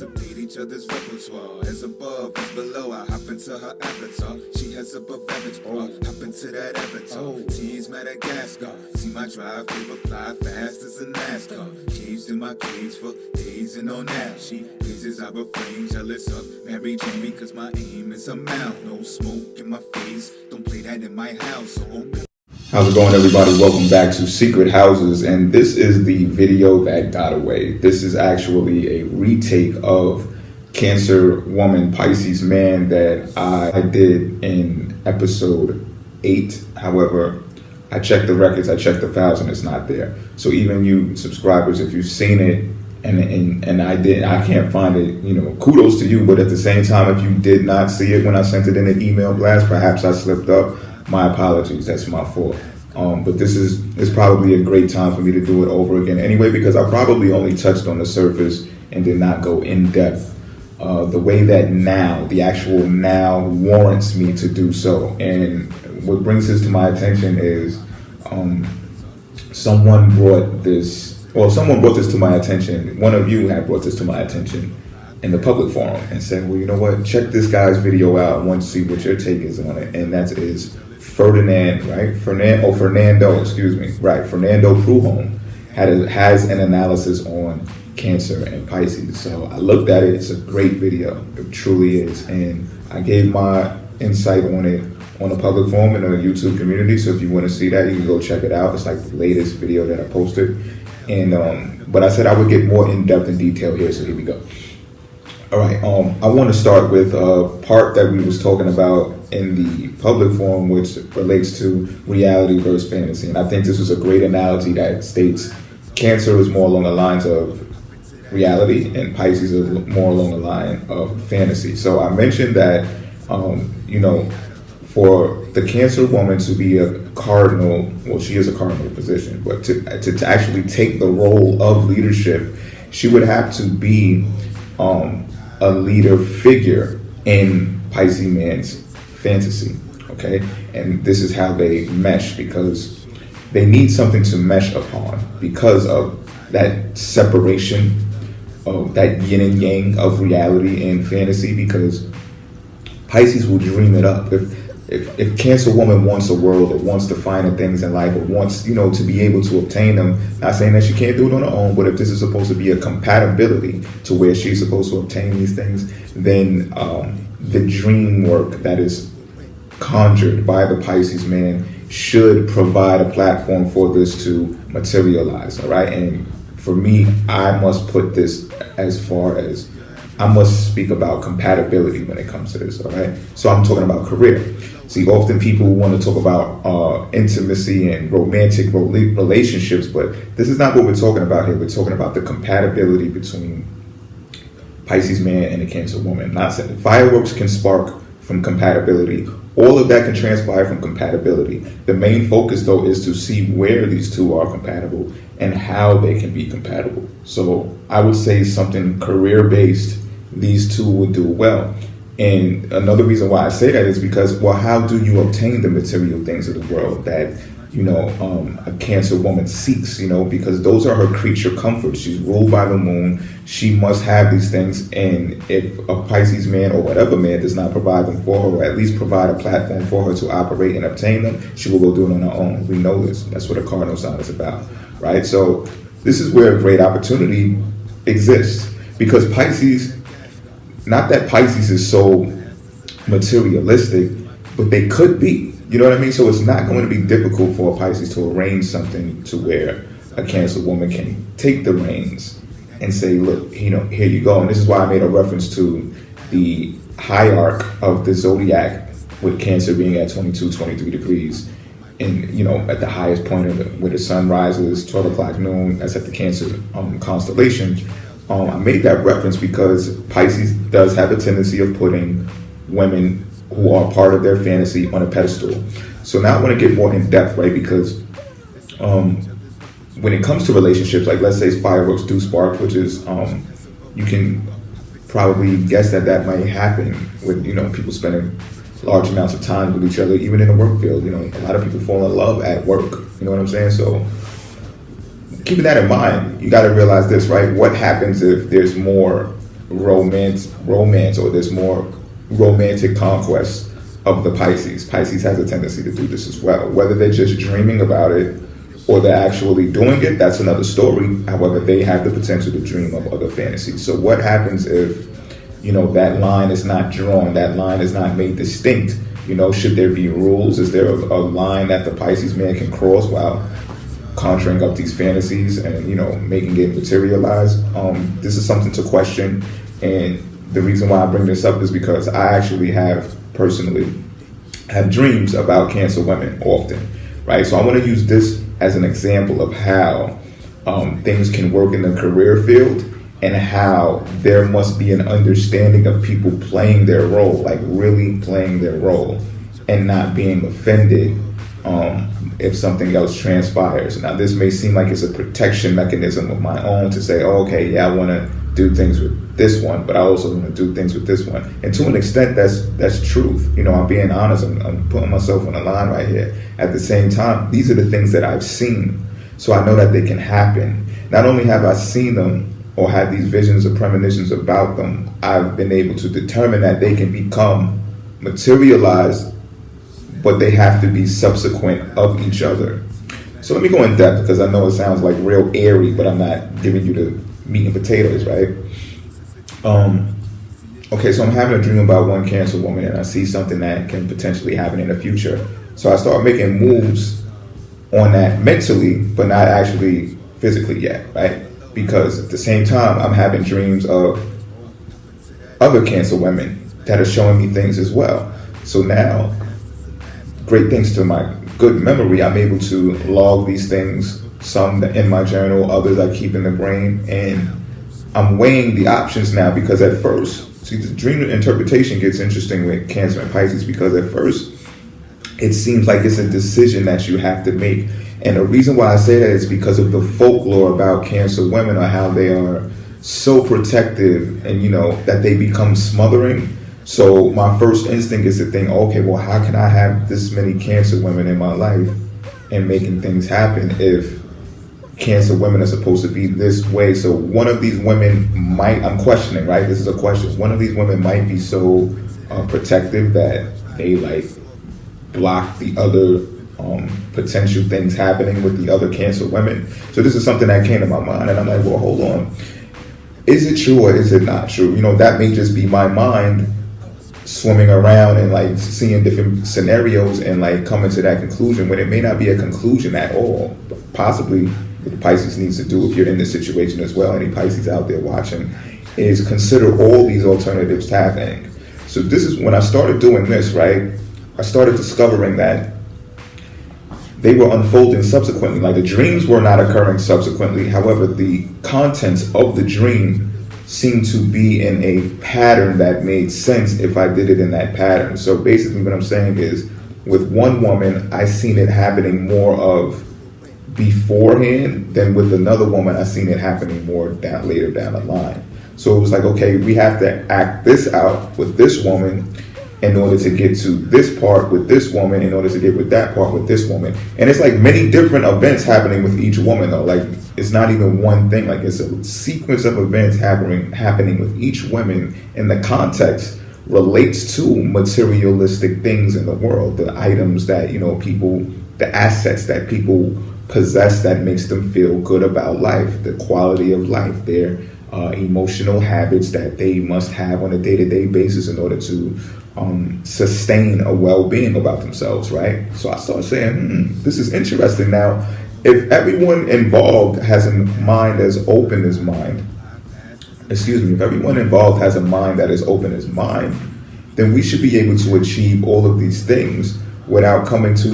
Each other's repertoire, as above, as below. I hop into her avatar. She has above average bra. Hop into that avatar. T's Madagascar. See my drive, they reply fast as a NASCAR. Caged in my cage for days and on that. She pleases, I refrain, jealous of Mary Jamie, cause my aim is a mouth. No smoke in my face. Don't play that in my house. So open. How's it going, everybody? Welcome back to Secret Houses, and this is the video that got away. This is actually a retake of Cancer woman, Pisces man that I did in episode 8. However, I checked the records, I checked the files, and it's not there. So even you subscribers, if you've seen it and I can't find it, kudos to you. But at the same time, if you did not see it when I sent it in an email blast, perhaps I slipped up. My apologies. That's my fault. But this is probably a great time for me to do it over again anyway, because I probably only touched on the surface and did not go in depth the way that the actual now warrants me to do so. And what brings this to my attention is someone brought this to my attention. One of you had brought this to my attention in the public forum and said, well, you know what, check this guy's video out. I want to see what your take is on it. And that is Fernando Prudhomme has an analysis on Cancer and Pisces. So I looked at it. It's a great video. It truly is. And I gave my insight on it on the public forum in the YouTube community. So if you want to see that, you can go check it out. It's like the latest video that I posted. And but I said I would get more in depth and detail here. So here we go. All right. I want to start with a part that we was talking about in the public forum, which relates to reality versus fantasy. And I think this was a great analogy that states Cancer is more along the lines of reality and Pisces is more along the line of fantasy. So I mentioned that, for the Cancer woman to be a cardinal, well, she is a cardinal position, but to actually take the role of leadership, she would have to be a leader figure in Pisces man's fantasy, okay? And this is how they mesh, because they need something to mesh upon because of that separation of that yin and yang of reality and fantasy, because Pisces will dream it up. If Cancer woman wants a world or wants to find the things in life or wants, to be able to obtain them, not saying that she can't do it on her own, but if this is supposed to be a compatibility to where she's supposed to obtain these things, then the dream work that is conjured by the Pisces man should provide a platform for this to materialize, all right? And for me, I must put this as far as I must speak about compatibility when it comes to this, all right? So I'm talking about career. See, often people want to talk about intimacy and romantic relationships, but this is not what we're talking about here. We're talking about the compatibility between Pisces man and a Cancer woman. Not saying fireworks can spark from compatibility. All of that can transpire from compatibility. The main focus, though, is to see where these two are compatible and how they can be compatible. So I would say something career-based, these two would do well. And another reason why I say that is because, well, how do you obtain the material things of the world that, a Cancer woman seeks, because those are her creature comforts. She's ruled by the moon. She must have these things. And if a Pisces man or whatever man does not provide them for her, or at least provide a platform for her to operate and obtain them, she will go do it on her own. We know this. That's what a cardinal sign is about, right? So this is where a great opportunity exists, because Pisces, not that Pisces is so materialistic, but they could be. You know what I mean? So it's not going to be difficult for a Pisces to arrange something to where a Cancer woman can take the reins and say, look, here you go. And this is why I made a reference to the hierarch of the zodiac, with Cancer being at 22, 23 degrees. And, at the highest point where the sun rises, 12 o'clock noon, that's at the Cancer constellation. I made that reference because Pisces does have a tendency of putting women who are part of their fantasy on a pedestal. So now I want to get more in depth, right? Because when it comes to relationships, like let's say fireworks do spark, which is you can probably guess that might happen with people spending large amounts of time with each other, even in the work field. A lot of people fall in love at work. You know what I'm saying? So keeping that in mind, you got to realize this, right? What happens if there's more romance, or there's more romantic conquest of the Pisces? Pisces has a tendency to do this as well. Whether they're just dreaming about it or they're actually doing it, that's another story. However, they have the potential to dream of other fantasies. So what happens if, that line is not drawn, that line is not made distinct? Should there be rules? Is there a line that the Pisces man can cross while conjuring up these fantasies and, making it materialize? This is something to question. And the reason why I bring this up is because I actually have personally have dreams about Cancer women often, right? So I want to use this as an example of how things can work in the career field, and how there must be an understanding of people playing their role, like really playing their role, and not being offended if something else transpires. Now, this may seem like it's a protection mechanism of my own to say, oh, okay, yeah, I want to do things with this one, but I also want to do things with this one. And to an extent, that's truth. You know, I'm being honest. I'm putting myself on the line right here. At the same time, these are the things that I've seen, so I know that they can happen. Not only have I seen them or had these visions or premonitions about them, I've been able to determine that they can become materialized, but they have to be subsequent of each other. So let me go in depth, because I know it sounds like real airy, but I'm not giving you the meat and potatoes, right? Okay, so I'm having a dream about one Cancer woman, and I see something that can potentially happen in the future. So I start making moves on that mentally, but not actually physically yet, right? Because at the same time, I'm having dreams of other Cancer women that are showing me things as well. So now, great thanks to my good memory, I'm able to log these things, some in my journal, others I keep in the brain, and I'm weighing the options now, because at first, see, the dream interpretation gets interesting with Cancer and Pisces, because at first, it seems like it's a decision that you have to make. And the reason why I say that is because of the folklore about Cancer women, or how they are so protective, and you know, that they become smothering. So my first instinct is to think, okay, well, how can I have this many Cancer women in my life and making things happen if Cancer women are supposed to be this way? So one of these women might, I'm questioning, right? This is a question. One of these women might be so protective that they like block the other potential things happening with the other Cancer women. So this is something that came to my mind, and I'm like, well, hold on. Is it true or is it not true? You know, that may just be my mind swimming around and like seeing different scenarios and like coming to that conclusion, when it may not be a conclusion at all. Possibly what Pisces needs to do, if you're in this situation as well, any Pisces out there watching, is consider all these alternatives happening. So this is when I started doing this, right? I started discovering that they were unfolding subsequently. Like the dreams were not occurring subsequently. However, the contents of the dream seemed to be in a pattern that made sense if I did it in that pattern. So basically what I'm saying is, with one woman, I seen it happening more of beforehand, than with another woman, I seen it happening more later down the line. So it was like, okay, we have to act this out with this woman in order to get to this part with this woman, in order to get with that part with this woman. And it's like many different events happening with each woman though. Like it's not even one thing, like it's a sequence of events happening with each woman, and the context relates to materialistic things in the world, the items that, you know, people, the assets that people possess that makes them feel good about life, the quality of life, their emotional habits that they must have on a day-to-day basis in order to sustain a well-being about themselves, right? So I started saying, this is interesting. Now, if everyone involved has a mind as open as mine, if everyone involved has a mind that is open as mine, then we should be able to achieve all of these things without coming to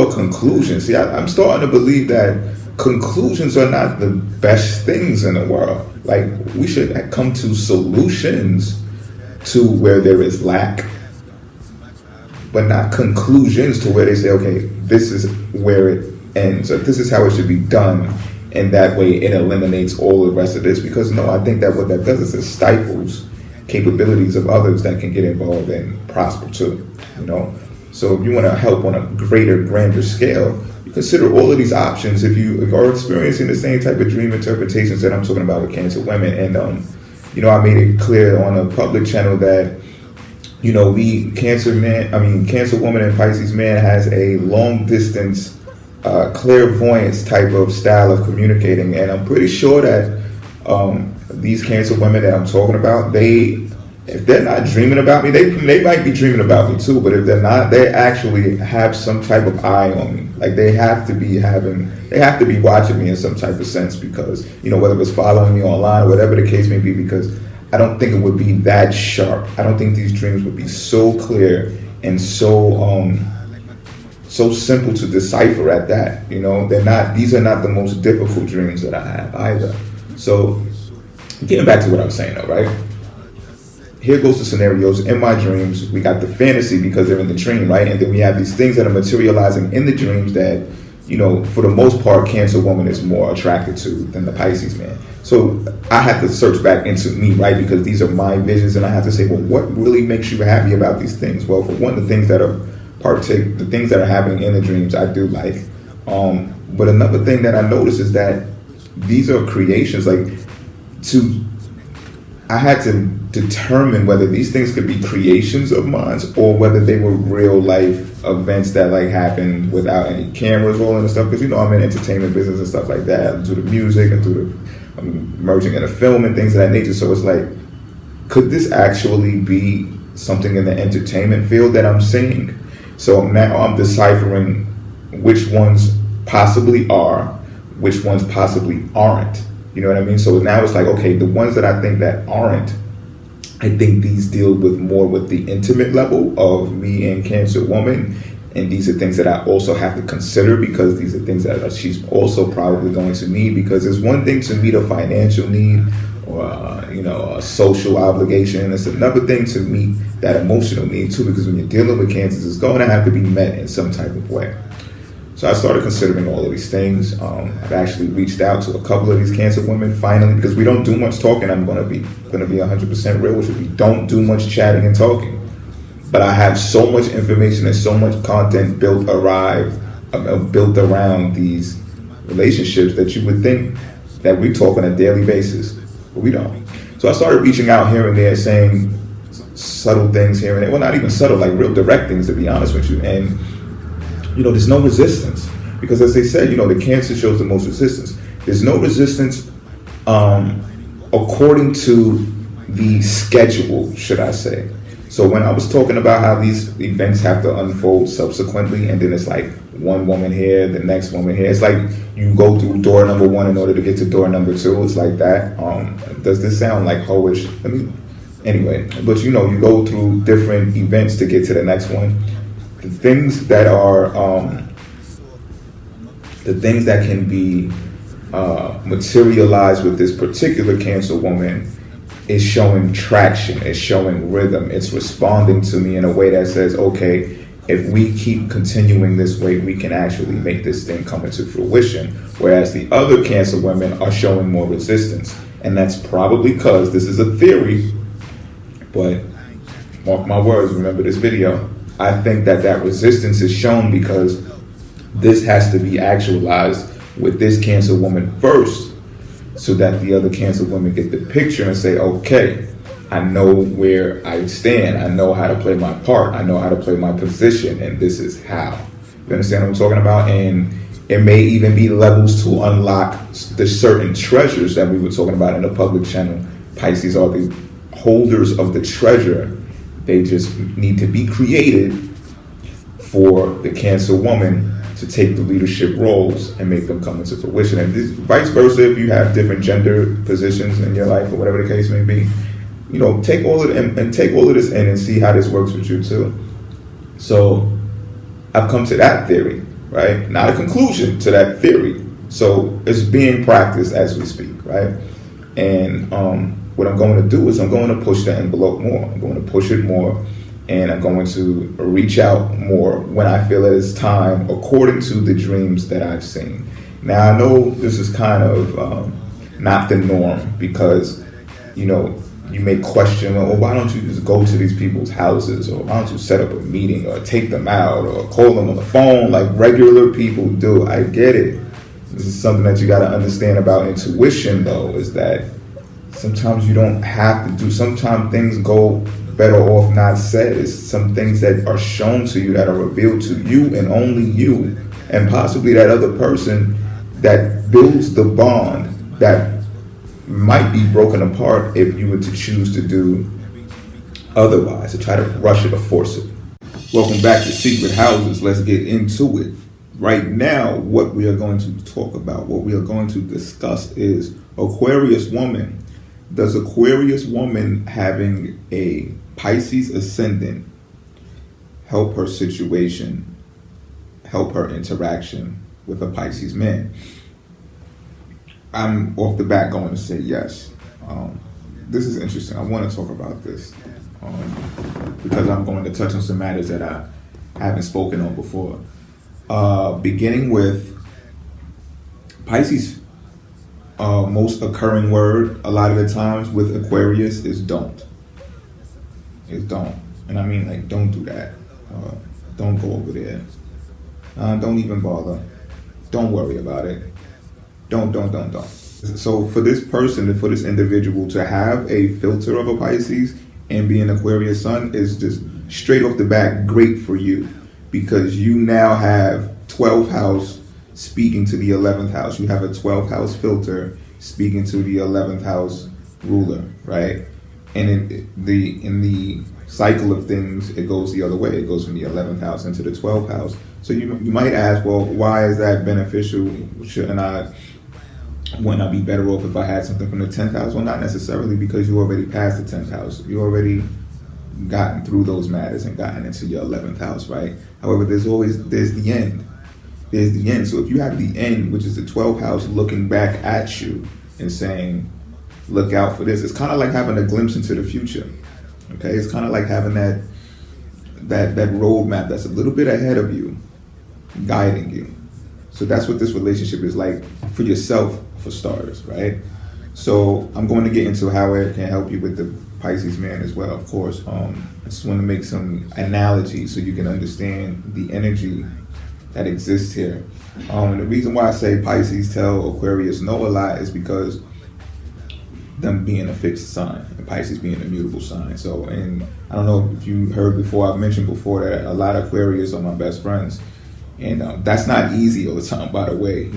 a conclusion. See, I'm starting to believe that conclusions are not the best things in the world. Like we should come to solutions to where there is lack, but not conclusions to where they say, okay, this is where it ends, or this is how it should be done, and that way it eliminates all the rest of this. Because no, I think that what that does is it stifles capabilities of others that can get involved and prosper too, you know? So if you want to help on a greater, grander scale, you consider all of these options if you are experiencing the same type of dream interpretations that I'm talking about with Cancer women. And you know, I made it clear on a public channel that, you know, Cancer woman and Pisces man has a long distance clairvoyance type of style of communicating. And I'm pretty sure that these Cancer women that I'm talking about, if they're not dreaming about me, they might be dreaming about me too, but if they're not, they actually have some type of eye on me. Like they have to be watching me in some type of sense, because, you know, whether it's following me online or whatever the case may be, because I don't think it would be that sharp. I don't think these dreams would be so clear and so simple to decipher at that. You know, these are not the most difficult dreams that I have either. So getting back to what I'm saying though, right? Here goes the scenarios in my dreams. We got the fantasy because they're in the dream, right? And then we have these things that are materializing in the dreams that, you know, for the most part, Cancer woman is more attracted to than the Pisces man. So I have to search back into me, right? Because these are my visions, and I have to say, well, what really makes you happy about these things? Well, for one, the things that are happening in the dreams, I do like. But another thing that I notice is that these are creations. I had to determine whether these things could be creations of mine or whether they were real life events that like happened without any cameras rolling and stuff. Because, you know, I'm in entertainment business and stuff like that. I do the music and I'm merging in a film and things of that nature. So it's like, could this actually be something in the entertainment field that I'm seeing? So now I'm deciphering which ones possibly are, which ones possibly aren't. You know what I mean? So now it's like, okay, the ones that I think that aren't, I think these deal with more with the intimate level of me and Cancer woman. And these are things that I also have to consider because these are things that she's also probably going to need, because it's one thing to meet a financial need or, a social obligation. It's another thing to meet that emotional need too, because when you're dealing with cancers, it's going to have to be met in some type of way. So I started considering all of these things. I've actually reached out to a couple of these Cancer women finally, because we don't do much talking. I'm going to be 100% real with you. We don't do much chatting and talking. But I have so much information and so much content built around these relationships that you would think that we talk on a daily basis, but we don't. So I started reaching out here and there, saying subtle things here and there. Well, not even subtle, like real direct things, to be honest with you. And there's no resistance, because as they said, the Cancer shows the most resistance. There's no resistance according to the schedule, should I say. So when I was talking about how these events have to unfold subsequently, and then it's like one woman here, the next woman here, it's like you go through door number one in order to get to door number two. It's like that. Does this sound like hoish? Anyway, but you go through different events to get to the next one. The things that are, the things that can be materialized with this particular Cancer woman is showing traction, it's showing rhythm, it's responding to me in a way that says, okay, if we keep continuing this way, we can actually make this thing come into fruition. Whereas the other Cancer women are showing more resistance. And that's probably because, this is a theory, but mark my words, remember this video, I think that resistance is shown because this has to be actualized with this Cancer woman first, so that the other Cancer women get the picture and say, okay, I know where I stand. I know how to play my part. I know how to play my position, and this is how. You understand what I'm talking about? And it may even be levels to unlock the certain treasures that we were talking about in the public channel. Pisces are the holders of the treasure. They just need to be created for the Cancer woman to take the leadership roles and make them come into fruition. And this, vice versa, if you have different gender positions in your life or whatever the case may be, take all of it and take all of this in and see how this works with you too. So I've come to that theory, right? Not a conclusion to that theory. So it's being practiced as we speak, right? And what I'm going to do is I'm going to push the envelope more. I'm going to push it more. And I'm going to reach out more when I feel it is time, according to the dreams that I've seen. Now, I know this is kind of not the norm, because, you may question, well, why don't you just go to these people's houses, or why don't you set up a meeting, or take them out, or call them on the phone like regular people do? I get it. This is something that you got to understand about intuition, though, is that sometimes you don't have to do, sometimes things go better off not said. It's some things that are shown to you, that are revealed to you and only you, and possibly that other person, that builds the bond that might be broken apart if you were to choose to do otherwise, to try to rush it or force it. Welcome back to Secret Houses. Let's get into it. Right now, what we are going to talk about, what we are going to discuss is Aquarius woman. Does Aquarius woman having a Pisces ascendant help her situation, help her interaction with a Pisces man? I'm off the bat going to say yes. This is interesting. I want to talk about this because I'm going to touch on some matters that I haven't spoken on before. Beginning with Pisces, most occurring word a lot of the times with Aquarius is don't. It's don't. And I mean, like, don't do that. Don't go over there. Don't even bother. Don't worry about it. Don't. So for this person, for this individual to have a filter of a Pisces and be an Aquarius sun is just straight off the bat great for you, because you now have 12th house speaking to the 11th house. You have a 12th house filter speaking to the 11th house ruler, right? And in the cycle of things, it goes the other way. It goes from the 11th house into the 12th house. So you might ask, well, why is that beneficial? Wouldn't I be better off if I had something from the 10th house? Well, not necessarily, because you already passed the 10th house. You already gotten through those matters and gotten into your 11th house, right? However, there's the end. There's the end. So if you have the end, which is the 12th house looking back at you and saying, look out for this, it's kind of like having a glimpse into the future. Okay, it's kind of like having that roadmap that's a little bit ahead of you, guiding you. So that's what this relationship is like for yourself, for starters, right? So I'm going to get into how it can help you with the Pisces man as well, of course. I just want to make some analogies so you can understand the energy that exists here. And the reason why I say Pisces tell Aquarius no a lot is because them being a fixed sign and Pisces being a mutable sign. So, and I don't know if you heard before, I've mentioned before that a lot of Aquarius are my best friends. And that's not easy all the time, by the way.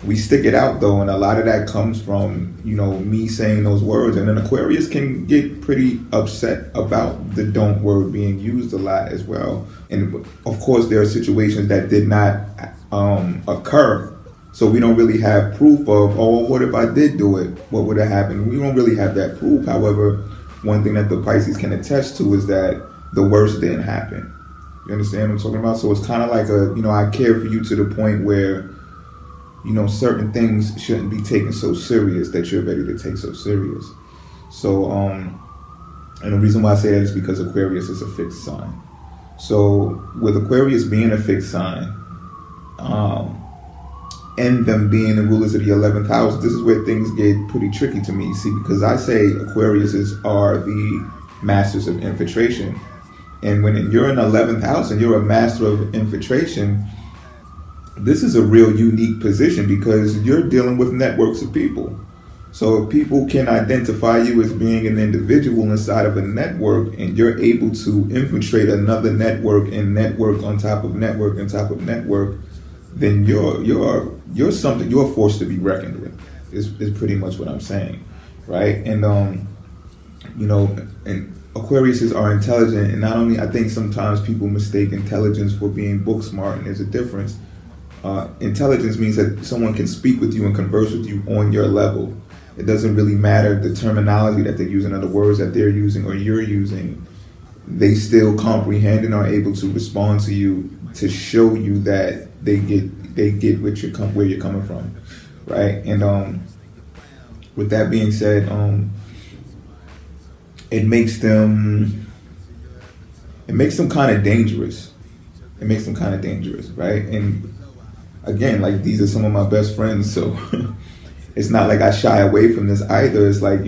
We stick it out though, and a lot of that comes from, me saying those words. And then Aquarius can get pretty upset about the don't word being used a lot as well. And of course, there are situations that did not occur. So we don't really have proof of, what if I did do it? What would have happened? We don't really have that proof. However, one thing that the Pisces can attest to is that the worst didn't happen. You understand what I'm talking about? So it's kind of like I care for you to the point where, certain things shouldn't be taken so serious that you're ready to take so serious. So, and the reason why I say that is because Aquarius is a fixed sign. So with Aquarius being a fixed sign, and them being the rulers of the 11th house, this is where things get pretty tricky to me. See, because I say Aquariuses are the masters of infiltration. And when you're in the 11th house and you're a master of infiltration, this is a real unique position because you're dealing with networks of people. So if people can identify you as being an individual inside of a network and you're able to infiltrate another network and network on top of network on top of network, then you're something, you're a force to be reckoned with, is pretty much what I'm saying, right? And, and Aquariuses are intelligent, and not only, I think sometimes people mistake intelligence for being book smart, and there's a difference. Intelligence means that someone can speak with you and converse with you on your level. It doesn't really matter the terminology that they're using or the words that they're using or you're using. They still comprehend and are able to respond to you to show you that they get where you're coming from, right? And with that being said, it makes them kind of dangerous. It makes them kind of dangerous, right? And again, like, these are some of my best friends, so it's not like I shy away from this either. It's like,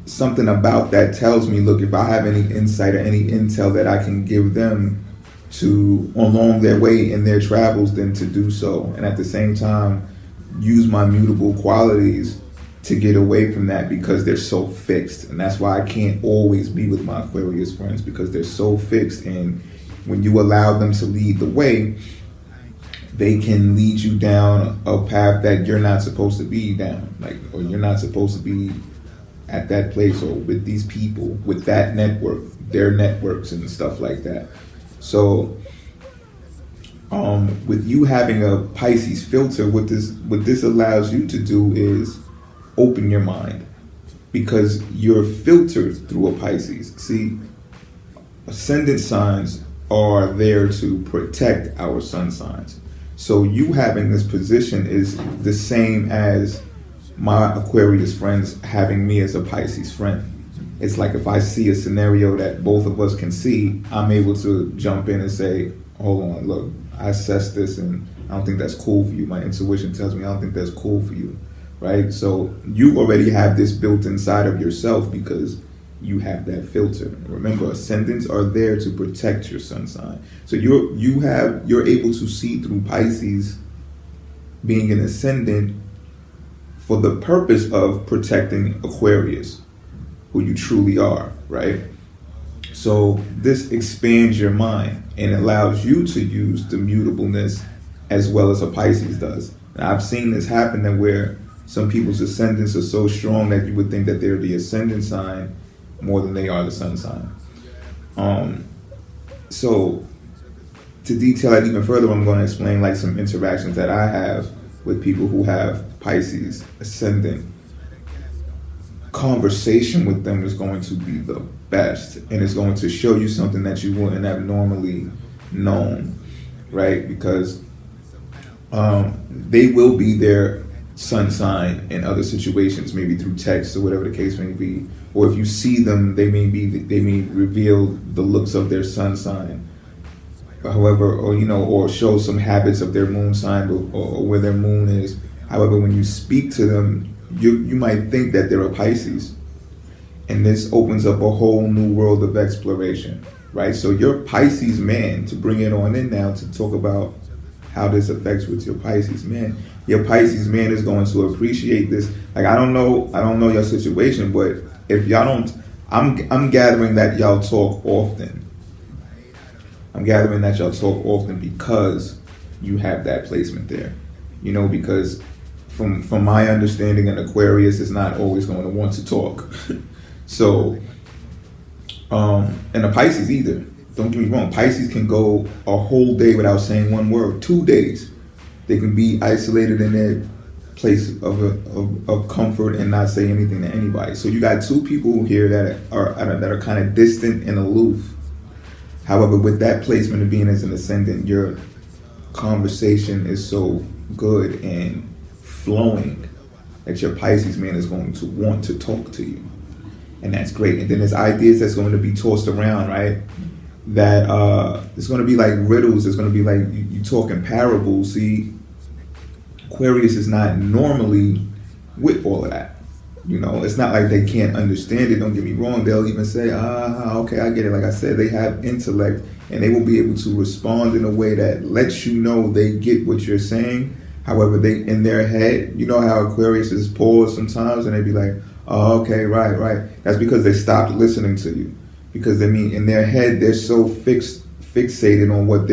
something about that tells me, look, if I have any insight or any intel that I can give them to along their way in their travels, then to do so. And at the same time, use my mutable qualities to get away from that, because they're so fixed. And that's why I can't always be with my Aquarius friends, because they're so fixed. And when you allow them to lead the way, they can lead you down a path that you're not supposed to be down, or you're not supposed to be at that place or with these people, with that network, their networks and stuff like that. So with you having a Pisces filter, what this allows you to do is open your mind because you're filtered through a Pisces. See, ascendant signs are there to protect our sun signs. So you having this position is the same as my Aquarius friends having me as a Pisces friend. It's like if I see a scenario that both of us can see, I'm able to jump in and say, hold on, look, I assessed this and I don't think that's cool for you. My intuition tells me I don't think that's cool for you, right? So you already have this built inside of yourself because you have that filter. Remember, ascendants are there to protect your sun sign. So you're able to see through Pisces being an ascendant for the purpose of protecting Aquarius, who you truly are, right? So this expands your mind and allows you to use the mutableness as well as a Pisces does. And I've seen this happen that where some people's ascendants are so strong that you would think that they're the ascendant sign more than they are the sun sign. So to detail it even further, I'm going to explain like some interactions that I have with people who have Pisces ascendant. Conversation with them is going to be the best, and it's going to show you something that you wouldn't have normally known, right? Because they will be their sun sign in other situations, maybe through text or whatever the case may be. Or if you see them, they may reveal the looks of their sun sign. However, or show some habits of their moon sign or where their moon is. However, when you speak to them, you might think that they're a Pisces. And this opens up a whole new world of exploration, right? So your Pisces man, to bring it on in now to talk about how this affects with your Pisces man. Your Pisces man is going to appreciate this. Like, I don't know your situation, but if y'all don't, I'm gathering that y'all talk often. I'm gathering that y'all talk often because you have that placement there. Because from my understanding, an Aquarius is not always going to want to talk. So, and a Pisces either. Don't get me wrong, Pisces can go a whole day without saying one word, 2 days. They can be isolated in their place of comfort and not say anything to anybody. So you got two people here that are kind of distant and aloof. However, with that placement of being as an ascendant, your conversation is so good and flowing that your Pisces man is going to want to talk to you. And that's great. And then there's ideas that's going to be tossed around, right? That it's going to be like riddles. It's going to be like you talk in parables. See, Aquarius is not normally with all of that. It's not like they can't understand it. Don't get me wrong. They'll even say, okay, I get it. Like I said, they have intellect and they will be able to respond in a way that lets you know they get what you're saying. However, they in their head, you know how Aquarius is paused sometimes and they be like, oh, okay, right. That's because they stopped listening to you. Because in their head, they're so fixated on what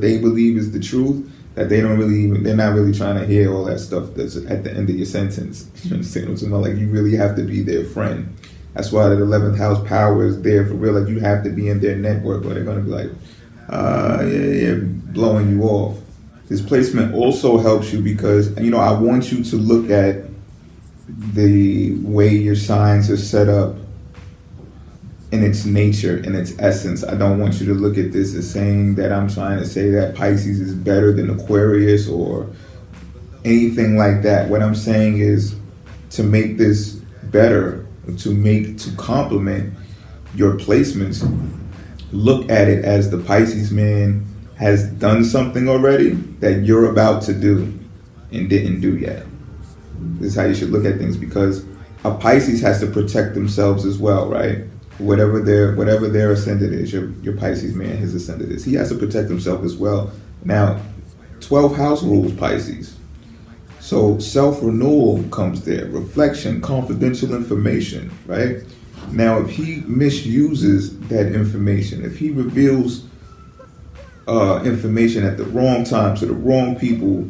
they believe is the truth that they're not really trying to hear all that stuff that's at the end of your sentence. You understand what I'm saying? Like, you really have to be their friend. That's why the 11th house power is there for real. Like, you have to be in their network or they're going to be like, yeah, blowing you off. This placement also helps you because, I want you to look at the way your signs are set up in its nature, in its essence. I don't want you to look at this as saying that I'm trying to say that Pisces is better than Aquarius or anything like that. What I'm saying is to make this better, to complement your placements, look at it as the Pisces man has done something already that you're about to do and didn't do yet. This is how you should look at things, because a Pisces has to protect themselves as well, right? Whatever their ascendant is, your Pisces man, his ascendant is, he has to protect himself as well. Now, 12th house rules Pisces. So self-renewal comes there, reflection, confidential information, right? Now, if he misuses that information, if he reveals information at the wrong time to the wrong people,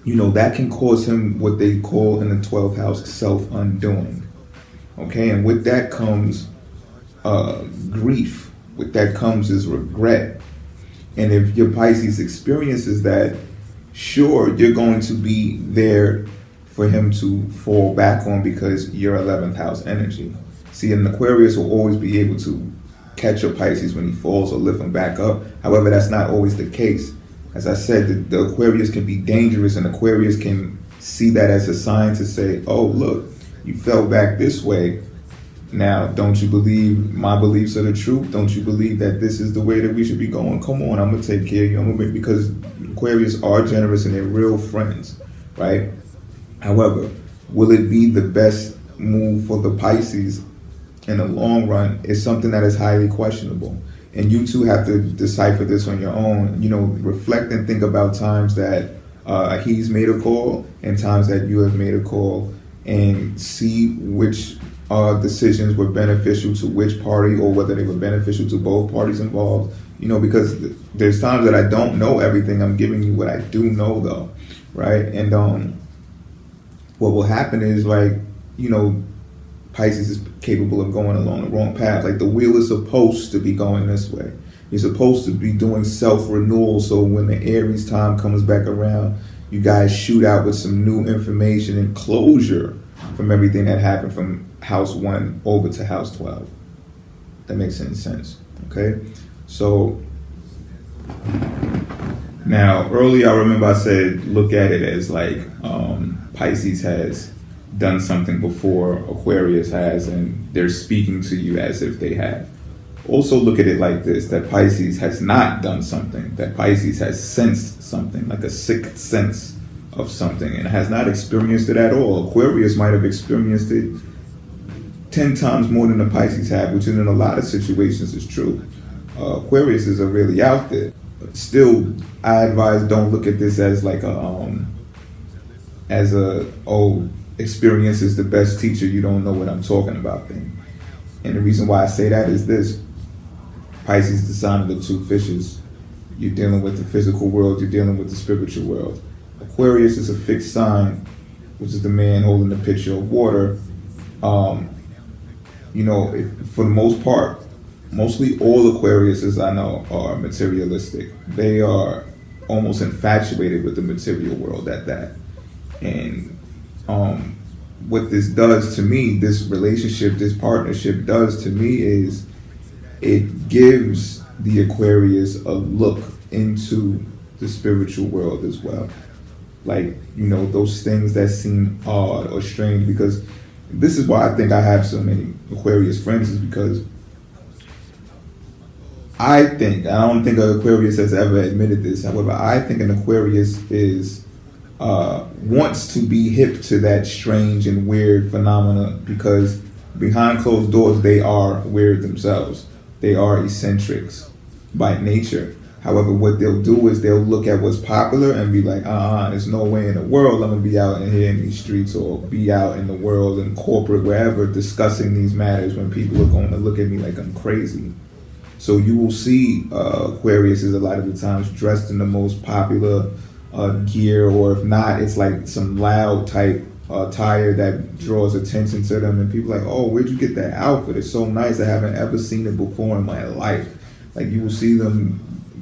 that can cause him what they call in the 12th house self-undoing. Okay, and with that comes grief. With that comes is regret. And if your Pisces experiences that, sure, you're going to be there for him to fall back on because you're 11th house energy. See, an Aquarius will always be able to catch a Pisces when he falls or lift him back up. However, that's not always the case. As I said, the Aquarius can be dangerous, and Aquarius can see that as a sign to say, oh, look, you fell back this way. Now, don't you believe my beliefs are the truth? Don't you believe that this is the way that we should be going? Come on, I'm going to take care of you. Because Aquarius are generous and they're real friends, right? However, will it be the best move for the Pisces in the long run is something that is highly questionable. And you two have to decipher this on your own. Reflect and think about times that he's made a call and times that you have made a call, and see which decisions were beneficial to which party, or whether they were beneficial to both parties involved. Because there's times that I don't know everything. I'm giving you what I do know, though, right? And what will happen is, Pisces is capable of going along the wrong path. Like, the wheel is supposed to be going this way. You're supposed to be doing self-renewal, so when the Aries time comes back around, you guys shoot out with some new information and closure from everything that happened from house 1 over to house 12. That makes any sense, okay? So, now, earlier I remember I said, look at it as Pisces has done something before Aquarius has, and they're speaking to you as if they have. Also look at it like this, that Pisces has not done something, that Pisces has sensed something, like a sixth sense of something, and has not experienced it at all. Aquarius might have experienced it 10 times more than the Pisces have, which in a lot of situations is true. Aquarius is really out there. But still, I advise don't look at this as experience is the best teacher, you don't know what I'm talking about thing. And the reason why I say that is this: Pisces is the sign of the two fishes. You're dealing with the physical world, you're dealing with the spiritual world. Aquarius is a fixed sign, which is the man holding the pitcher of water. For the most part, mostly all Aquariuses I know are materialistic. They are almost infatuated with the material world at that. And what this does to me, this relationship, this partnership does to me is it gives the Aquarius a look into the spiritual world as well. Those things that seem odd or strange, because this is why I think I have so many Aquarius friends, is because I don't think an Aquarius has ever admitted this. However, I think an Aquarius wants to be hip to that strange and weird phenomena, because behind closed doors, they are weird themselves. They are eccentrics by nature. However, what they'll do is they'll look at what's popular and be like, there's no way in the world I'm going to be out in here in these streets, or be out in the world, in corporate, wherever, discussing these matters when people are going to look at me like I'm crazy. So you will see Aquarius is a lot of the times dressed in the most popular gear, or if not, it's like some loud type attire that draws attention to them, and people are like, oh, where'd you get that outfit? It's so nice. I haven't ever seen it before in my life. You will see them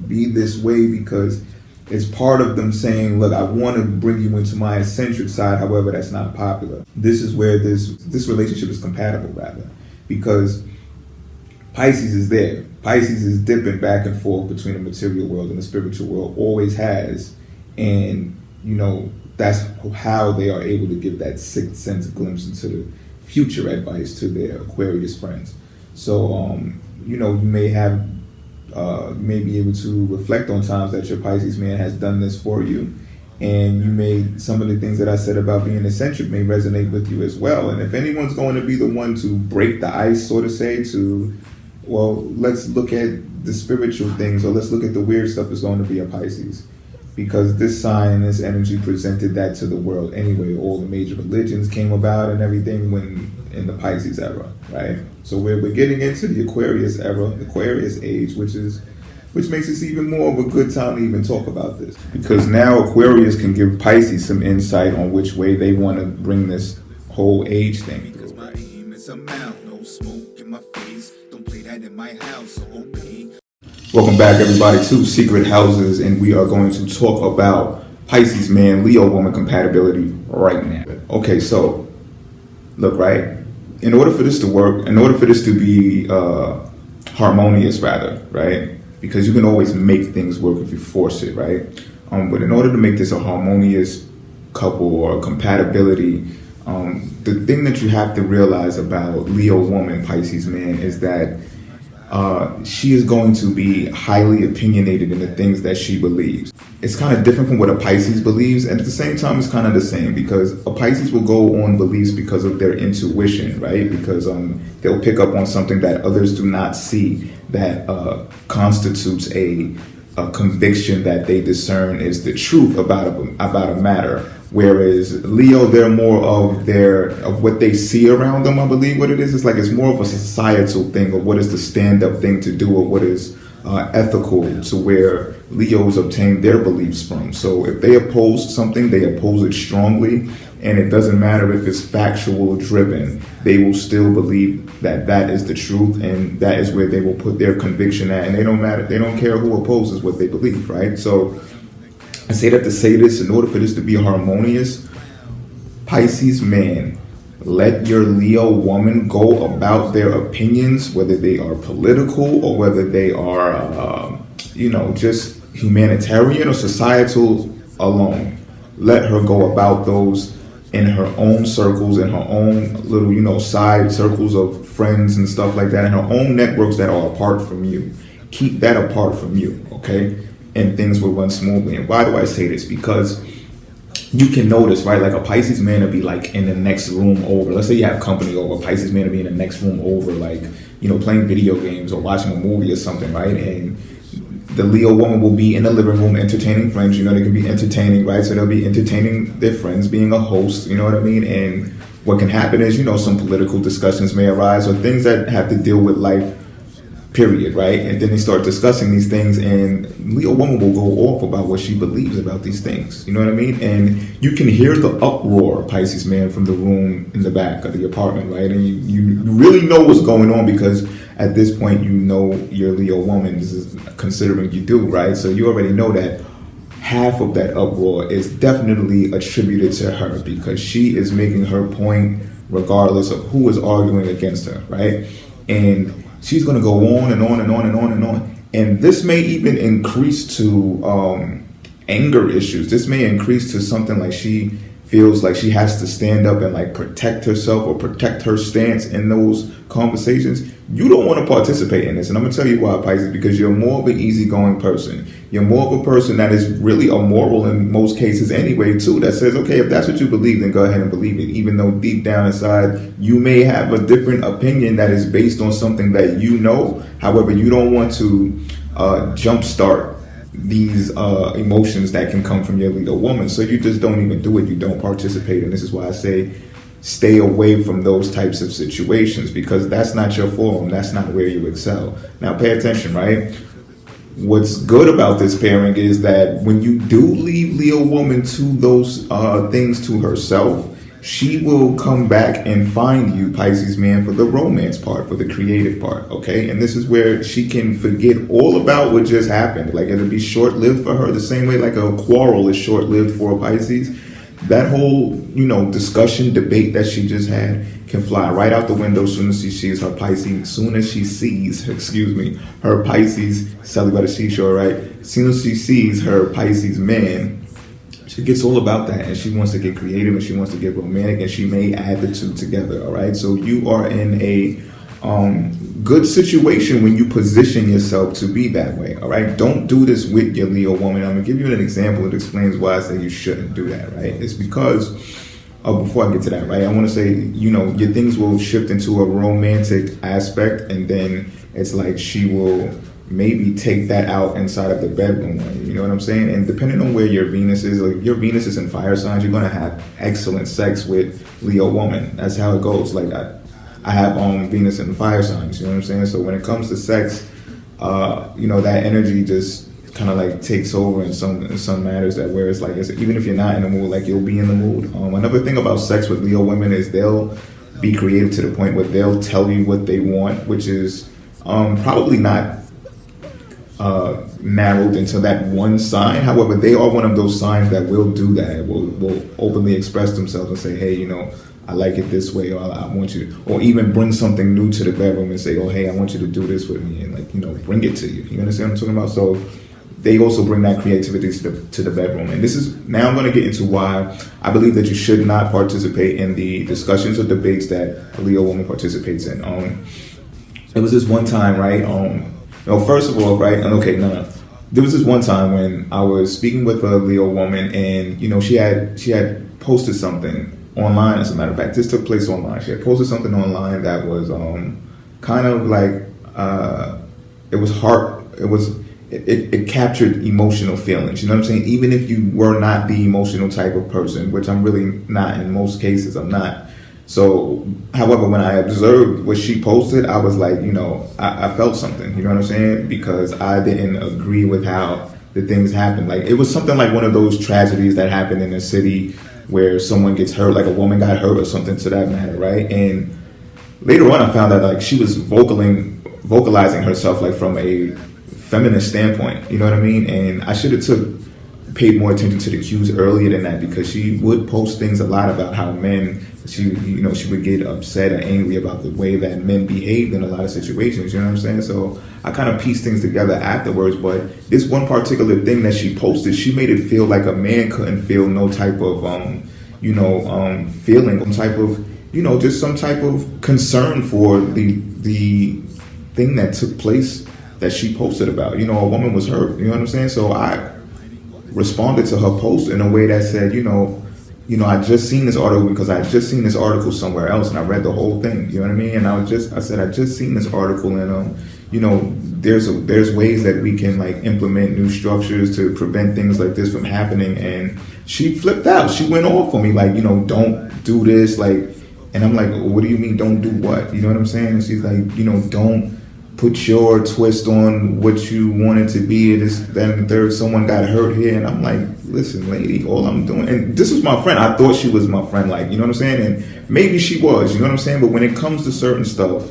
be this way because it's part of them saying, look, I want to bring you into my eccentric side. However, that's not popular. This is where this relationship is compatible, rather, because Pisces is there. Pisces is dipping back and forth between the material world and the spiritual world, always has. And, that's how they are able to give that sixth sense glimpse into the future advice to their Aquarius friends. So, you may be able to reflect on times that your Pisces man has done this for you. And some of the things that I said about being eccentric may resonate with you as well. And if anyone's going to be the one to break the ice, so to say, let's look at the spiritual things, or let's look at the weird stuff, is going to be a Pisces. Because this sign and this energy presented that to the world anyway. All the major religions came about and everything in the Pisces era, right? So we're getting into the Aquarius era, the Aquarius age, which makes this even more of a good time to even talk about this. Because now Aquarius can give Pisces some insight on which way they want to bring this whole age thing through. Because my aim is a mouth, no smoke in my face. Don't play that in my house, so obey. Welcome back, everybody, to Secret Houses, and we are going to talk about Pisces man, Leo woman compatibility right now. Okay, so look, right? In order for this to work, in order for this to be harmonious, rather, right? Because you can always make things work if you force it, right? But in order to make this a harmonious couple or compatibility, the thing that you have to realize about Leo woman, Pisces man, is that she is going to be highly opinionated in the things that she believes. It's kind of different from what a Pisces believes, and at the same time, it's kind of the same, because a Pisces will go on beliefs because of their intuition, right? Because they'll pick up on something that others do not see that constitutes a conviction that they discern is the truth about a matter. Whereas Leo, they're more of what they see around them. I believe what it is. It's like it's more of a societal thing, or what is the stand-up thing to do, or what is ethical, to where Leos obtain their beliefs from. So if they oppose something, they oppose it strongly, and it doesn't matter if it's factual or driven. They will still believe that that is the truth, and that is where they will put their conviction at. And they don't care who opposes what they believe, right? So I say that to say this: in order for this to be harmonious, Pisces man, let your Leo woman go about their opinions, whether they are political or whether they are, just humanitarian or societal alone. Let her go about those in her own circles, in her own little, side circles of friends and stuff like that, in her own networks that are apart from you. Keep that apart from you, okay? And things will run smoothly. And why do I say this? Because you can notice, right? Like a Pisces man will be like in the next room over. Let's say you have company over. A Pisces man will be in the next room over, like, playing video games or watching a movie or something, right? And the Leo woman will be in the living room entertaining friends. They can be entertaining, right? So they'll be entertaining their friends, being a host, you know what I mean? And what can happen is, some political discussions may arise, or things that have to deal with life, period, right? And then they start discussing these things, and Leo woman will go off about what she believes about these things. You know what I mean? And you can hear the uproar, Pisces man, from the room in the back of the apartment, right? And you really know what's going on, because at this point, your Leo woman, this is considering you do, right? So you already know that half of that uproar is definitely attributed to her, because she is making her point regardless of who is arguing against her, right? And she's going to go on and on and on and on and on. And this may even increase to anger issues. This may increase to something like she feels like she has to stand up and like protect herself or protect her stance in those conversations. You don't want to participate in this. And I'm going to tell you why, Pisces, because you're more of an easygoing person. You're more of a person that is really immoral in most cases anyway, too, that says, okay, if that's what you believe, then go ahead and believe it. Even though deep down inside, you may have a different opinion that is based on something that you know. However, you don't want to jumpstart these emotions that can come from your Leo woman. So you just don't even do it. You don't participate. And this is why I say stay away from those types of situations, because that's not your forum. That's not where you excel. Now pay attention, right? What's good about this pairing is that when you do leave Leo woman to those things to herself, she will come back and find you, Pisces man, for the romance part, for the creative part, okay? And this is where she can forget all about what just happened. Like, it'll be short-lived for her, the same way like a quarrel is short-lived for a Pisces. That whole, discussion, debate that she just had can fly right out the window as soon as she sees her Pisces, her Pisces, Sally by the seashore, right? As soon as she sees her Pisces man, she gets all about that, and she wants to get creative, and she wants to get romantic, and she may add the two together, all right? So you are in a good situation when you position yourself to be that way, all right? Don't do this with your Leo woman. I'm going to give you an example that explains why I say you shouldn't do that, right? It's because, before I get to that, right, I want to say, your things will shift into a romantic aspect, and then it's like she will maybe take that out inside of the bedroom, you know what I'm saying? And depending on where your Venus is, like your Venus is in fire signs, you're going to have excellent sex with Leo woman. That's how it goes. Like I have Venus in fire signs, you know what I'm saying? So when it comes to sex, that energy just kind of like takes over in some matters, that where it's like, even if you're not in the mood, like you'll be in the mood. Another thing about sex with Leo women is they'll be creative to the point where they'll tell you what they want, which is probably not narrowed into that one sign. However, they are one of those signs that will do that. Will openly express themselves and say, hey, you know, I like it this way, or I want you, or even bring something new to the bedroom and say, oh, hey, I want you to do this with me, and like, you know, bring it to you. You understand what I'm talking about? So they also bring that creativity to the bedroom. And this is, now I'm going to get into why I believe that you should not participate in the discussions or debates that a Leo woman participates in. There was this one time, right? First of all, right? Okay, no. There was this one time when I was speaking with a Leo woman, and you know, she had posted something online. As a matter of fact, this took place online. She had posted something online that was kind of like it captured emotional feelings. You know what I'm saying? Even if you were not the emotional type of person, which I'm really not in most cases, I'm not. So, however, when I observed what she posted, I was like, you know, I felt something, you know what I'm saying? Because I didn't agree with how the things happened. Like, it was something like one of those tragedies that happened in a city where someone gets hurt, like a woman got hurt or something to that matter, right? And later on, I found out like she was vocalizing herself like from a feminist standpoint, you know what I mean? And I should have paid more attention to the cues earlier than that, because she would post things a lot about how men, she would get upset and angry about the way that men behaved in a lot of situations, you know what I'm saying? So I kind of pieced things together afterwards, but this one particular thing that she posted, she made it feel like a man couldn't feel no type of, feeling, some type of, you know, just some type of concern for the thing that took place that she posted about. You know, a woman was hurt, you know what I'm saying? So I responded to her post in a way that said, you know, I just seen this article because I just seen this article somewhere else, and I read the whole thing. You know what I mean? And I said I just seen this article, and you know, there's ways that we can like implement new structures to prevent things like this from happening. And she flipped out. She went off on me like, you know, don't do this, like. And I'm like, what do you mean, don't do what? You know what I'm saying? And she's like, you know, don't put your twist on what you want it to be. This, that, and the third. Someone got hurt here. And I'm like, listen, lady, all I'm doing, and this was my friend. I thought she was my friend, like, you know what I'm saying? And maybe she was, you know what I'm saying? But when it comes to certain stuff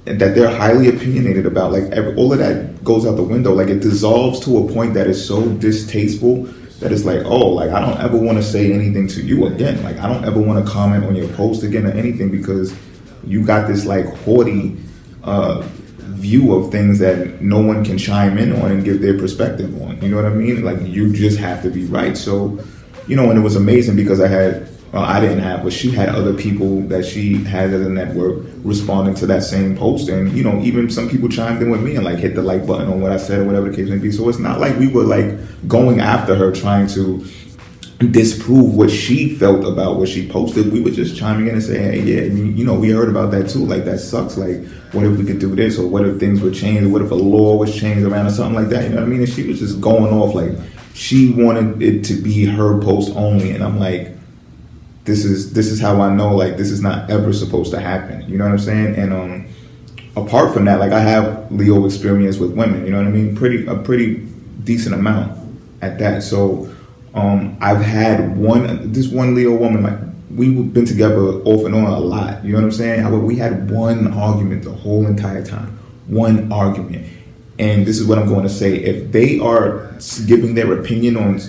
that they're highly opinionated about, like all of that goes out the window. Like it dissolves to a point that is so distasteful that it's like, oh, like I don't ever want to say anything to you again. Like I don't ever want to comment on your post again or anything, because you got this like haughty view of things that no one can chime in on and give their perspective on. You know what I mean? Like you just have to be right. So, you know, and it was amazing because I didn't have, but she had other people that she had as a network responding to that same post. And, you know, even some people chimed in with me and like hit the like button on what I said or whatever the case may be. So it's not like we were like going after her trying to disprove what she felt about what she posted. We were just chiming in and saying, hey, yeah, you know, we heard about that too. Like that sucks. Like, what if we could do this? Or what if things were changed? Or what if a law was changed around or something like that? You know what I mean? And she was just going off like she wanted it to be her post only. And I'm like, this is how I know like this is not ever supposed to happen. You know what I'm saying? And apart from that, like I have Leo experience with women. You know what I mean? A pretty decent amount at that. So I've had this one Leo woman, like we've been together off and on a lot. You know what I'm saying? However, we had one argument the whole entire time. One argument. And this is what I'm going to say. If they are giving their opinion on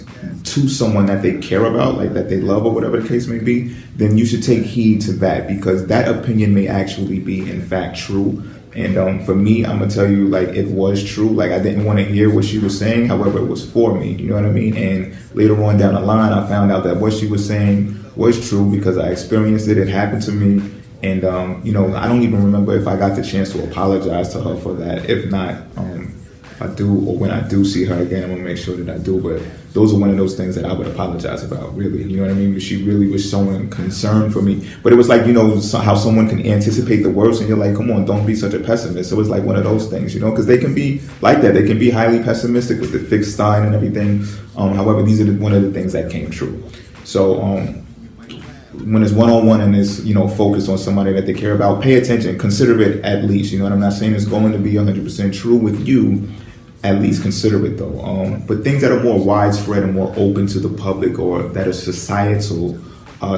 to someone that they care about, like that they love or whatever the case may be, then you should take heed to that, because that opinion may actually be in fact true. And for me, I'm going to tell you, like, it was true. Like, I didn't want to hear what she was saying. However, it was for me. You know what I mean? And later on down the line, I found out that what she was saying was true because I experienced it. It happened to me. And, you know, I don't even remember if I got the chance to apologize to her for that. If not, if I do, or when I do see her again, I'm going to make sure that I do. But those are one of those things that I would apologize about, really. You know what I mean? She really was showing concern for me. But it was like, you know, how someone can anticipate the worst, and you're like, come on, don't be such a pessimist. So it's like one of those things, you know, because they can be like that. They can be highly pessimistic with the fixed sign and everything. However, these are one of the things that came true. So when it's one-on-one and it's, you know, focused on somebody that they care about, pay attention, consider it at least. You know what I'm not saying it's going to be 100% true with you. At least consider it though. But things that are more widespread and more open to the public, or that are societal,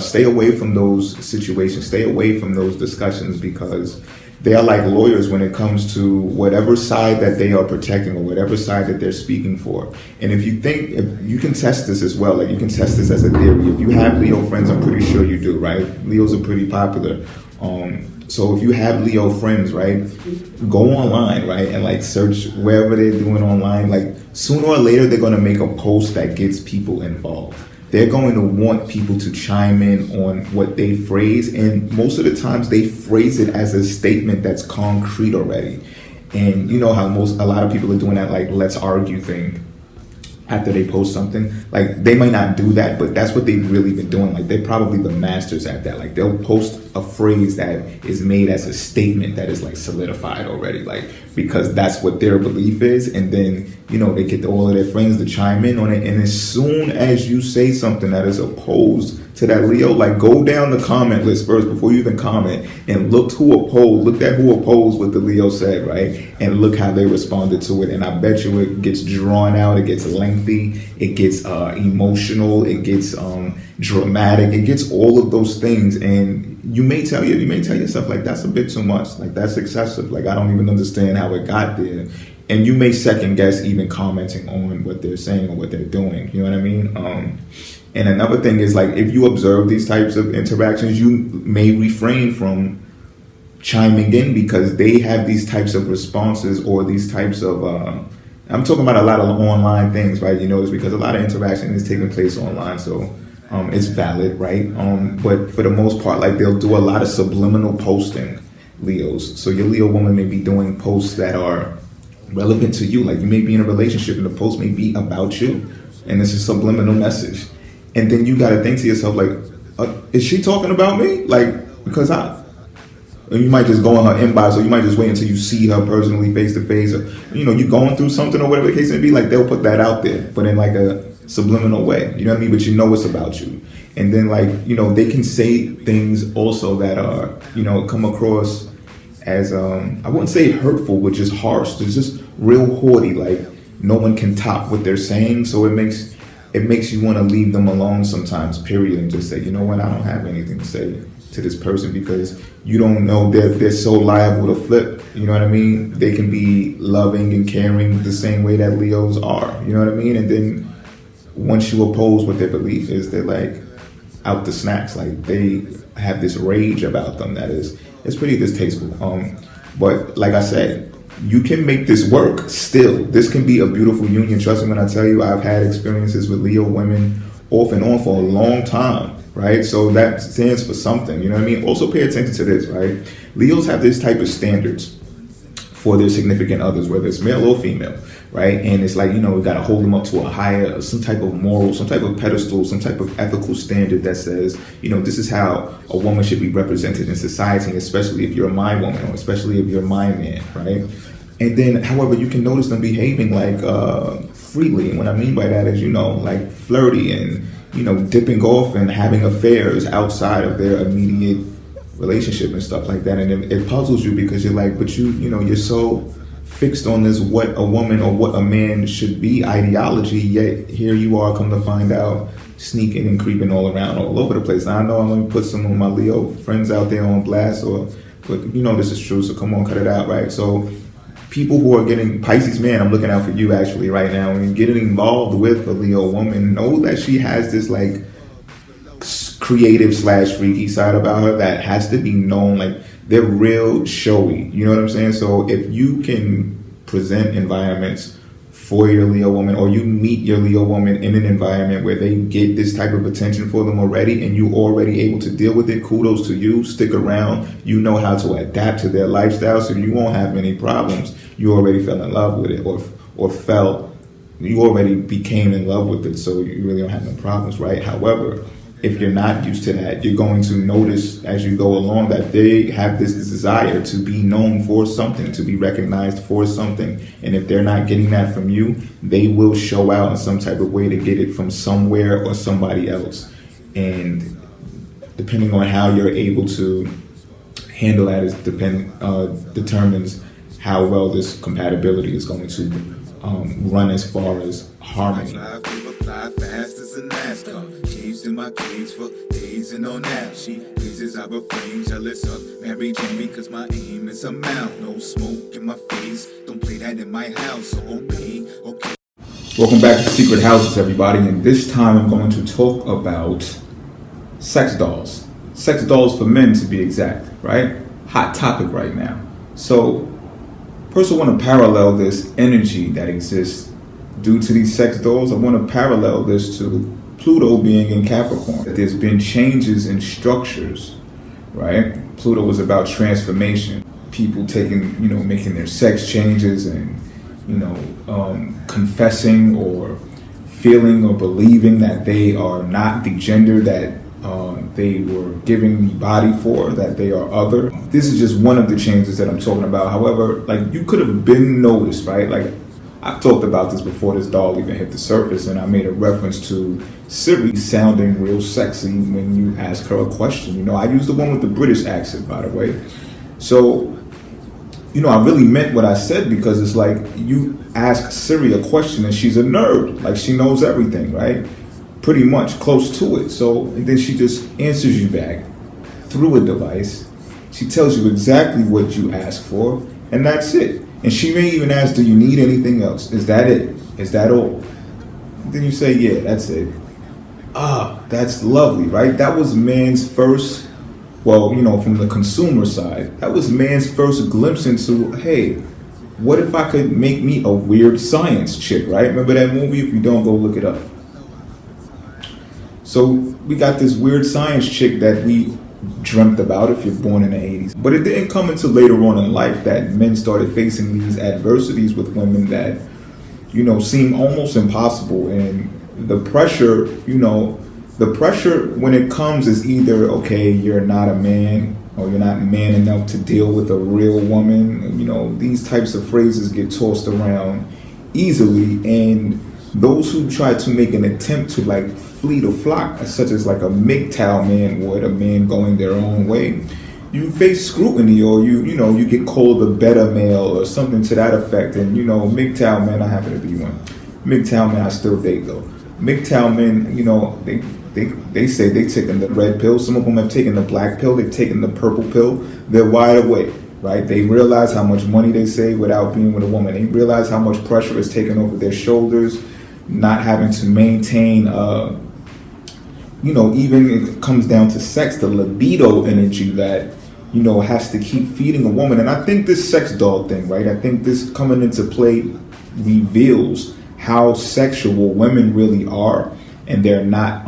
stay away from those situations, stay away from those discussions, because they are like lawyers when it comes to whatever side that they are protecting or whatever side that they're speaking for. And if you can test this as well, like you can test this as a theory. If you have Leo friends, I'm pretty sure you do, right? Leos are pretty popular. So if you have Leo friends, right, go online, right, and like search wherever they're doing online. Like sooner or later, they're going to make a post that gets people involved. They're going to want people to chime in on what they phrase, and most of the times they phrase it as a statement that's concrete already. And you know how a lot of people are doing that, like, let's argue thing after they post something. Like, they might not do that, but that's what they've really been doing. Like, they're probably the masters at that. Like, they'll post a phrase that is made as a statement that is like solidified already, like, because that's what their belief is. And then, you know, they get all of their friends to chime in on it. And as soon as you say something that is opposed to that Leo, like, go down the comment list first before you even comment and look at who opposed what the Leo said, right? And look how they responded to it. And I bet you it gets drawn out, it gets lengthy, it gets emotional, it gets dramatic, it gets all of those things. And you may tell yourself, like, that's a bit too much, like, that's excessive, like, I don't even understand how it got there. And you may second guess even commenting on what they're saying or what they're doing, you know what I mean? And another thing is, like, if you observe these types of interactions, you may refrain from chiming in, because they have these types of responses or these types of, I'm talking about a lot of online things, right? You notice, because a lot of interaction is taking place online, so it's valid, right? But for the most part, like, they'll do a lot of subliminal posting, Leos. So your Leo woman may be doing posts that are relevant to you. Like, you may be in a relationship and the post may be about you, and it's a subliminal message. And then you got to think to yourself, like, is she talking about me? Like, because and you might just go on her inbox, or you might just wait until you see her personally face to face, or, you know, you're going through something or whatever the case may be. Like, they'll put that out there, but in like a subliminal way, you know what I mean? But you know it's about you. And then, like, you know, they can say things also that are, you know, come across as, I wouldn't say hurtful, but just harsh. They're just real haughty, like, no one can top what they're saying. So it makes you want to leave them alone sometimes, period, and just say, you know what, I don't have anything to say to this person, because you don't know that they're so liable to flip, you know what I mean? They can be loving and caring the same way that Leos are, you know what I mean? And then once you oppose what their belief is, they're like out the snacks. Like, they have this rage about them that it's pretty distasteful. But like I said, you can make this work still. This can be a beautiful union. Trust me when I tell you, I've had experiences with Leo women off and on for a long time, right? So that stands for something, you know what I mean? Also pay attention to this, right? Leos have this type of standards for their significant others, whether it's male or female, right? And it's like, you know, we got to hold them up to a higher, some type of moral, some type of pedestal, some type of ethical standard that says, you know, this is how a woman should be represented in society, especially if you're my woman, or especially if you're my man, right? And then, however, you can notice them behaving like freely. And what I mean by that is, you know, like flirty and, you know, dipping off and having affairs outside of their immediate relationship and stuff like that. And it puzzles you, because you're like, but you know, you're so fixed on this what a woman or what a man should be ideology, yet here you are, come to find out, sneaking and creeping all around all over the place. Now, I know I'm going to put some of my Leo friends out there on blast, but you know this is true, so come on, cut it out, right? So people who are getting, Pisces man, I'm looking out for you actually right now, and getting involved with a Leo woman, know that she has this like creative / freaky side about her that has to be known. Like, they're real showy, you know what I'm saying? So if you can present environments for your Leo woman, or you meet your Leo woman in an environment where they get this type of attention for them already, and you already able to deal with it, kudos to you. Stick around. You know how to adapt to their lifestyle, so you won't have any problems. You already fell in love with it, or you already became in love with it, so you really don't have no problems, right? However, if you're not used to that, you're going to notice as you go along that they have this desire to be known for something, to be recognized for something. And if they're not getting that from you, they will show out in some type of way to get it from somewhere or somebody else. And depending on how you're able to handle that determines how well this compatibility is going to run as far as harmony. Drive to reply fast as a NASCAR. Caged in my cage for days and on that. She raises our refrain, jealous of Mary Jane because my aim is a mouth. No smoke in my face. Don't play that in my house. So obey, okay. Welcome back to Secret Houses, everybody. And this time I'm going to talk about sex dolls. Sex dolls for men, to be exact, right? Hot topic right now. So, first I want to parallel this energy that exists due to these sex dolls. I want to parallel this to Pluto being in Capricorn. There's been changes in structures, right? Pluto was about transformation. People making their sex changes and, confessing or feeling or believing that they are not the gender that they were giving the body for, that they are other. This is just one of the changes that I'm talking about. However, you could have been noticed, right? I've talked about this before this doll even hit the surface, and I made a reference to Siri sounding real sexy when you ask her a question. I used the one with the British accent, by the way. So, I really meant what I said, because it's like you ask Siri a question and she's a nerd. She knows everything, right? Pretty much close to it. So, and then she just answers you back through a device. She tells you exactly what you asked for, and that's it. And she may even ask, do you need anything else? Is that it? Is that all? Then you say, yeah, that's it. That's lovely, right? That was man's first, from the consumer side, that was man's first glimpse into, hey, what if I could make me a weird science chick, right? Remember that movie? If you don't, go look it up. So we got this weird science chick that we dreamt about if you're born in the 80s. But it didn't come until later on in life that men started facing these adversities with women that, seem almost impossible. And the pressure, when it comes is either, okay, you're not a man, or you're not man enough to deal with a real woman. These types of phrases get tossed around easily. And those who try to make an attempt to flee the flock, such as a MGTOW man would, a man going their own way, you face scrutiny, or you get called a beta male or something to that effect. And MGTOW men, I happen to be one. MGTOW men I still date though. MGTOW men, they say they've taken the red pill. Some of them have taken the black pill. They've taken the purple pill. They're wide awake, right? They realize how much money they save without being with a woman. They realize how much pressure is taken over their shoulders, not having to maintain, even it comes down to sex, the libido energy that, has to keep feeding a woman. And I think this sex doll thing, right? I think this coming into play reveals how sexual women really are, and they're not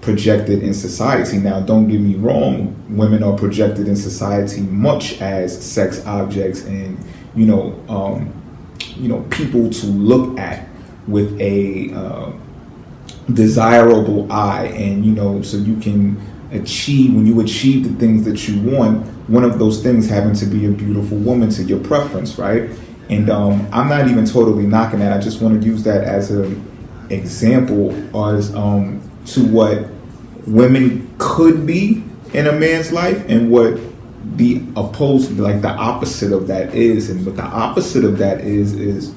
projected in society. Now, don't get me wrong, women are projected in society much as sex objects and, people to look at with a desirable eye, and so you can when you achieve the things that you want, one of those things having to be a beautiful woman to your preference, right? And I'm not even totally knocking that. I just want to use that as an example as to what women could be in a man's life, and what the the opposite of that is. And what the opposite of that is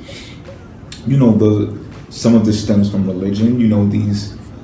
some of this stems from religion.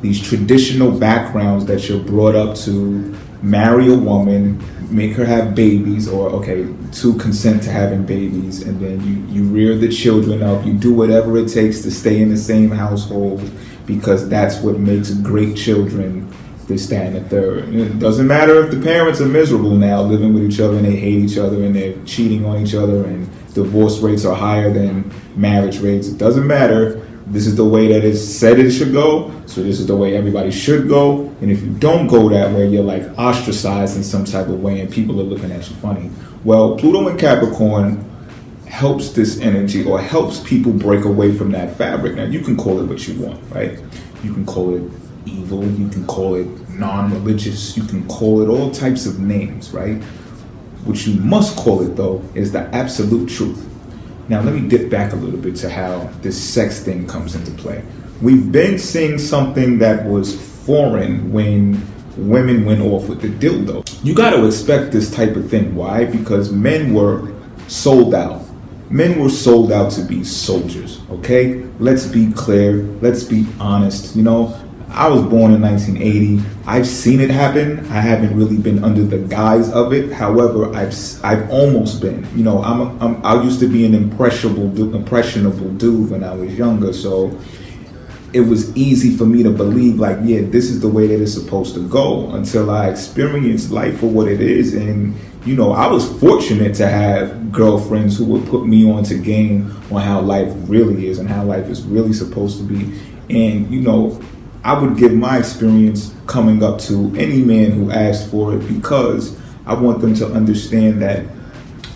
These traditional backgrounds that you're brought up to marry a woman, make her have babies, or to consent to having babies, and then you rear the children up. You do whatever it takes to stay in the same household, because that's what makes great children. This, that, and the third. It doesn't matter if the parents are miserable now, living with each other, and they hate each other, and they're cheating on each other, and divorce rates are higher than marriage rates. It doesn't matter. This is the way that it's said it should go, so this is the way everybody should go. And if you don't go that way, you're ostracized in some type of way, and people are looking at you funny. Well, Pluto in Capricorn helps this energy, or helps people break away from that fabric. Now, you can call it what you want, right? You can call it evil, you can call it non-religious, you can call it all types of names, right? What you must call it, though, is the absolute truth. Now, let me dip back a little bit to how this sex thing comes into play. We've been seeing something that was foreign when women went off with the dildo. You got to expect this type of thing. Why? Because men were sold out. Men were sold out to be soldiers, okay? Let's be clear. Let's be honest. You know, I was born in 1980. I've seen it happen. I haven't really been under the guise of it. However, I've almost been. You know, I used to be an impressionable dude when I was younger, so it was easy for me to believe, like, yeah, this is the way that it's supposed to go, until I experienced life for what it is. And, you know, I was fortunate to have girlfriends who would put me on to game on how life really is and how life is really supposed to be. And, you know, I would give my experience coming up to any man who asked for it, because I want them to understand that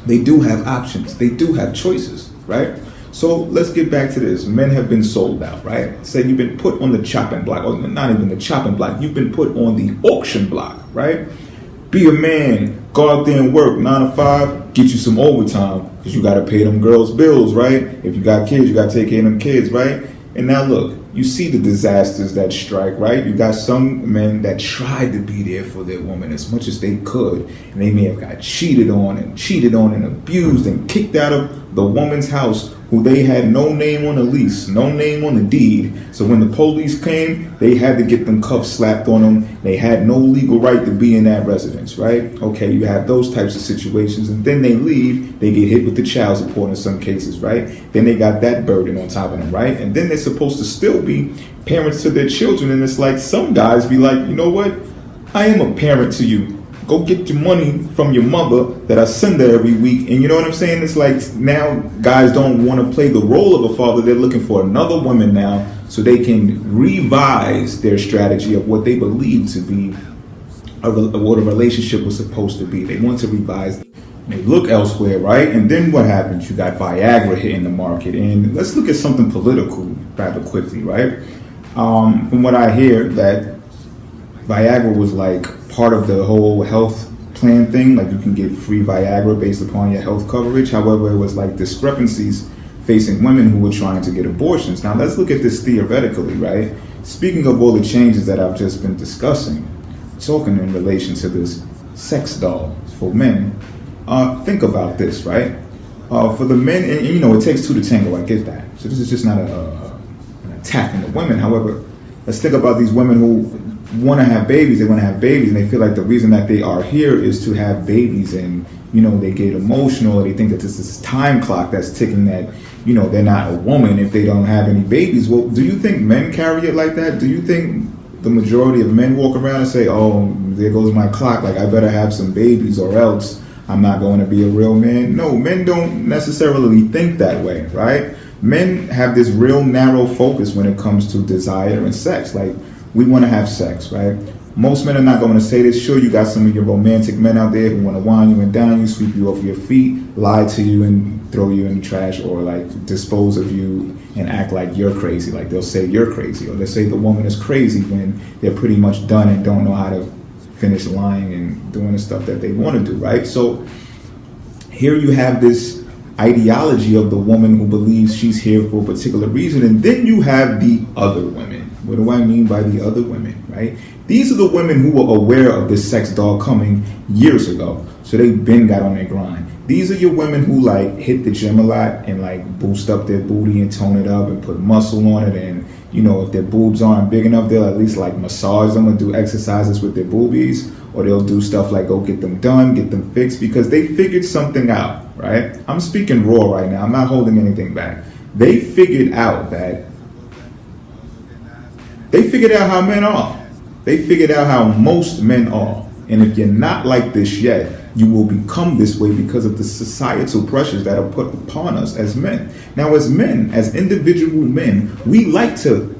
they do have options. They do have choices, right? So let's get back to this. Men have been sold out, right? Say you've been put on the chopping block, or not even the chopping block. You've been put on the auction block, right? Be a man, go out there and work 9 to 5, get you some overtime, because you got to pay them girls' bills, right? If you got kids, you got to take care of them kids, right? And now look, you see the disasters that strike, right? You got some men that tried to be there for their woman as much as they could, and they may have got cheated on and abused and kicked out of the woman's house, who they had no name on the lease, no name on the deed. So when the police came, they had to get them cuffs slapped on them. They had no legal right to be in that residence, right? Okay, you have those types of situations, and then they leave, they get hit with the child support in some cases, right? Then they got that burden on top of them, right? And then they're supposed to still be parents to their children, and it's like some guys be like, you know what? I am a parent to you. Go get your money from your mother that I send her every week. And you know what I'm saying? It's like now guys don't want to play the role of a father. They're looking for another woman now so they can revise their strategy of what they believe to be what a relationship was supposed to be. They want to revise. They look elsewhere, right? And then what happens? You got Viagra hitting the market. And let's look at something political rather quickly, right? From what I hear, that Viagra was like part of the whole health plan thing. Like, you can get free Viagra based upon your health coverage. However, it was like discrepancies facing women who were trying to get abortions. Now, let's look at this theoretically, right? Speaking of all the changes that I've just been discussing, talking in relation to this sex doll for men, think about this, right? For the men, and you know, it takes two to tango, I get that. So this is just not an attack on the women. However, let's think about these women who want to have babies. They want to have babies, and they feel like the reason that they are here is to have babies, and you know, they get emotional, or they think that this is time clock that's ticking, that you know, they're not a woman if they don't have any babies. Well, do you think men carry it like that? Do you think the majority of men walk around and say, oh, there goes my clock, like I better have some babies or else I'm not going to be a real man? No, men don't necessarily think that way, right? Men have this real narrow focus when it comes to desire and sex. Like, we want to have sex, right? Most men are not going to say this. Sure, you got some of your romantic men out there who want to wind you and down you, sweep you off your feet, lie to you and throw you in the trash, or like dispose of you and act like you're crazy. Like, they'll say you're crazy, or they'll say the woman is crazy when they're pretty much done and don't know how to finish lying and doing the stuff that they want to do, right? So here you have this ideology of the woman who believes she's here for a particular reason, and then you have the other women. What do I mean by the other women, right? These are the women who were aware of this sex doll coming years ago, so they've been got on their grind. These are your women who like hit the gym a lot and like boost up their booty and tone it up and put muscle on it, and you know, if their boobs aren't big enough, they'll at least like massage them or do exercises with their boobies, or they'll do stuff like go get them done, get them fixed, because they figured something out, right? I'm speaking raw right now. I'm not holding anything back. They figured out how men are. They figured out how most men are. And if you're not like this yet, you will become this way because of the societal pressures that are put upon us as men. Now, as men, as individual men, we like to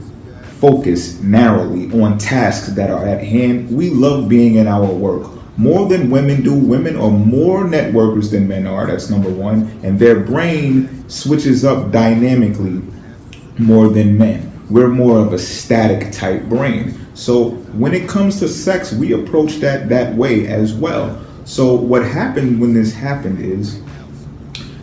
focus narrowly on tasks that are at hand. We love being in our work more than women do. Women are more networkers than men are. That's number one. And their brain switches up dynamically more than men. We're more of a static type brain. So when it comes to sex, we approach that way as well. So what happened when this happened is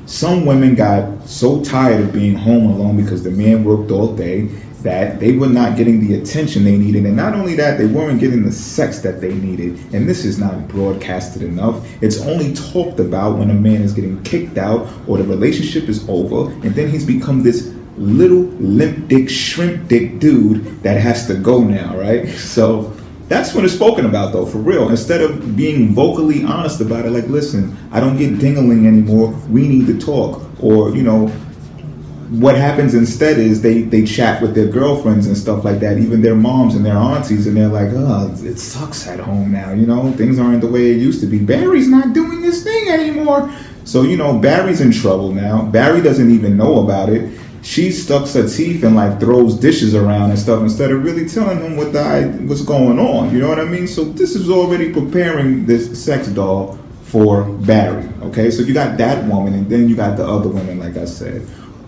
some women got so tired of being home alone because the man worked all day. that they were not getting the attention they needed. And not only that, they weren't getting the sex that they needed. And this is not broadcasted enough. It's only talked about when a man is getting kicked out or the relationship is over. And then he's become this little limp dick, shrimp dick dude that has to go now, right? So that's when it's spoken about, though, for real. Instead of being vocally honest about it, like, listen, I don't get dingling anymore. We need to talk. Or, you know, what happens instead is they chat with their girlfriends and stuff like that, even their moms and their aunties, and they're like, oh, it sucks at home now, you know, things aren't the way it used to be. Barry's not doing his thing anymore. So, you know, Barry's in trouble now. Barry doesn't even know about it. She sucks her teeth and like throws dishes around and stuff instead of really telling him what's going on. You know what I mean? So this is already preparing this sex doll for Barry. Okay, so you got that woman, and then you got the other women, like I said,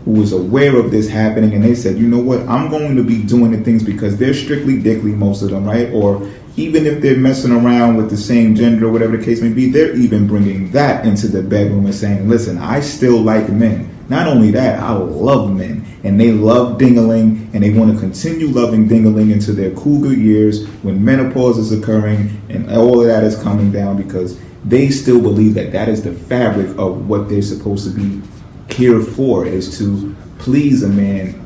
who was aware of this happening, and they said, you know what, I'm going to be doing the things because they're strictly dickly, most of them, right? Or even if they're messing around with the same gender or whatever the case may be, they're even bringing that into the bedroom and saying, listen, I still like men. Not only that, I love men, and they love dingling, and they want to continue loving dingling into their cougar years when menopause is occurring and all of that is coming down, because they still believe that that is the fabric of what they're supposed to be here for, is to please a man,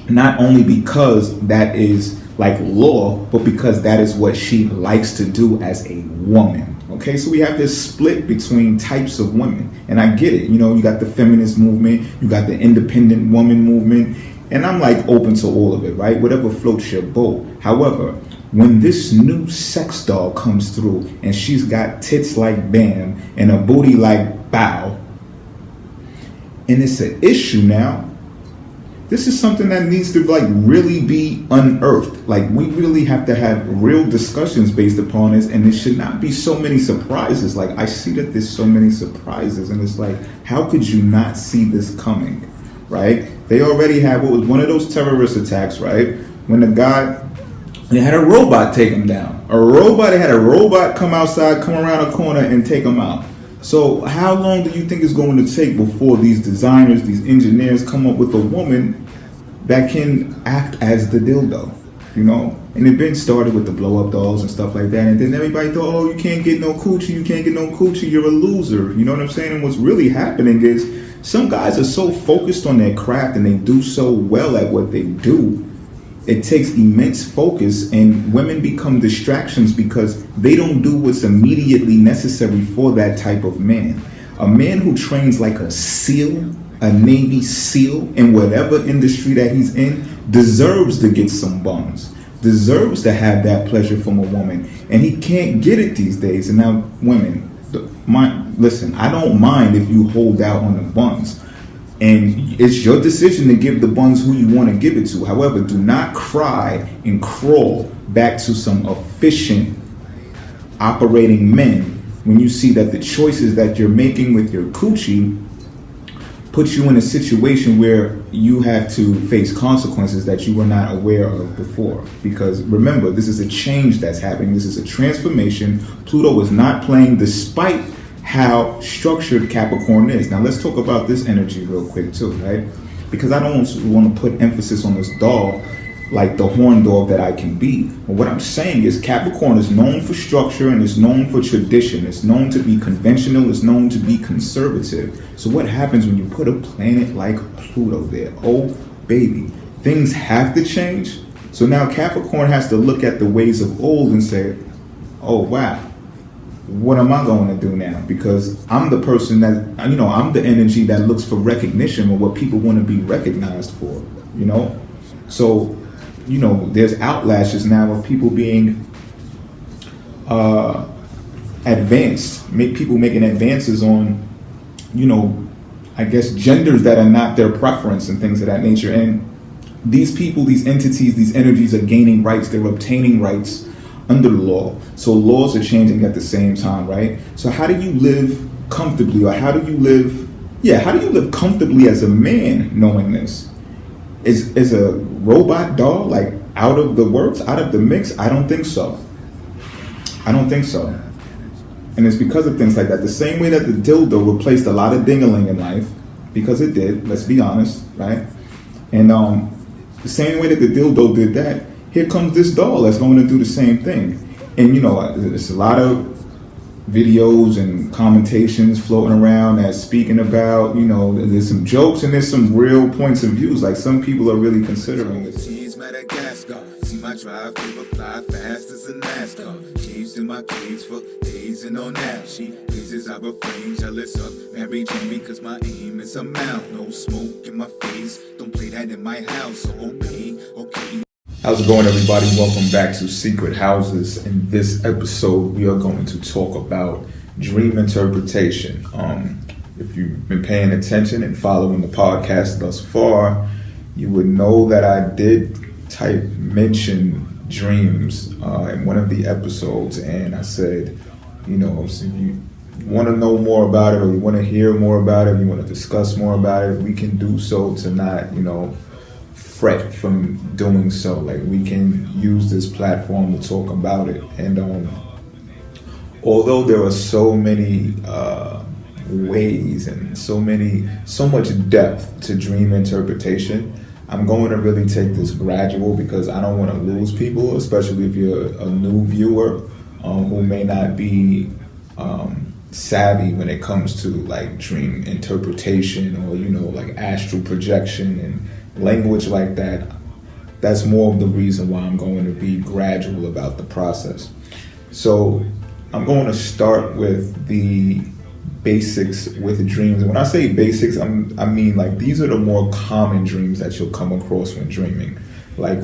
not only because that is like law, but because that is what she likes to do as a woman. Okay, so we have this split between types of women, and I get it. You know, you got the feminist movement, you got the independent woman movement, and I'm like open to all of it, right? Whatever floats your boat. However, when this new sex doll comes through and she's got tits like Bam and a booty like Bow, and it's an issue now, this is something that needs to like really be unearthed. Like, we really have to have real discussions based upon this, and there should not be so many surprises. Like, I see that there's so many surprises, and it's like, how could you not see this coming, right? They already had what was one of those terrorist attacks, right? When the guy, they had a robot take him down. They had a robot come outside, come around a corner and take him out. So how long do you think it's going to take before these designers, these engineers come up with a woman that can act as the dildo, you know? And it been started with the blow-up dolls and stuff like that. And then everybody thought, oh, you can't get no coochie, you're a loser. You know what I'm saying? And what's really happening is some guys are so focused on their craft and they do so well at what they do. It takes immense focus, and women become distractions because they don't do what's immediately necessary for that type of man. A man who trains like a SEAL, a Navy SEAL, in whatever industry that he's in, deserves to get some buns, deserves to have that pleasure from a woman, and he can't get it these days. And now, women, listen, I don't mind if you hold out on the buns. And it's your decision to give the buns who you want to give it to. However, do not cry and crawl back to some efficient operating men when you see that the choices that you're making with your coochie put you in a situation where you have to face consequences that you were not aware of before. Because remember, this is a change that's happening. This is a transformation. Pluto is not playing despite how structured Capricorn is. Now let's talk about this energy real quick too, right? Because I don't want to put emphasis on this doll like the horn dog that I can be. But what I'm saying is Capricorn is known for structure and is known for tradition. It's known to be conventional. It's known to be conservative. So what happens when you put a planet like Pluto there? Oh, baby, things have to change. So now Capricorn has to look at the ways of old and say, oh, wow, what am I going to do now? Because I'm the person that, you know, I'm the energy that looks for recognition or what people want to be recognized for, you know? So, you know, there's outlashes now of people being advanced, people making advances on, you know, I guess genders that are not their preference and things of that nature. And these people, these entities, these energies are gaining rights, they're obtaining rights under the law. So laws are changing at the same time, right? So how do you live comfortably, or how do you live comfortably as a man knowing this? Is a robot doll like out of the works, out of the mix? I don't think so. And it's because of things like that. The same way that the dildo replaced a lot of dingling in life, because it did, let's be honest, right? And The same way that the dildo did that, here comes this doll that's going to do the same thing. And there's a lot of videos and commentations floating around that's speaking about, there's some jokes and there's some real points of views. Like, some people are really considering it. Cheese Madagascar. See my drive through reply fast as a NASCAR. Caged in my cage for days and on that. She raises our refrain, jealous of Mary Jane because my aim is a mouth. No smoke in my face. Don't play that in my house. So okay. How's it going, everybody? Welcome back to Secret Houses. In this episode, we are going to talk about dream interpretation. If you've been paying attention and following the podcast thus far, you would know that I did mention dreams in one of the episodes, and I said, if you want to know more about it, or you want to hear more about it, you want to discuss more about it, we can do so to not, fret from doing so. Like, we can use this platform to talk about it. And although there are so many ways and so much depth to dream interpretation, I'm going to really take this gradual because I don't want to lose people, especially if you're a new viewer who may not be savvy when it comes to like dream interpretation or like astral projection and language like that. That's more of the reason why I'm going to be gradual about the process. So I'm going to start with the basics with dreams. And when I say basics, I mean like these are the more common dreams that you'll come across when dreaming. Like,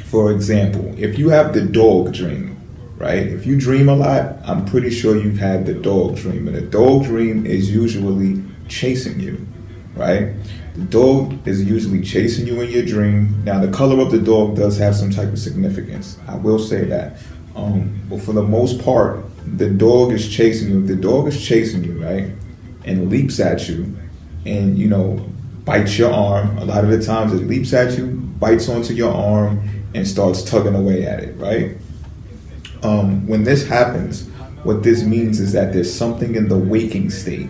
for example, if you have the dog dream, right? If you dream a lot, I'm pretty sure you've had the dog dream. And the dog dream is usually chasing you, right? The dog is usually chasing you in your dream. Now, the color of the dog does have some type of significance. I will say that. But for the most part, the dog is chasing you. If the dog is chasing you, right, and leaps at you and, bites your arm, a lot of the times it leaps at you, bites onto your arm, and starts tugging away at it, right? When this happens, what this means is that there's something in the waking state.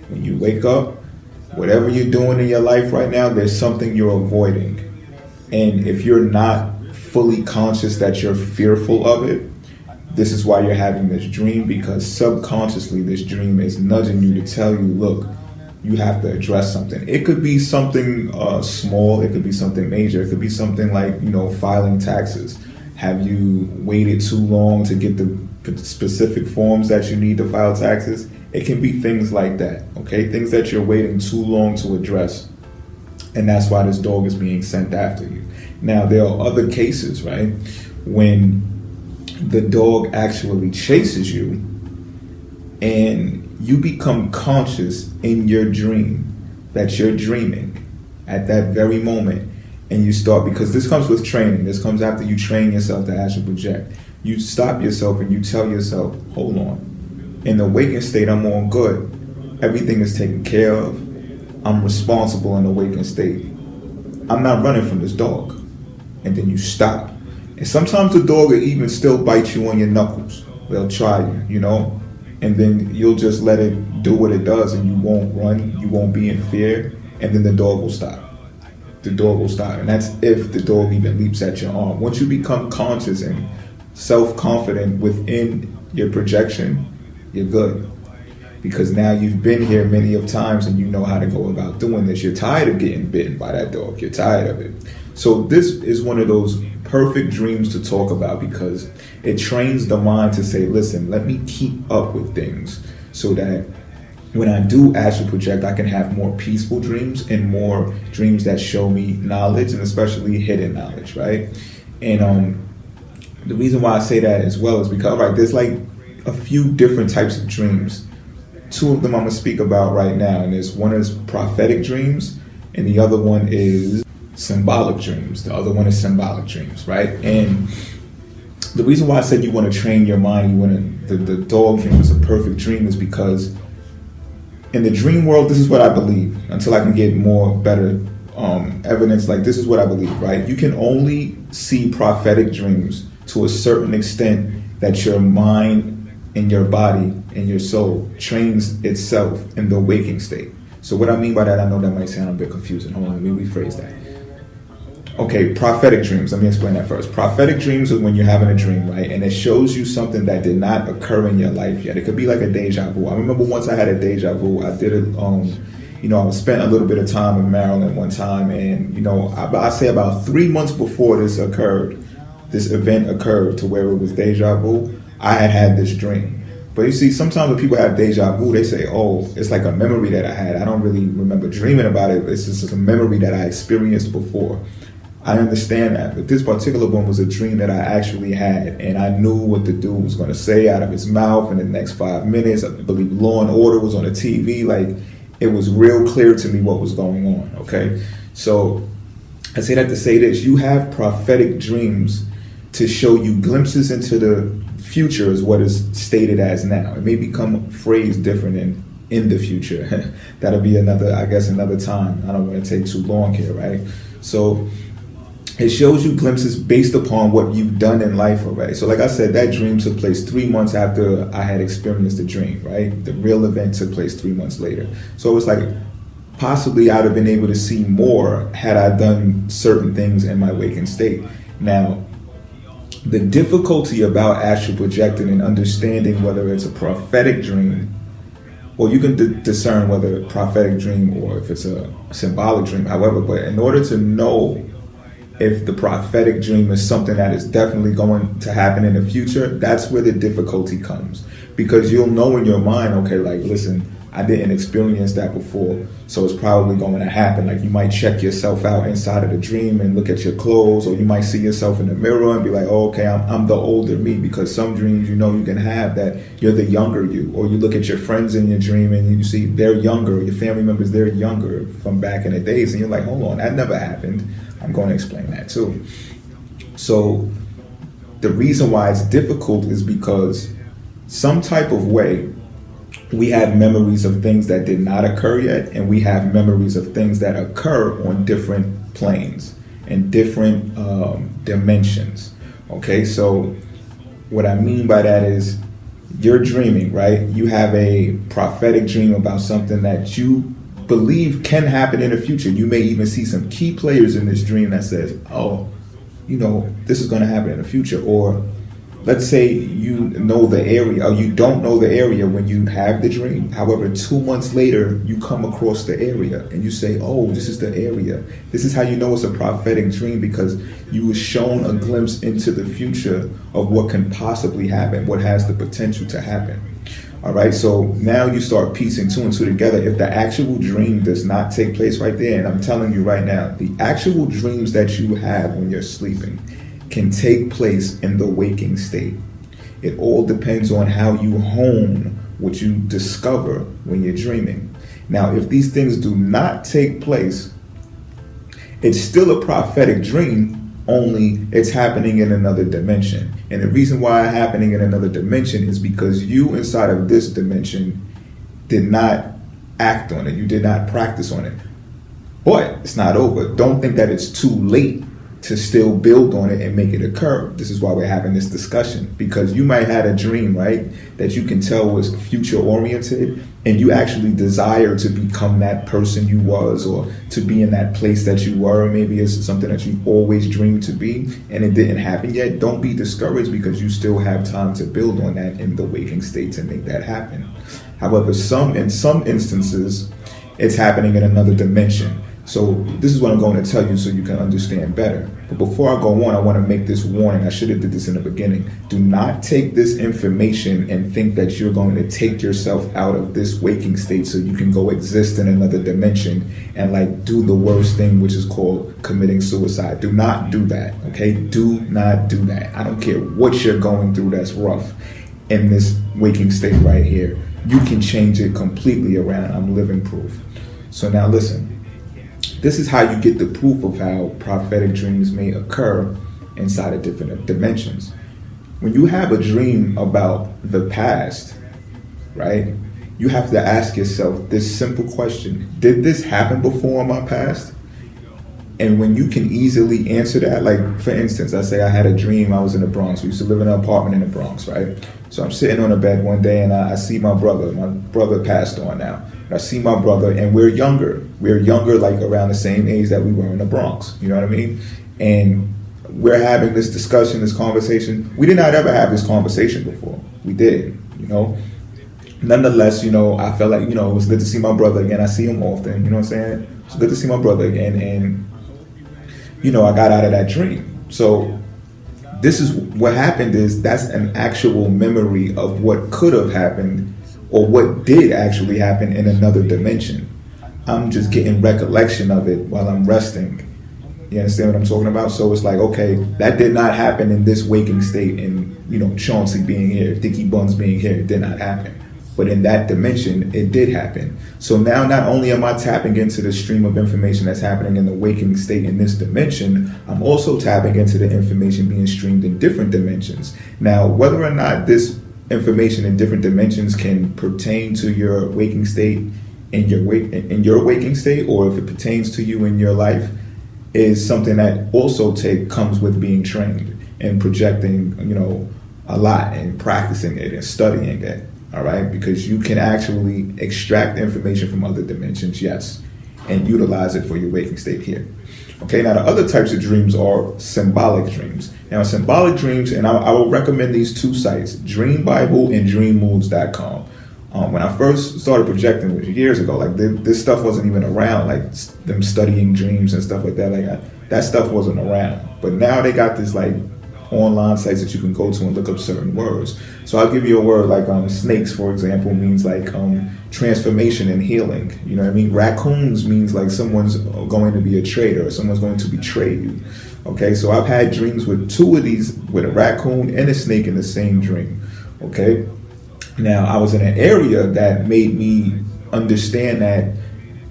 When you wake up, whatever you're doing in your life right now, there's something you're avoiding. And if you're not fully conscious that you're fearful of it, this is why you're having this dream, because subconsciously this dream is nudging you to tell you, look, you have to address something. It could be something small, it could be something major, it could be something like, filing taxes. Have you waited too long to get the specific forms that you need to file taxes? It can be things like that, okay? Things that you're waiting too long to address. And that's why this dog is being sent after you. Now, there are other cases, right, when the dog actually chases you and you become conscious in your dream that you're dreaming at that very moment. And you start, because this comes with training. This comes after you train yourself to astral project. You stop yourself and you tell yourself, hold on. In the waking state, I'm all good. Everything is taken care of. I'm responsible in the waking state. I'm not running from this dog. And then you stop. And sometimes the dog will even still bite you on your knuckles. They'll try you, and then you'll just let it do what it does and you won't run. You won't be in fear. And then the dog will stop. The dog will stop. And that's if the dog even leaps at your arm. Once you become conscious and self-confident within your projection, you're good. Because now you've been here many of times and you know how to go about doing this. You're tired of getting bitten by that dog. You're tired of it. So this is one of those perfect dreams to talk about because it trains the mind to say, listen, let me keep up with things so that when I do astral project, I can have more peaceful dreams and more dreams that show me knowledge, and especially hidden knowledge, right? And the reason why I say that as well is because, right, there's like a few different types of dreams. Two of them I'm going to speak about right now, and one is prophetic dreams, and the other one is symbolic dreams. The other one is symbolic dreams, right? And the reason why I said you want to train your mind, the dog dream is a perfect dream, is because in the dream world, this is what I believe, until I can get better evidence. Like, this is what I believe, right? You can only see prophetic dreams to a certain extent that your mind and your body and your soul trains itself in the waking state. So what I mean by that, I know that might sound a bit confusing. Hold on, let me rephrase that. Okay, prophetic dreams. Let me explain that first. Prophetic dreams are when you're having a dream, right? And it shows you something that did not occur in your life yet. It could be like a deja vu. I remember once I had a deja vu. I did it, I spent a little bit of time in Maryland one time. And, I say about 3 months before this event occurred to where it was deja vu, I had this dream. But you see, sometimes when people have deja vu, they say, oh, it's like a memory that I had. I don't really remember dreaming about it. It's just a memory that I experienced before. I understand that. But this particular one was a dream that I actually had. And I knew what the dude was going to say out of his mouth in the next 5 minutes. I believe Law and Order was on the TV. Like, it was real clear to me what was going on, okay? So I say that to say this. You have prophetic dreams to show you glimpses into the future is what is stated as now. It may become phrased different in the future. That'll be another time. I don't want to take too long here, right? So it shows you glimpses based upon what you've done in life already. So like I said, that dream took place 3 months after I had experienced the dream, right? The real event took place 3 months later. So it was like possibly I'd have been able to see more had I done certain things in my waking state. Now, the difficulty about astral projecting and understanding whether it's a prophetic dream, or you can discern whether it's a prophetic dream or if it's a symbolic dream, however, but in order to know if the prophetic dream is something that is definitely going to happen in the future, that's where the difficulty comes. Because you'll know in your mind, okay, like, listen, I didn't experience that before, so it's probably going to happen. Like, you might check yourself out inside of the dream and look at your clothes, or you might see yourself in the mirror and be like, oh, okay, I'm the older me, because some dreams, you can have that you're the younger you, or you look at your friends in your dream and you see they're younger, your family members, they're younger from back in the days, and you're like, hold on, that never happened. I'm going to explain that too. So the reason why it's difficult is because some type of way we have memories of things that did not occur yet, and we have memories of things that occur on different planes and different dimensions. Okay, so what I mean by that is you're dreaming, right? You have a prophetic dream about something that you believe can happen in the future. You may even see some key players in this dream that says, oh, this is going to happen in the future. Or let's say you know the area, or you don't know the area when you have the dream. However, 2 months later, you come across the area and you say, oh, this is the area. This is how you know it's a prophetic dream, because you were shown a glimpse into the future of what can possibly happen, what has the potential to happen. All right, so now you start piecing 2 and 2 together. If the actual dream does not take place right there, and I'm telling you right now, the actual dreams that you have when you're sleeping can take place in the waking state. It all depends on how you hone what you discover when you're dreaming. Now, if these things do not take place, it's still a prophetic dream, only it's happening in another dimension. And the reason why it's happening in another dimension is because you inside of this dimension did not act on it. You did not practice on it. But it's not over. Don't think that it's too late to still build on it and make it occur. This is why we're having this discussion, because you might have a dream, right, that you can tell was future oriented, and you actually desire to become that person you was, or to be in that place that you were. Maybe it's something that you always dreamed to be and it didn't happen yet. Don't be discouraged, because you still have time to build on that in the waking state to make that happen. However, in some instances, it's happening in another dimension. So this is what I'm going to tell you so you can understand better. But before I go on, I want to make this warning. I should have did this in the beginning. Do not take this information and think that you're going to take yourself out of this waking state so you can go exist in another dimension and do the worst thing, which is called committing suicide. Do not do that, okay? Do not do that. I don't care what you're going through that's rough in this waking state right here. You can change it completely around. I'm living proof. So now listen. This is how you get the proof of how prophetic dreams may occur inside of different dimensions. When you have a dream about the past, right, you have to ask yourself this simple question: did this happen before in my past? And when you can easily answer that, like for instance, I say I had a dream I was in the Bronx. We used to live in an apartment in the Bronx, right? So I'm sitting on a bed one day and I see my brother. My brother passed on now. I see my brother and we're younger. We're younger, like around the same age that we were in the Bronx. You know what I mean? And we're having this discussion, this conversation. We did not ever have this conversation before. We did, you know. Nonetheless, you know, I felt like, you know, it was good to see my brother again. I see him often, you know what I'm saying? It's good to see my brother again. And, you know, I got out of that dream. So this is what happened is that's an actual memory of what could have happened or what did actually happen in another dimension. I'm just getting recollection of it while I'm resting. You understand what I'm talking about? So it's like, okay, that did not happen in this waking state, and, you know, Chauncey being here, Dickie Buns being here, it did not happen. But in that dimension, it did happen. So now not only am I tapping into the stream of information that's happening in the waking state in this dimension, I'm also tapping into the information being streamed in different dimensions. Now, whether or not this information in different dimensions can pertain to your waking state in your waking state, or if it pertains to you in your life, is something that also comes with being trained and projecting, you know, a lot and practicing it and studying it. All right, because you can actually extract information from other dimensions, yes, and utilize it for your waking state here. Okay, now the other types of dreams are symbolic dreams. Now, symbolic dreams, and I will recommend these two sites, Dream Bible and DreamMoods.com. When I first started projecting, which years ago, like this stuff wasn't even around, like them studying dreams and stuff like that. Like that stuff wasn't around. But now they got this like online sites that you can go to and look up certain words. So I'll give you a word like snakes, for example, means like transformation and healing. You know what I mean? Raccoons means like someone's going to be a traitor or someone's going to betray you. Okay, so I've had dreams with two of these, with a raccoon and a snake in the same dream. Okay. Now, I was in an area that made me understand that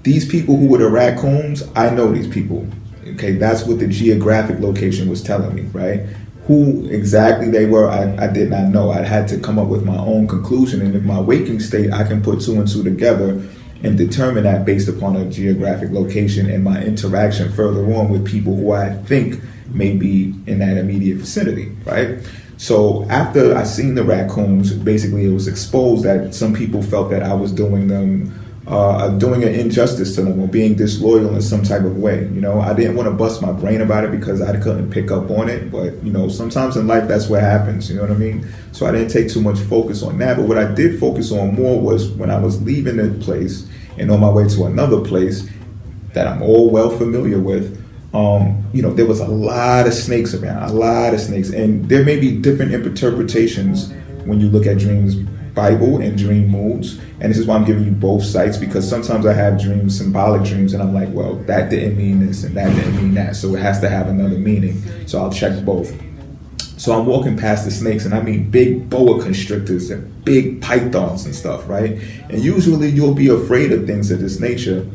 these people who were the raccoons, I know these people. Okay, that's what the geographic location was telling me, right? Who exactly they were, I did not know. I had to come up with my own conclusion. And in my waking state, I can put two and two together and determine that based upon a geographic location and my interaction further on with people who I think may be in that immediate vicinity, right? So after I seen the raccoons, basically it was exposed that some people felt that I was doing an injustice to them or being disloyal in some type of way. You know, I didn't want to bust my brain about it because I couldn't pick up on it. But, you know, sometimes in life that's what happens, you know what I mean? So I didn't take too much focus on that. But what I did focus on more was when I was leaving the place and on my way to another place that I'm all well familiar with, you know, there was a lot of snakes around, and there may be different interpretations when you look at Dreams Bible and Dream Moods, and this is why I'm giving you both sites, because sometimes I have dreams, symbolic dreams, and I'm like, well, that didn't mean this and that didn't mean that, so it has to have another meaning, so I'll check both. So I'm walking past the snakes, and I mean big boa constrictors and big pythons and stuff, right? And usually you'll be afraid of things of this nature.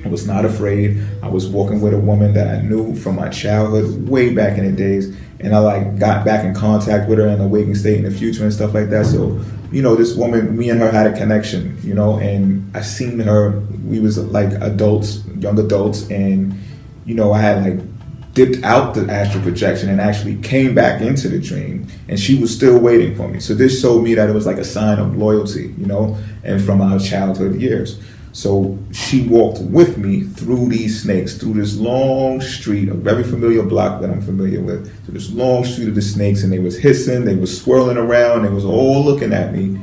I was not afraid. I was walking with a woman that I knew from my childhood, way back in the days, and I like got back in contact with her in a waking state in the future and stuff like that. So, you know, this woman, me and her had a connection, you know, and I seen her. We was like adults, young adults, and, you know, I had like dipped out the astral projection and actually came back into the dream, and she was still waiting for me. So this showed me that it was like a sign of loyalty, you know, and from our childhood years. So she walked with me through these snakes, through this long street, a very familiar block that I'm familiar with, through this long street of the snakes, and they was hissing, they was swirling around, they was all looking at me,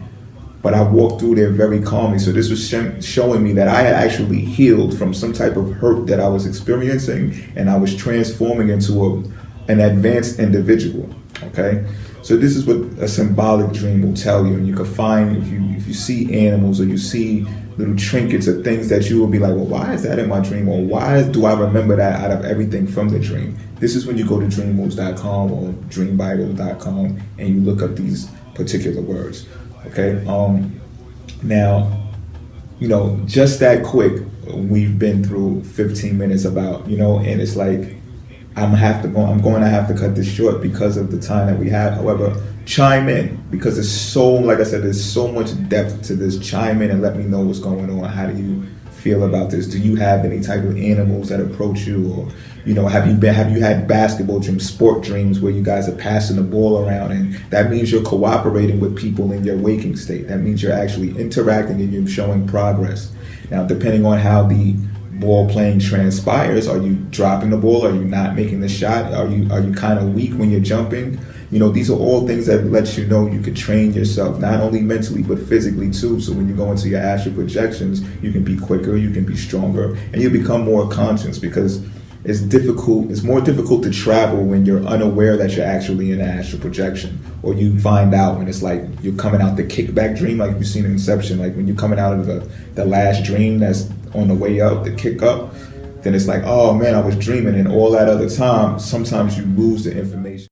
but I walked through there very calmly. So this was showing me that I had actually healed from some type of hurt that I was experiencing, and I was transforming into an advanced individual, okay? So this is what a symbolic dream will tell you, and you can find, if you see animals or you see little trinkets or things that you will be like, well, why is that in my dream? Or why do I remember that out of everything from the dream? This is when you go to DreamMoods.com or DreamBible.com and you look up these particular words, okay? Now, you know, just that quick, we've been through 15 minutes about, you know, and it's like, I'm going to have to cut this short because of the time that we have. However, chime in, because it's so, like I said, there's so much depth to this. Chime in and let me know what's going on. How do you feel about this? Do you have any type of animals that approach you, or, you know, have you had basketball dreams, sport dreams where you guys are passing the ball around, and that means you're cooperating with people in your waking state. That means you're actually interacting and you're showing progress. Now, depending on how the ball playing transpires. Are you dropping the ball? Are you not making the shot? Are you kind of weak when you're jumping? These are all things that let you know you could train yourself, not only mentally, but physically too. So when you go into your astral projections, you can be quicker, you can be stronger, and you become more conscious, because it's more difficult to travel when you're unaware that you're actually in an astral projection, or you find out when it's like you're coming out the kickback dream, like you've seen in Inception, like when you're coming out of the last dream that's on the way up, the kick up, then it's like, oh man, I was dreaming, and all that other time, sometimes you lose the information